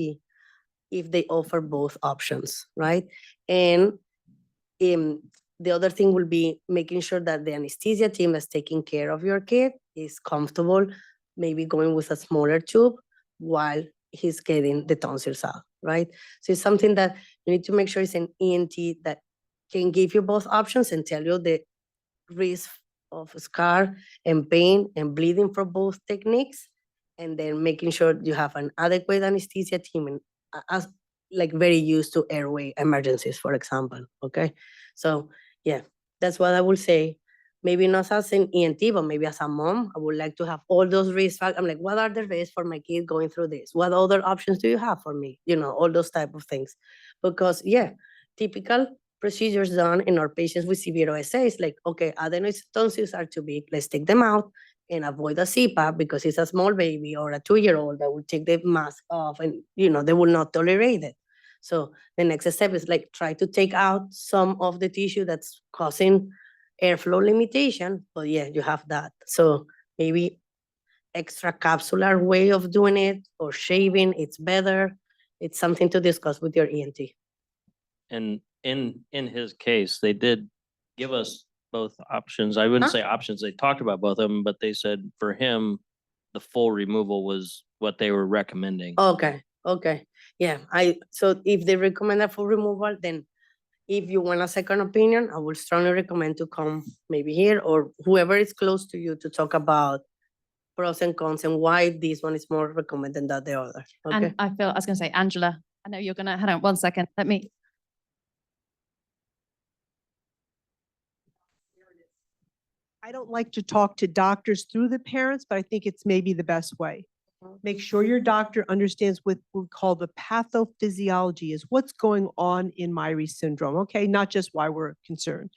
if they offer both options, right? And the other thing will be making sure that the anesthesia team that's taking care of your kid is comfortable, maybe going with a smaller tube while he's getting the tonsils out, right? So it's something that you need to make sure it's an ENT that can give you both options and tell you the risk of scar and pain and bleeding for both techniques, and then making sure you have an adequate anesthesia team and as like very used to airway emergencies, for example, okay? So yeah, that's what I would say. Maybe not as an ENT, but maybe as a mom, I would like to have all those risk factors. I'm like, what are the risks for my kid going through this? What other options do you have for me? You know, all those type of things. Because yeah, typical procedures done in our patients with severe OSA is like, okay, adenoid tonsils are too big, let's take them out and avoid a CPAP because it's a small baby or a 2-year-old that will take the mask off and, you know, they will not tolerate it. So the next step is like try to take out some of the tissue that's causing airflow limitation, but yeah, you have that. So maybe extra capsular way of doing it or shaving, it's better. It's something to discuss with your ENT. And in his case, they did give us both options. I wouldn't say options. They talked about both of them, but they said for him, the full removal was what they were recommending. Okay, okay. Yeah, so if they recommend a full removal, then if you want a second opinion, I would strongly recommend to come maybe here or whoever is close to you to talk about pros and cons and why this one is more recommended than the other. Okay. And I was going to say, Angela, I know you're going to, hang on 1 second. I don't like to talk to doctors through the parents, but I think it's maybe the best way. Make sure your doctor understands what we call the pathophysiology is what's going on in Myhre syndrome, okay? Not just why we're concerned.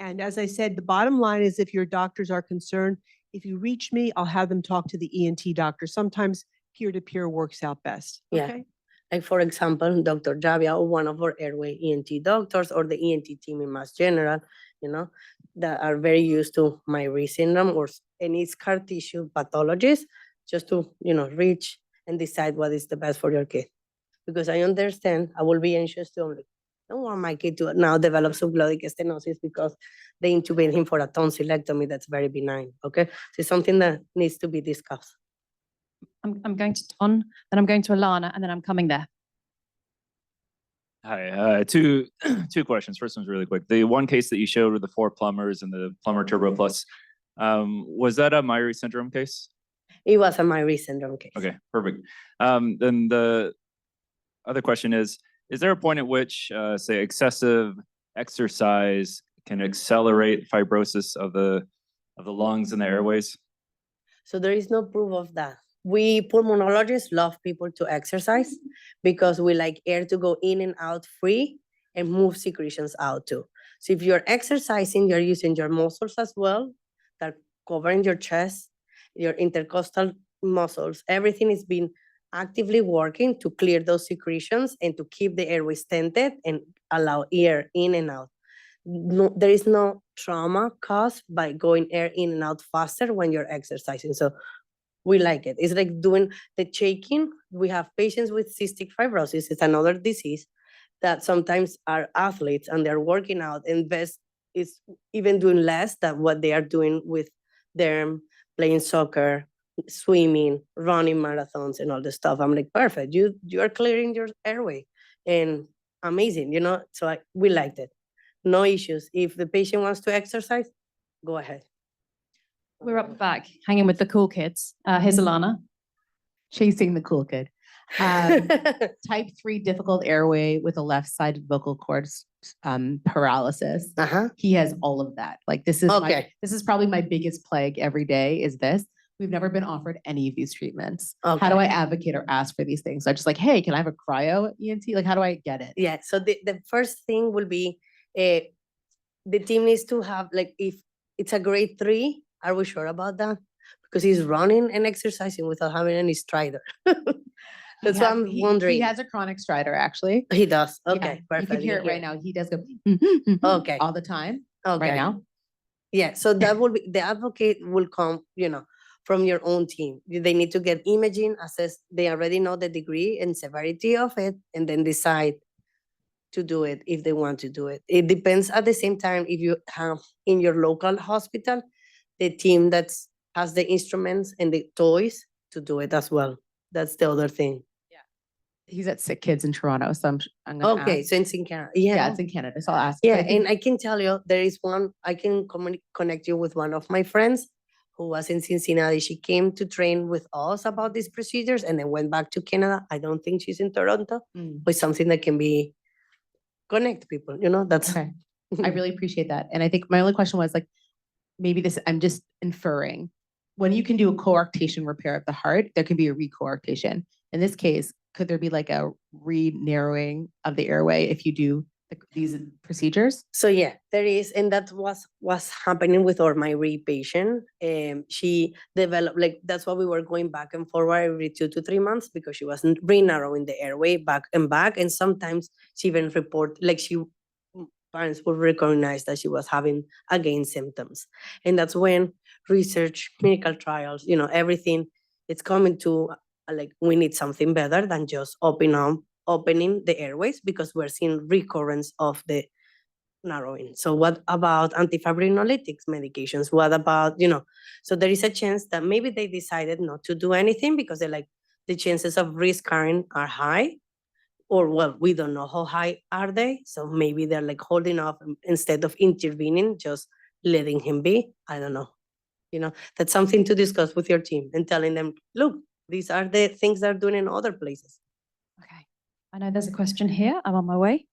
And as I said, the bottom line is if your doctors are concerned, if you reach me, I'll have them talk to the ENT doctor. Sometimes peer-to-peer works out best, Yeah. okay? Like for example, Dr. Javia or one of our airway ENT doctors or the ENT team in Mass General, you know, that are very used to Myhre syndrome or any scar tissue pathologies, just to, you know, reach and decide what is the best for your kid. Because I understand, I will be anxious too. I don't want my kid to now develop subglottic stenosis because they intubate him for a tonsillectomy that's very benign, okay? So it's something that needs to be discussed. I'm going to Don, then I'm going to Alana, and then I'm coming there. Hi, two questions. First one's really quick. The one case that you showed with the 4 plumbers and the plumber turbo plus, was that a Myhre syndrome case? It was a Myhre syndrome case. Okay, perfect. Then the other question is there a point at which, say, excessive exercise can accelerate fibrosis of the lungs and the airways? So there is no proof of that. We pulmonologists love people to exercise because we like air to go in and out free and move secretions out too. So if you're exercising, you're using your muscles as well, that covering your chest, your intercostal muscles, everything is being actively working to clear those secretions and to keep the airway stented and allow air in and out. No, there is no trauma caused by going air in and out faster when you're exercising. So we like it. It's like doing the shaking. We have patients with cystic fibrosis. It's another disease that sometimes are athletes and they're working out and best is even doing less than what they are doing with their playing soccer, swimming, running marathons and all this stuff. I'm like, perfect. You are clearing your airway and amazing, you know? So we liked it. No issues. If the patient wants to exercise, go ahead. We're up the back, hanging with the cool kids. Here's Alana. Chasing the cool kid. Type 3 difficult airway with a left-sided vocal cord paralysis. He has all of that. Like this is Okay. this is probably my biggest plague every day is this. We've never been offered any of these treatments. How Okay. do I advocate or ask for these things? I just like, hey, can I have a cryo ENT? Like, how do I get it? Yeah, so the first thing will be, the team needs to have, like, if it's a grade 3, are we sure about that? Because he's running and exercising without having any stridor. That's what I'm wondering. He has a chronic stridor, actually. He does, Yeah, okay, You perfect. can hear you it right now. He does go Okay. all the time, Okay. right now. Yeah, so that will be, the advocate will come, from your own team. They need to get imaging, assess, they already know the degree and severity of it, and then decide to do it if they want to do it. It depends at the same time if you have in your local hospital, the team that's has the instruments and the toys to do it as well. That's the other thing. He's at Sick Kids in Toronto, so I'm gonna Okay, ask. so it's in Canada. Yeah, Yeah. it's in Canada, so I'll ask. Yeah, But I think- and I can tell you, there is one, I can connect you with one of my friends who was in Cincinnati. She came to train with us about these procedures and then went back to Canada. I don't think she's in Toronto, but something that can be connect people, that's. Okay, I really appreciate that. And I think my only question was like, maybe this, I'm just inferring. When you can do a coarctation repair of the heart, there can be a recoarctation. In this case, could there be like a re-narrowing of the airway if you do these procedures? So yeah, there is, and that was happening with our Myhre patient. She developed, like, that's why we were going back and forward every 2 to 3 months, because she wasn't re-narrowing the airway back and back, and sometimes she even parents would recognize that she was having again symptoms, and that's when research, clinical trials, everything, it's coming to like, we need something better than just opening the airways, because we're seeing recurrence of the narrowing. So what about antifibrinolytics medications? What about, so there is a chance that maybe they decided not to do anything because they're like, the chances of rescarring are high, or well, we don't know how high are they. So maybe they're like holding off instead of intervening, just letting him be. I don't know. That's something to discuss with your team and telling them, look, these are the things they're doing in other places. Okay. I know there's a question here. I'm on my way.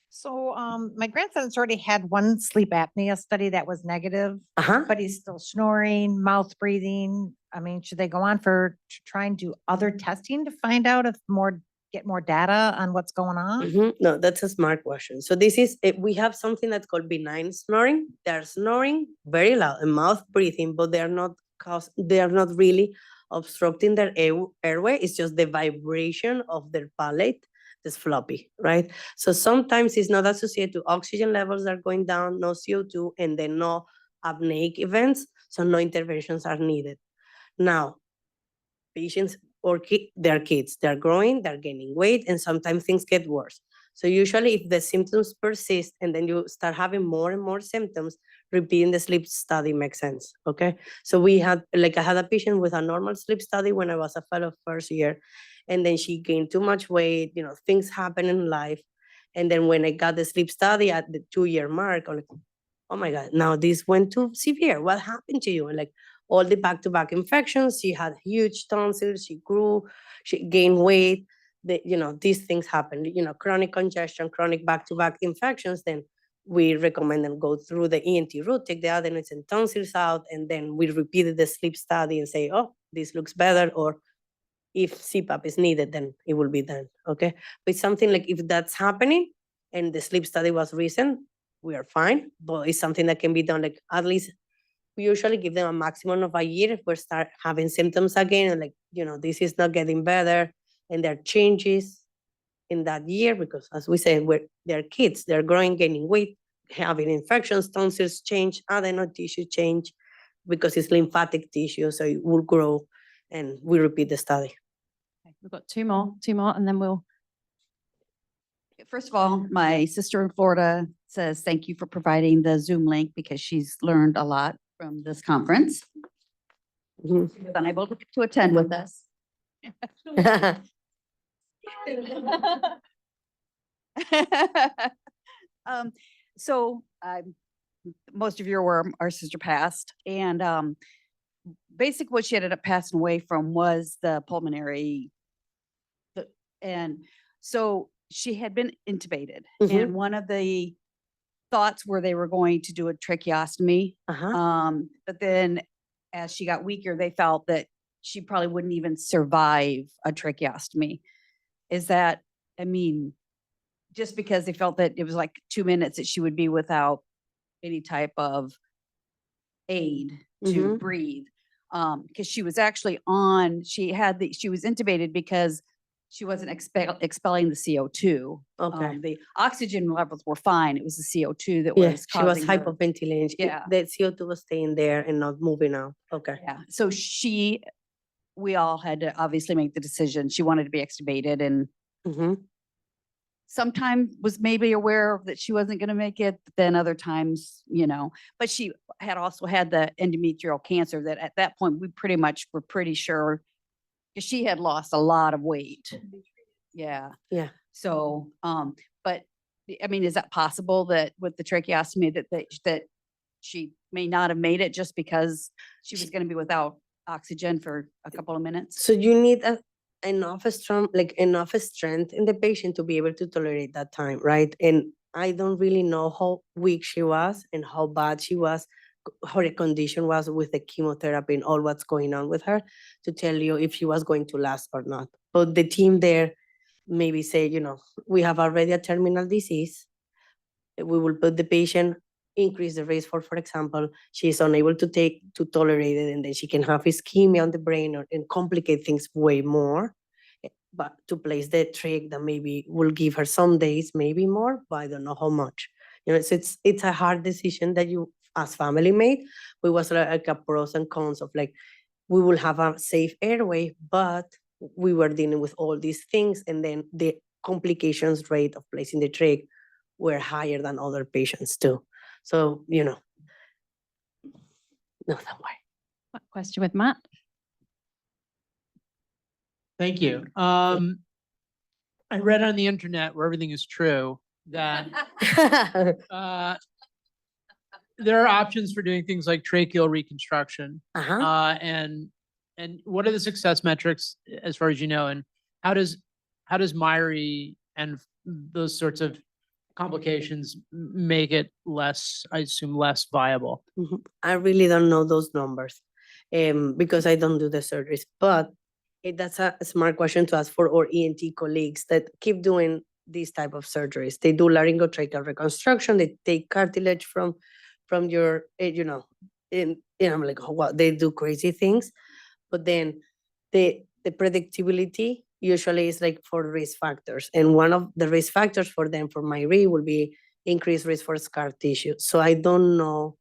So my grandson's already had one sleep apnea study that was negative, but he's still snoring, mouth breathing. I mean, should they go on to try and do other testing to find out get more data on what's going on? No, that's a smart question. So this is, we have something that's called benign snoring. They're snoring very loud and mouth breathing, but they are not really obstructing their airway. It's just the vibration of their palate that's floppy, right? So sometimes it's not associated to oxygen levels that are going down, no CO2, and then no apneic events. So no interventions are needed. Now, patients or they're kids, they're growing, they're gaining weight, and sometimes things get worse. So usually if the symptoms persist and then you start having more and more symptoms, repeating the sleep study makes sense, okay? So I had a patient with a normal sleep study when I was a fellow first year, and then she gained too much weight, things happen in life. And then when I got the sleep study at the 2-year mark, I'm like, oh my God, now this went too severe. What happened to you? And like, all the back-to-back infections, she had huge tonsils, she grew, she gained weight, these things happen, chronic congestion, chronic back-to-back infections, then we recommend them go through the ENT route, take the adenoids and tonsils out, and then we repeated the sleep study and say, oh, this looks better, or if CPAP is needed, then it will be done, okay? But something like if that's happening and the sleep study was recent, we are fine, but it's something that can be done, like at least we usually give them a maximum of a year if we start having symptoms again, and like, this is not getting better, and there are changes in that year, because as we said, they're kids, they're growing, gaining weight, having infections, tonsils change, adenoid tissue change, because it's lymphatic tissue, so it will grow, and we repeat the study. Okay, we've got two more, and then we'll. First of all, my sister in Florida says thank you for providing the Zoom link because she's learned a lot from this conference. She was unable to attend with us. So most of you were our sister passed, and basically what she ended up passing away from was the pulmonary, and so she had been intubated, and one of the thoughts were they were going to do a tracheostomy. Uh-huh. But then as she got weaker, they felt that she probably wouldn't even survive a tracheostomy. Is that, I mean, just because they felt that it was like 2 minutes that she would be without any type of aid to breathe. Because she was actually she was intubated because she wasn't expelling the CO2. Okay. The oxygen levels were fine. It was the CO2 that Yeah, was she was causing her. hyperventilating. Yeah. The CO2 was staying there and not moving out. Okay. Yeah, so we all had to obviously make the decision. She wanted to be extubated and sometimes was maybe aware that she wasn't going to make it, but then other times, but she had also had the endometrial cancer that at that point we pretty much were pretty sure because she had lost a lot of weight. Yeah. Yeah. So, but I mean, is that possible that with the tracheostomy that she may not have made it just because she was going to be without oxygen for a couple of minutes? So you need enough strength in the patient to be able to tolerate that time, right? And I don't really know how weak she was and how bad she was, how the condition was with the chemotherapy and all what's going on with her to tell you if she was going to last or not. But the team there maybe say, we have already a terminal disease. We will put the patient, increase the risk for example, she is unable to tolerate it, and then she can have ischemia on the brain and complicate things way more. But to place the trach that maybe will give her some days, maybe more, but I don't know how much. It's a hard decision that you as family made. We was like a pros and cons of like, we will have a safe airway, but we were dealing with all these things, and then the complications rate of placing the trach were higher than other patients too. So, no, that way. Question with Matt. Thank you. I read on the internet where everything is true that there are options for doing things like tracheal reconstruction. And what are the success metrics as far as you know, and how does Myhre and those sorts of complications make it less, I assume, less viable? I really don't know those numbers because I don't do the surgeries, but that's a smart question to ask for our ENT colleagues that keep doing these type of surgeries. They do laryngotracheal reconstruction, they take cartilage from your, and I'm like, oh, wow, they do crazy things. But then the predictability usually is like for risk factors. And one of the risk factors for them, for Myhre, will be increased risk for scar tissue. So I don't know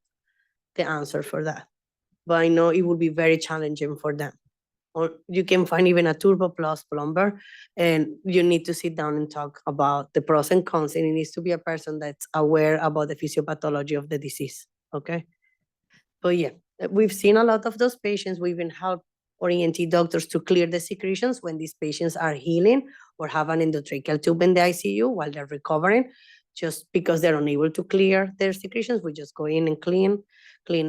the answer for that, but I know it will be very challenging for them. Or you can find even a turbo plus plumber, and you need to sit down and talk about the pros and cons, and it needs to be a person that's aware about the physiopathology of the disease, okay? But yeah, we've seen a lot of those patients. We even help our ENT doctors to clear the secretions when these patients are healing or have an endotracheal tube in the ICU while they're recovering. Just because they're unable to clear their secretions, we just go in and clean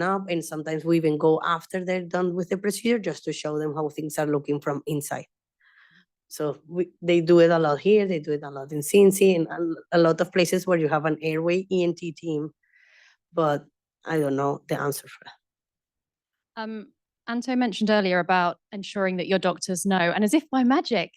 up. And sometimes we even go after they're done with the procedure just to show them how things are looking from inside. So they do it a lot here. They do it a lot in Cincy and a lot of places where you have an airway ENT team. But I don't know the answer for that. Anto mentioned earlier about ensuring that your doctors know, and as if by magic,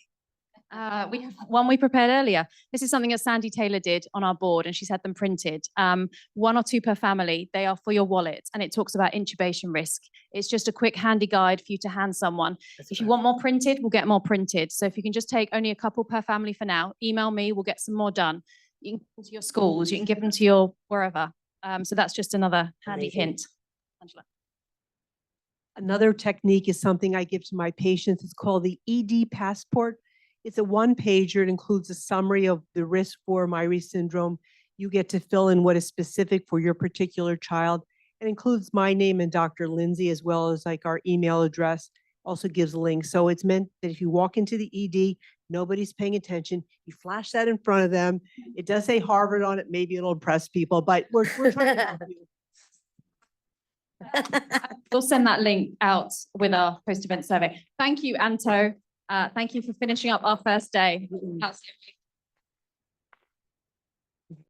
we have one we prepared earlier. This is something that Sandy Taylor did on our board, and she's had them printed. 1 or 2 per family. They are for your wallet, and it talks about intubation risk. It's just a quick handy guide for you to hand someone. If you want more printed, we'll get more printed. So if you can just take only a couple per family for now, email me, we'll get some more done. You can give them to your schools, you can give them to your wherever. So that's just another handy hint. Angela. Another technique is something I give to my patients. It's called the ED passport. It's a 1-pager. It includes a summary of the risk for Myhre syndrome. You get to fill in what is specific for your particular child. It includes my name and Dr. Lindsay, as well as like our email address. Also gives links. So it's meant that if you walk into the ED, nobody's paying attention. You flash that in front of them. It does say Harvard on it. Maybe it'll impress people, but we're trying to help you. We'll send that link out with our post-event survey. Thank you, Anto. Thank you for finishing up our first day. Absolutely.